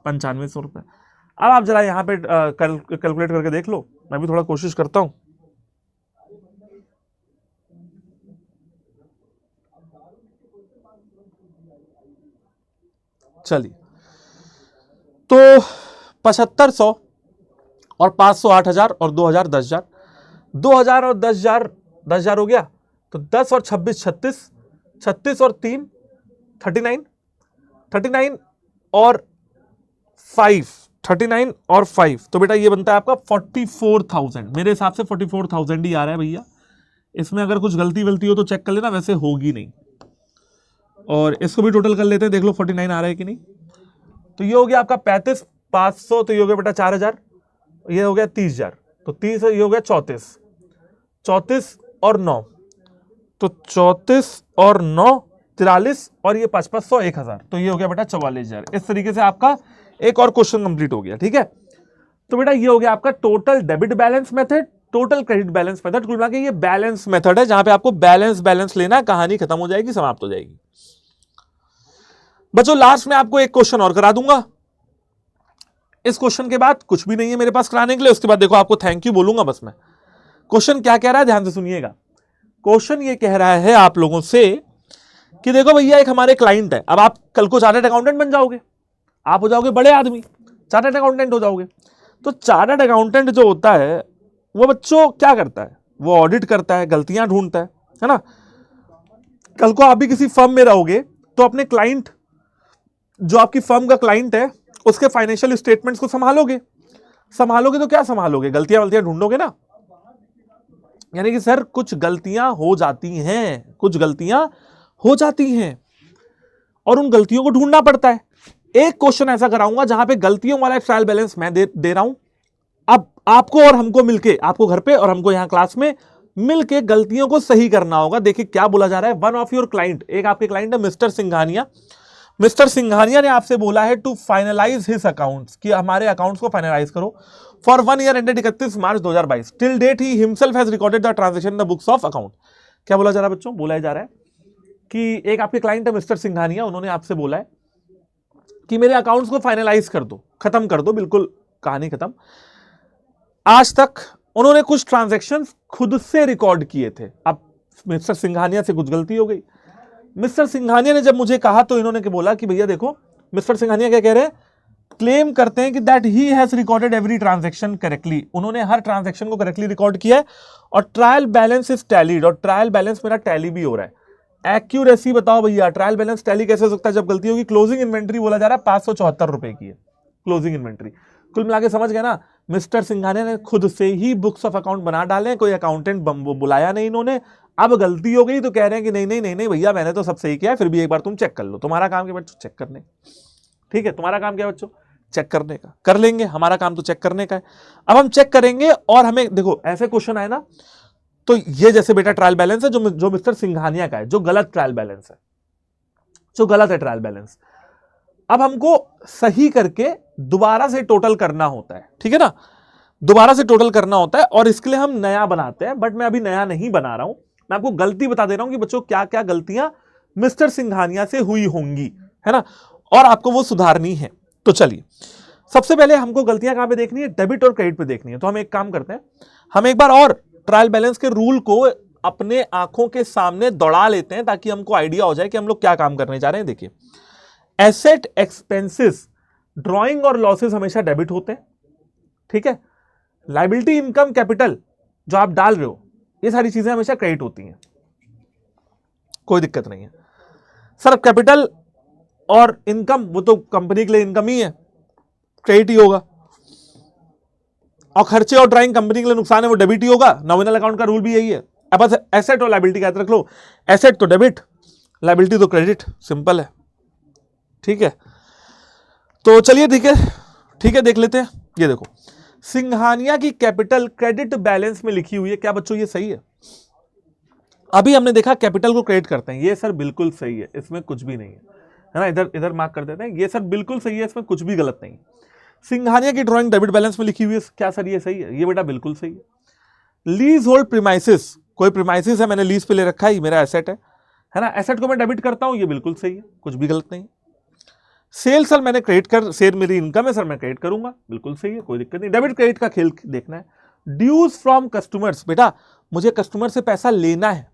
9500 रुपए। अब आप जरा यहां पे कैलकुलेट करके देख लो, मैं भी थोड़ा कोशिश करता हूं। चलिए, तो 7500 और 500 8,000 और 2,000 10,000, 2,000 और 10,000 10,000 हो गया। तो 10 और 26 36, 36 और 3 39, 39 और 5 39 और 5, तो बेटा ये बनता है आपका 44,000। मेरे हिसाब से 44,000 ही आ रहा है भैया। इसमें अगर कुछ गलती वलती हो तो चेक कर लेना, वैसे होगी नहीं। और इसको भी टोटल कर लेते हैं, देख लो 49 आ रहा है कि नहीं। तो ये हो गया आपका 35,500, तो ये हो गया बेटा 4,000, ये हो गया 30,000, तो 30 ये हो गया 34, 34 और 9, तो 34 और 9 43, और ये 5,500 1,000, तो ये हो गया बेटा 44,000। इस तरीके से आपका एक और क्वेश्चन कंप्लीट हो गया। ठीक है, तो बेटा ये हो गया आपका total debit balance method, total credit balance method. कुल मिला के ये बैलेंस मेथड है, जहां पे आपको बैलेंस लेना है, कहानी खत्म हो जाएगी, समाप्त हो जाएगी। बच्चों लास्ट में आपको एक क्वेश्चन और करा दूंगा। इस क्वेश्चन के बाद कुछ भी नहीं है मेरे पास कराने के लिए। उसके बाद देखो आपको थैंक यू बोलूंगा बस मैं। क्वेश्चन क्या कह रहा है, ध्यान से सुनिएगा। क्वेश्चन ये कह रहा है आप लोगों से कि देखो भैया, एक हमारे क्लाइंट है। अब आप कल को चार्टर्ड अकाउंटेंट बन जाओगे, आप हो जाओगे बड़े आदमी, चार्टर्ड अकाउंटेंट हो जाओगे। तो चार्टर्ड अकाउंटेंट जो होता है वो बच्चों क्या करता है, वो ऑडिट करता है, गलतियां ढूंढता है ना। कल को आप भी किसी फर्म में रहोगे तो अपने क्लाइंट, जो आपकी फर्म का क्लाइंट है, उसके फाइनेंशियल स्टेटमेंट्स को संभालोगे तो क्या संभालोगे, गलतियां वलतियां ढूंढोगे ना। यानी कि सर कुछ गलतियां हो जाती हैं और उन गलतियों को ढूंढना पड़ता है। एक क्वेश्चन ऐसा कराऊंगा जहां पे गलतियों वाला ट्रायल बैलेंस मैं दे रहा हूं। अब आपको और हमको मिलके, आपको घर पे और हमको यहां क्लास में मिलके गलतियों को सही करना होगा। देखिए क्या बोला जा रहा है, वन ऑफ योर क्लाइंट, एक आपके क्लाइंट है मिस्टर सिंघानिया। मिस्टर सिंघानिया ने आपसे बोला है टू फाइनलाइज हिज अकाउंट्स, कि हमारे अकाउंट्स को फाइनलाइज करो for 1 year ended 31 March 2022। Till date he himself has recorded the transaction in the books of account. क्या बोला जा रहा है बच्चों, बोला जा रहा है कि एक आपके क्लाइंट है मिस्टर सिंघानिया, उन्होंने आपसे बोला है कि मेरे अकाउंट्स को फाइनलाइज कर दो, खत्म कर दो, बिल्कुल कहानी खत्म। आज तक उन्होंने कुछ ट्रांजैक्शंस खुद से रिकॉर्ड किए थे। अब मिस्टर सिंघानिया से कुछ गलती हो गई। मिस्टर सिंघानिया ने जब मुझे कहा तो इन्होंने क्या बोला कि भैया देखो, मिस्टर सिंघानिया क्या कह रहे हैं, क्लेम करते हैं कि that he has recorded every transaction correctly. उन्होंने हर ट्रांजैक्शन को करेक्टली रिकॉर्ड किया है और ट्रायल बैलेंस इज टैलीड, और ट्रायल बैलेंस मेरा टैली भी हो रहा है। एक्यूरेसी बताओ भैया, ट्रायल बैलेंस टैली कैसे हो सकता है जब गलती होगी। क्लोजिंग इन्वेंट्री बोला जा रहा है 574 रुपए की है क्लोजिंग इन्वेंट्री। कुल मिला के समझ गए ना, मिस्टर सिंघानिया ने खुद से ही बुक्स ऑफ अकाउंट बना डाले, कोई अकाउंटेंट बुलाया नहीं इन्होंने। अब गलती हो गई तो कह रहे हैं कि नहीं भैया मैंने तो सब सही किया है, फिर भी एक बार तुम चेक कर लो। तुम्हारा काम क्या बच्चों, चेक करने, ठीक है, तुम्हारा काम क्या बच्चों, चेक करने का। कर लेंगे, हमारा काम तो चेक करने का है। अब हम चेक करेंगे और हमें देखो ऐसे क्वेश्चन आए ना, तो ये जैसे बेटा ट्रायल बैलेंस है जो मिस्टर सिंघानिया का है, जो गलत ट्रायल बैलेंस है, जो गलत है ट्रायल बैलेंस। अब हमको सही करके दोबारा से टोटल करना होता है, ठीक है ना, दोबारा से टोटल करना होता है और इसके लिए हम नया बनाते हैं। बट मैं अभी नया नहीं बना रहा हूं, मैं आपको गलती बता दे रहा हूं कि बच्चों क्या क्या गलतियां मिस्टर सिंघानिया से हुई होंगी, है ना, और आपको वो सुधारनी है। तो चलिए सबसे पहले हमको गलतियां कहां पे देखनी है, डेबिट और क्रेडिट पे देखनी है। तो हम एक काम करते हैं, हम एक बार और ट्रायल बैलेंस के रूल को अपने आंखों के सामने दौड़ा लेते हैं ताकि हमको आइडिया हो जाए कि हम लोग क्या काम करने जा रहे हैं। देखिए, एसेट एक्सपेंसेस, ड्रॉइंग और लॉसेस हमेशा डेबिट होते हैं, ठीक है। लायबिलिटी, इनकम, कैपिटल जो आप डाल रहे हो, ये सारी चीजें हमेशा क्रेडिट होती हैं, कोई दिक्कत नहीं है। सर कैपिटल और इनकम वो तो कंपनी के लिए इनकम ही है, क्रेडिट ही होगा। और खर्चे और ड्राइंग कंपनी के लिए नुकसान है, वो डेबिट ही होगा। नॉमिनल अकाउंट का रूल भी यही है। अब बस एसेट और लायबिलिटी का याद रख लो, एसेट तो डेबिट, लायबिलिटी तो क्रेडिट, सिंपल है, ठीक है। तो चलिए ठीक है देख लेते हैं। ये देखो, सिंघानिया की कैपिटल क्रेडिट बैलेंस में लिखी हुई है। क्या बच्चों ये सही है? अभी हमने देखा कैपिटल को क्रेडिट करते हैं, ये सर बिल्कुल सही है, इसमें कुछ भी नहीं है ना। इधर मार्क कर देते हैं, ये सर बिल्कुल सही है, इसमें कुछ भी गलत नहीं। सिंघानिया की ड्राइंग डेबिट बैलेंस में लिखी हुई है, क्या सर ये सही है? ये बेटा बिल्कुल सही है। लीज होल्ड प्रीमाइसिस, कोई प्रीमाइसिस है, मैंने लीज पे ले रखा है, ये मेरा एसेट है ना, एसेट को मैं डेबिट करता हूं, ये बिल्कुल सही है, कुछ भी गलत नहीं। सेल सर मैंने क्रेडिट कर, सेल मेरी इनकम है सर, मैं क्रेडिट करूंगा, बिल्कुल सही है, कोई दिक्कत नहीं। डेबिट क्रेडिट का खेल देखना है। ड्यूज फ्रॉम कस्टमर्स, बेटा मुझे कस्टमर से पैसा लेना है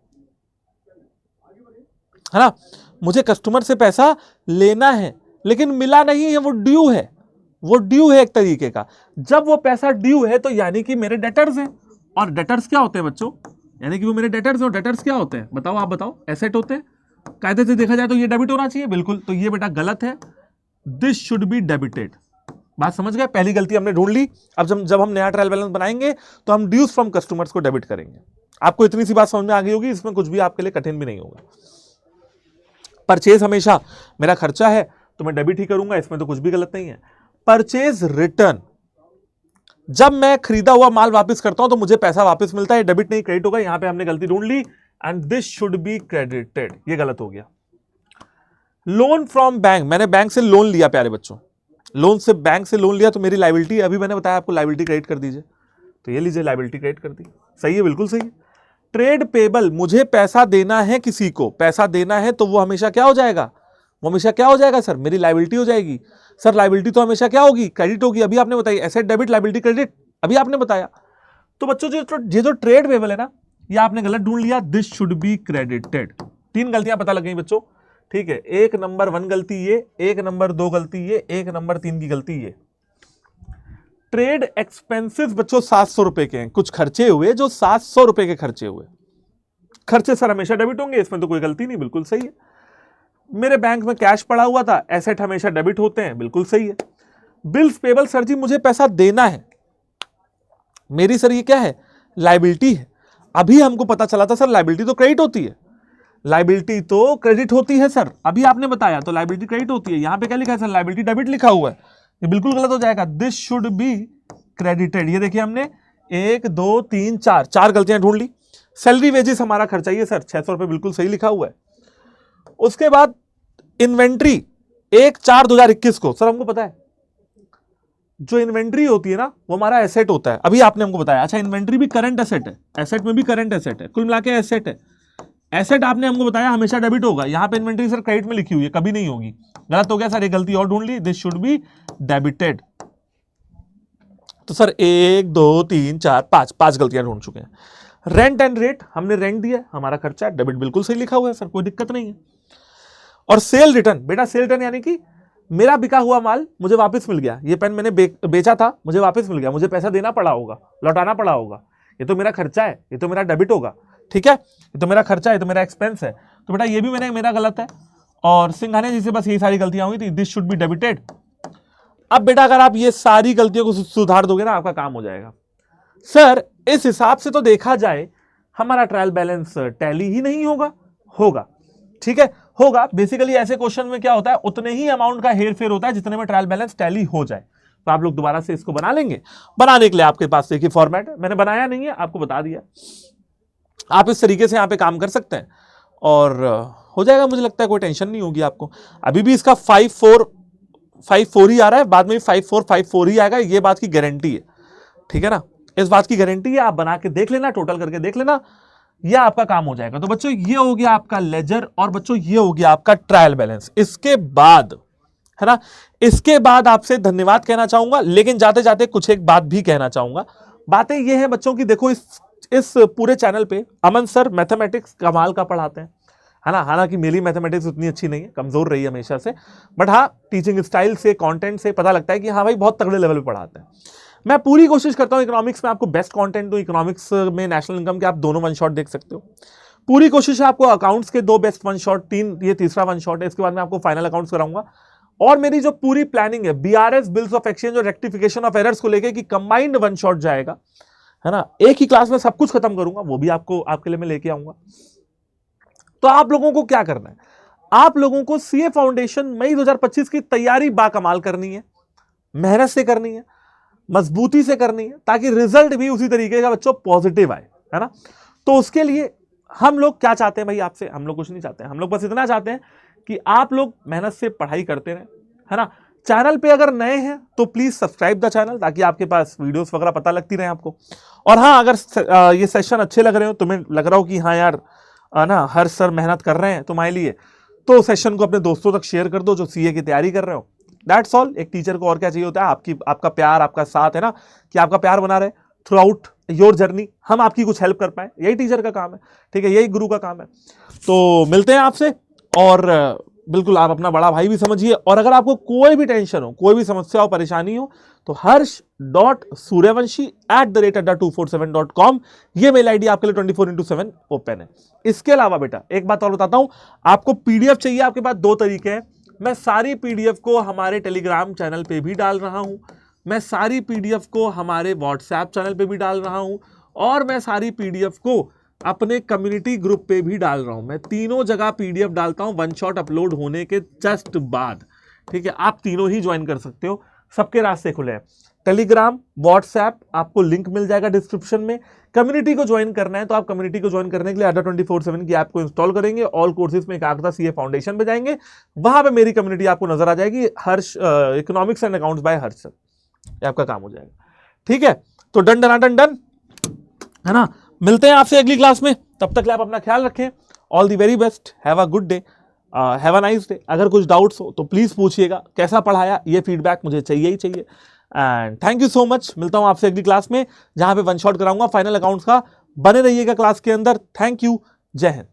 ना, मुझे कस्टमर से पैसा लेना है लेकिन मिला नहीं है, वो ड्यू है, वो ड्यू है एक तरीके का। जब वो पैसा ड्यू है तो यानी कि मेरे डेटर्स हैं, और डेटर्स क्या होते हैं बच्चों, यानी कि वो मेरे डेटर्स हैं। और डेटर्स क्या होते हैं बताओ, आप बताओ, एसेट होते हैं। कायदे से देखा जाए तो ये डेबिट होना चाहिए, बिल्कुल, तो ये बेटा गलत है, दिस शुड बी डेबिटेड। बात समझ गए? पहली गलती हमने ढूंढ ली। अब जब हम नया ट्रायल बैलेंस बनाएंगे तो हम ड्यूज फ्रॉम कस्टमर्स को डेबिट करेंगे। आपको इतनी सी बात समझ में आ गई होगी, इसमें कुछ भी आपके लिए कठिन भी नहीं होगा। परचेज हमेशा मेरा खर्चा है तो मैं डेबिट ही करूंगा, इसमें तो कुछ भी गलत नहीं है। परचेज रिटर्न, जब मैं खरीदा हुआ माल वापस करता हूं तो मुझे पैसा वापस मिलता है, डेबिट नहीं क्रेडिट होगा। यहां पे हमने गलती ढूंढ ली, and this should be credited, ये गलत हो गया। लोन फ्रॉम बैंक, मैंने बैंक से लोन लिया प्यारे बच्चों, बैंक से लोन लिया तो मेरी लायबिलिटी, अभी मैंने बताया आपको लायबिलिटी क्रेडिट कर दीजिए, तो ये लीजिए लायबिलिटी क्रेडिट कर दी, सही है, बिल्कुल सही है। ट्रेड पेबल, मुझे पैसा देना है किसी को, पैसा देना है तो वो हमेशा क्या हो जाएगा, वो हमेशा क्या हो जाएगा सर, मेरी लायबिलिटी हो जाएगी। सर लायबिलिटी तो हमेशा क्या होगी, क्रेडिट होगी, अभी आपने बताया एसेट डेबिट लायबिलिटी क्रेडिट, अभी आपने बताया। तो बच्चों जो ट्रेड पेबल है ना, ये आपने गलत ढूंढ लिया, दिस शुड बी क्रेडिटेड। 3 गलतियां पता लग गई बच्चों, ठीक है। 1 नंबर 1 गलती ये, 1 नंबर 2 गलती ये, 1 नंबर 3 की गलती ये। ट्रेड एक्सपेंसेस बच्चों 700 रुपए के हैं, कुछ खर्चे हुए जो 700 रुपए के खर्चे हुए। खर्चे सर हमेशा डेबिट होंगे, इसमें तो कोई गलती नहीं, बिल्कुल सही है। मेरे बैंक में कैश पड़ा हुआ था, एसेट हमेशा डेबिट होते हैं, बिल्कुल सही है। बिल्स पेबल, सर जी मुझे पैसा देना है, मेरी सर ये क्या है, लायबिलिटी है। अभी हमको पता चला था सर लायबिलिटी तो क्रेडिट होती है, लायबिलिटी तो क्रेडिट होती है सर, अभी आपने बताया तो लायबिलिटी क्रेडिट होती है। यहां पे क्या लिखा है सर, लायबिलिटी डेबिट लिखा हुआ है, ये बिल्कुल गलत हो जाएगा। दिस शुड बी क्रेडिटेड, ये देखिए हमने 1 2 3 4 गलतियां ढूंढ ली। सैलरी वेजेस हमारा खर्चा ये सर 600 रुपए, बिल्कुल सही लिखा हुआ है। उसके बाद इन्वेंट्री 1/4/2021 को, सर हमको पता है जो इन्वेंट्री होती है ना वो हमारा एसेट होता है, अभी आपने हमको बताया। अच्छा इन्वेंट्री भी करंट एसेट है, एसेट में भी करंट एसेट है, कुल मिला के एसेट है। एसेट आपने हमको बताया हमेशा डेबिट होगा, यहां पे इन्वेंट्री सर क्रेडिट में लिखी हुई है, कभी नहीं होगी, गलत हो गया सर, एक गलती और ढूंढ ली। This should be debited. तो सर 1 2 3 4 5 गलतियां ढूंढ चुके हैं। रेंट एंड रेट, हमने रेंट दिया, हमारा खर्चा है, डेबिट बिल्कुल सही लिखा हुआ है सर, कोई दिक्कत नहीं है। और सेल रिटर्न, बेटा सेल रिटर्न यानी कि मेरा बिका हुआ माल मुझे वापस मिल गया, ये पेन मैंने बेचा था, मुझे वापस मिल गया, मुझे पैसा देना पड़ा होगा, लौटाना पड़ा होगा, ये तो मेरा खर्चा है, ये तो मेरा डेबिट होगा, ठीक है, ये तो मेरा खर्चा है, ये तो मेरा एक्सपेंस है। तो बेटा ये भी मेरा गलत है, और सिंघानिया जी से बस यही सारी गलतियां हुई थी, दिस शुड बी डेबिटेड। अब बेटा अगर आप ये सारी गलतियों को सुधार दोगे ना, आपका काम हो जाएगा। सर इस हिसाब से तो देखा जाए हमारा ट्रायल बैलेंस टैली ही नहीं होगा, होगा, ठीक है, होगा। बेसिकली ऐसे क्वेश्चन में क्या होता है, उतने ही अमाउंट का हेर फेर होता है जितने में ट्रायल बैलेंस टैली हो जाए। तो आप लोग दोबारा से इसको बना लेंगे। बनाने के लिए आपके पास देखिए फॉर्मेट है, मैंने बनाया नहीं है, आपको बता दिया, आप इस तरीके से यहां पे काम कर सकते हैं और हो जाएगा, मुझे लगता है कोई टेंशन नहीं होगी आपको। अभी भी इसका 5-4 ही आ रहा है, बाद में भी 5-4 ही आएगा, ये बात की गारंटी है, ठीक है ना, इस बात की गारंटी है। आप बना के देख लेना, टोटल करके देख लेना, यह आपका काम हो जाएगा। तो बच्चों ये हो गया आपका लेजर, और बच्चों ये हो गया आपका ट्रायल बैलेंस। इसके बाद है ना, इसके बाद आपसे धन्यवाद कहना चाहूंगा, लेकिन जाते जाते कुछ एक बात भी कहना चाहूंगा। बातें ये है बच्चों की, देखो इस पूरे चैनल पे अमन सर मैथमेटिक्स कमाल का पढ़ाते हैं, है ना, हालांकि मेरी मैथमेटिक्स उतनी अच्छी नहीं है, कमजोर रही है हमेशा से, बट हाँ टीचिंग स्टाइल से, कंटेंट से पता लगता है कि हाँ भाई बहुत तगड़े लेवल पे पढ़ाते हैं। मैं पूरी कोशिश करता हूं इकोनॉमिक्स में आपको बेस्ट कंटेंट दूं, इकोनॉमिक्स में नेशनल इनकम के आप दोनों वन शॉट देख सकते हो। पूरी कोशिश है आपको अकाउंट्स के 2 बेस्ट वन शॉट, 3 ये तीसरा वन शॉट है, इसके बाद मैं आपको फाइनल अकाउंट्स कराऊंगा। और मेरी जो पूरी प्लानिंग है बीआरएस बिल्स ऑफ एक्सचेंज और रेक्टिफिकेशन ऑफ एरर्स को लेकर कि कंबाइंड वन शॉट जाएगा, है ना, एक ही क्लास में सब कुछ खत्म करूंगा, वो भी आपको आपके लिए मैं लेके आऊंगा। तो आप लोगों को क्या करना है, आप लोगों को सीए फाउंडेशन मई 2025 की तैयारी बाकमाल करनी है, मेहनत से करनी है, मजबूती से करनी है, ताकि रिजल्ट भी उसी तरीके का बच्चों पॉजिटिव आए, है ना। तो उसके लिए हम लोग क्या चाहते हैं भाई आपसे, हम लोग कुछ नहीं चाहते हैं, हम लोग बस इतना चाहते हैं कि आप लोग मेहनत से पढ़ाई करते रहें, है ना। चैनल पे अगर नए हैं तो प्लीज सब्सक्राइब द चैनल, ताकि आपके पास वीडियोस वगैरह पता लगती रहे आपको। और हाँ, अगर ये सेशन अच्छे लग रहे हो, तुम्हें लग रहा हो कि हाँ यार ना हर्ष सर मेहनत कर रहे हैं तुम्हारे लिए, तो सेशन को अपने दोस्तों तक शेयर कर दो जो सीए की तैयारी कर रहे हो। That's all. एक टीचर को और क्या चाहिए होता है, आपका प्यार, आपका साथ, है ना, कि आपका प्यार बना रहे थ्रू आउट योर जर्नी, हम आपकी कुछ हेल्प कर पाए, यही टीचर का काम है, ठीक है, यही गुरु का काम है। तो मिलते हैं आपसे, और बिल्कुल आप अपना बड़ा भाई भी समझिए। और अगर आपको कोई भी टेंशन हो, कोई भी समस्या हो, परेशानी हो, तो harsh.suryavanshi@247.com ये मेल आईडी आपके लिए 24/7 ओपन है। इसके अलावा बेटा एक बात और बताता हूं, आपको पीडीएफ चाहिए, आपके पास 2 तरीके हैं। मैं सारी पीडीएफ को हमारे टेलीग्राम चैनल पे भी डाल रहा हूं, मैं सारी पीडीएफ को हमारे व्हाट्सएप चैनल पे भी डाल रहा हूं, और मैं सारी पीडीएफ को अपने कम्युनिटी ग्रुप पे भी डाल रहा हूं। मैं तीनों जगह पीडीएफ डालता हूं वन शॉट अपलोड होने के जस्ट बाद, ठीक है। आप तीनों ही ज्वाइन कर सकते हो, सबके रास्ते खुले हैं। टेलीग्राम, व्हाट्सएप, आपको लिंक मिल जाएगा डिस्क्रिप्शन में। कम्युनिटी को ज्वाइन करना है तो आप कम्युनिटी को ज्वाइन करने के लिए अड्डा 24/7 की ऐप को इंस्टॉल करेंगे, ऑल कोर्सेज में एकाग्रता सीए फाउंडेशन पे जाएंगे, वहां पे मेरी कम्युनिटी आपको नजर आ जाएगी, Harsh economics and accounts by Harsh sir, ये आपका काम हो जाएगा, ठीक है। तो डन डन डन डन, है ना। मिलते हैं आपसे अगली क्लास में, तब तक आप अपना ख्याल रखें। All the very best, have a good day, have a nice day. अगर कुछ डाउट्स हो तो प्लीज पूछिएगा, कैसा पढ़ाया ये फीडबैक मुझे चाहिए ही चाहिए। And thank you so much, मिलता हूं आपसे अगली क्लास में, जहां पे वन शॉट कराऊंगा फाइनल अकाउंट्स का। बने रहिएगा क्लास के अंदर। थैंक यू, जय हिंद।